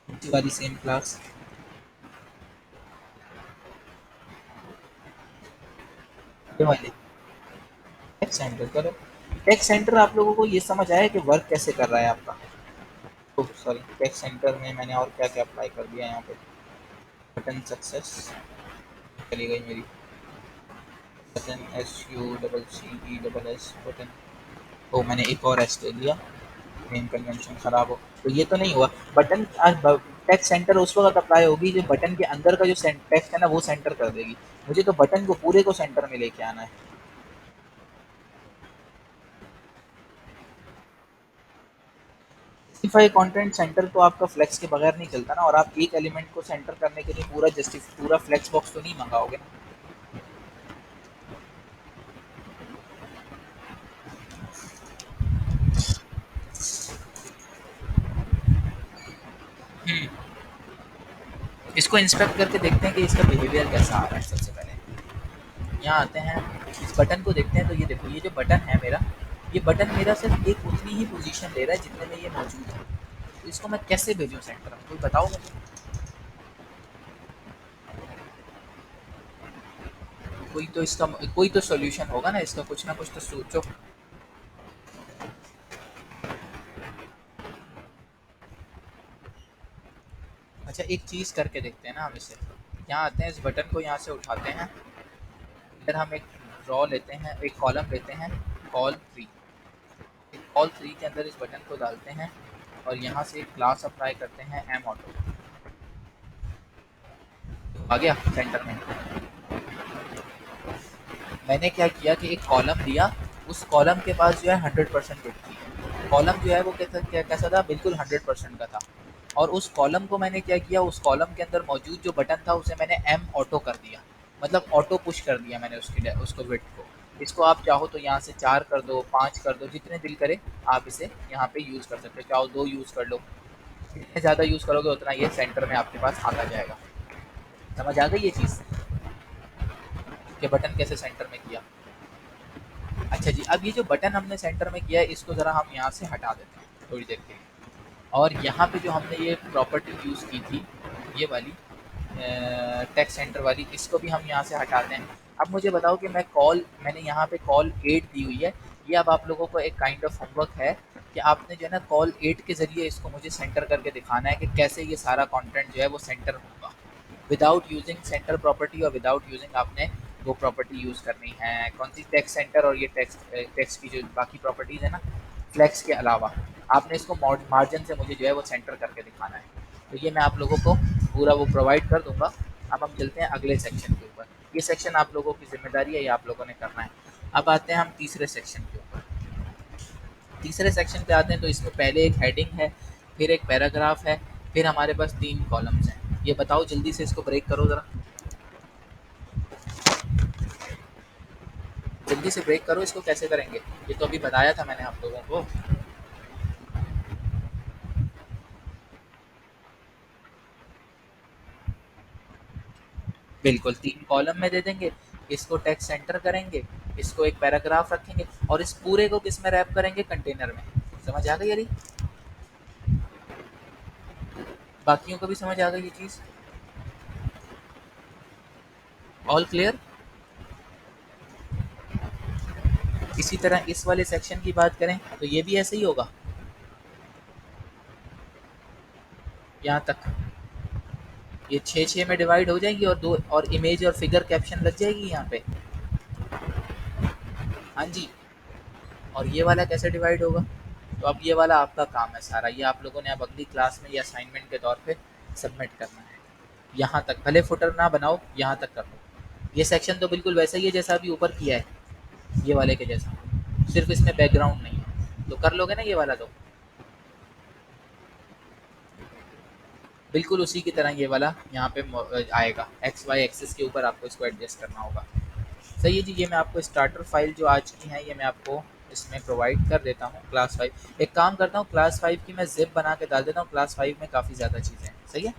दूसरी वाली सेम क्लास, ये वाली टेक्स्ट सेंटर करो। टेक्स्ट सेंटर आप लोगों को ये समझ आया कि वर्क कैसे कर रहा है आपका? तो सॉरी, टेक्स्ट सेंटर में मैंने और क्या क्या अप्लाई कर दिया यहाँ पे, बटन सक्सेस चली गई मेरी, button S U double C E double S button, तो मैंने एक और एस ले लिया, नेम कन्वेंशन खराब हो, तो ये तो नहीं हुआ। बटन टेक्स्ट सेंटर उस वक्त अप्लाई होगी जो बटन के अंदर का जो टेक्स्ट है ना वो सेंटर कर देगी। मुझे तो बटन को पूरे को सेंटर में लेके आना है। जस्टिफाई कंटेंट सेंटर तो आपका फ्लेक्स के बगैर नहीं चलता ना, और आप एक एलिमेंट को सेंटर करने के लिए पूरा फ्लेक्स बॉक्स तो नहीं मंगाओगे ना। इसको इंस्पेक्ट करके देखते हैं कि इसका बिहेवियर कैसा आ रहा है। सबसे पहले यहाँ आते हैं, इस बटन को देखते हैं, तो ये देखो, ये जो बटन है मेरा, ये बटन मेरा सिर्फ एक उतनी ही पोजीशन ले रहा है जितने में ये मौजूद है। तो इसको मैं कैसे भेजूँ सेंटर में, कोई बताओ मुझे? कोई तो इसका कोई तो सॉल्यूशन होगा ना इसका, कुछ ना कुछ तो सोचो। अच्छा, एक चीज़ करके देखते हैं ना हम इसे। यहाँ आते हैं, इस बटन को यहाँ से उठाते हैं, फिर हम एक ड्रॉ लेते हैं, एक कॉलम लेते हैं, कॉल 3। कॉल 3 के अंदर इस बटन को डालते हैं, और यहाँ से क्लास अप्लाई करते हैं एम ऑटो। आ गया सेंटर में। मैंने क्या किया कि एक कॉलम दिया, उस कॉलम के पास जो है 100% बिट थी। कॉलम जो है वो कैसा था, बिल्कुल 100% का था। और उस कॉलम को मैंने क्या किया, उस कॉलम के अंदर मौजूद जो बटन था उसे मैंने एम ऑटो कर दिया, मतलब ऑटो पुश कर दिया मैंने उसको विड्थ को। इसको आप चाहो तो यहाँ से 4 कर दो, 5 कर दो, जितने दिल करे आप इसे यहाँ पे यूज़ कर सकते हो। चाहो 2 यूज़ कर लो, जितने ज़्यादा यूज़ करोगे उतना ये सेंटर में आपके पास आता जाएगा। समझ आ गई ये चीज़ कि बटन कैसे सेंटर में किया। अच्छा जी, अब ये जो बटन हमने सेंटर में किया है इसको ज़रा हम यहाँ से हटा देते हैं थोड़ी देर के लिए। और यहाँ पे जो हमने ये प्रॉपर्टी यूज़ की थी, ये वाली टेक्स्ट सेंटर वाली, इसको भी हम यहाँ से हटाते हैं। अब मुझे बताओ कि मैंने यहाँ पे कॉल 8 दी हुई है। ये अब आप लोगों को एक काइंड ऑफ होमवर्क है कि आपने जो है ना कॉल 8 के ज़रिए इसको मुझे सेंटर करके दिखाना है कि कैसे ये सारा कंटेंट जो है वो सेंटर होगा विदाउट यूजिंग सेंटर प्रॉपर्टी, और विदाउट यूजिंग आपने वो प्रॉपर्टी यूज़ करनी है कौन सी, टेक्स्ट सेंटर और ये टेक्स्ट की जो बाकी प्रॉपर्टीज़ है ना फ्लेक्स के अलावा, आपने इसको मार्जिन से मुझे जो है वो सेंटर करके दिखाना है। तो ये मैं आप लोगों को पूरा वो प्रोवाइड कर दूंगा। अब हम चलते हैं अगले सेक्शन के ऊपर। ये सेक्शन आप लोगों की जिम्मेदारी है, ये आप लोगों ने करना है। अब आते हैं हम तीसरे सेक्शन के ऊपर। तीसरे सेक्शन पे आते हैं तो इसमें पहले एक हेडिंग है, फिर एक पैराग्राफ है, फिर हमारे पास 3 कॉलम्स हैं। ये बताओ जल्दी से इसको ब्रेक करो ज़रा, जल्दी से ब्रेक करो। इसको कैसे करेंगे, ये तो अभी बताया था मैंने आप लोगों को। बिल्कुल 3 कॉलम में दे देंगे, इसको टेक्स्ट सेंटर करेंगे, इसको एक पैराग्राफ रखेंगे और इस पूरे को किस में रैप करेंगे, कंटेनर में। समझ आ गई यारी, बाकियों को भी समझ आ गई ये चीज़, ऑल क्लियर। इसी तरह इस वाले सेक्शन की बात करें तो ये भी ऐसे ही होगा, यहाँ तक ये 6 में डिवाइड हो जाएगी और दो और इमेज और फिगर कैप्शन लग जाएगी यहाँ पे। हाँ जी, और ये वाला कैसे डिवाइड होगा, तो अब ये वाला आपका काम है सारा, ये आप लोगों ने अब अगली क्लास में या असाइनमेंट के तौर पे सबमिट करना है। यहाँ तक भले फुटर ना बनाओ, यहाँ तक कर लो। ये सेक्शन तो बिल्कुल वैसा ही है जैसा अभी ऊपर किया है, ये वाले के जैसा, सिर्फ इसमें बैकग्राउंड नहीं है। तो कर लोगे ना ये वाला, तो बिल्कुल उसी की तरह ये वाला यहाँ पे आएगा, एक्स वाई एक्सिस के ऊपर आपको इसको एडजस्ट करना होगा। सही है जी, ये मैं आपको स्टार्टर फाइल जो आज की है ये मैं आपको इसमें प्रोवाइड कर देता हूँ। क्लास 5 एक काम करता हूँ, क्लास 5 की मैं जिप बना के डाल देता हूँ, क्लास 5 में काफ़ी ज़्यादा चीज़ें हैं। सही है।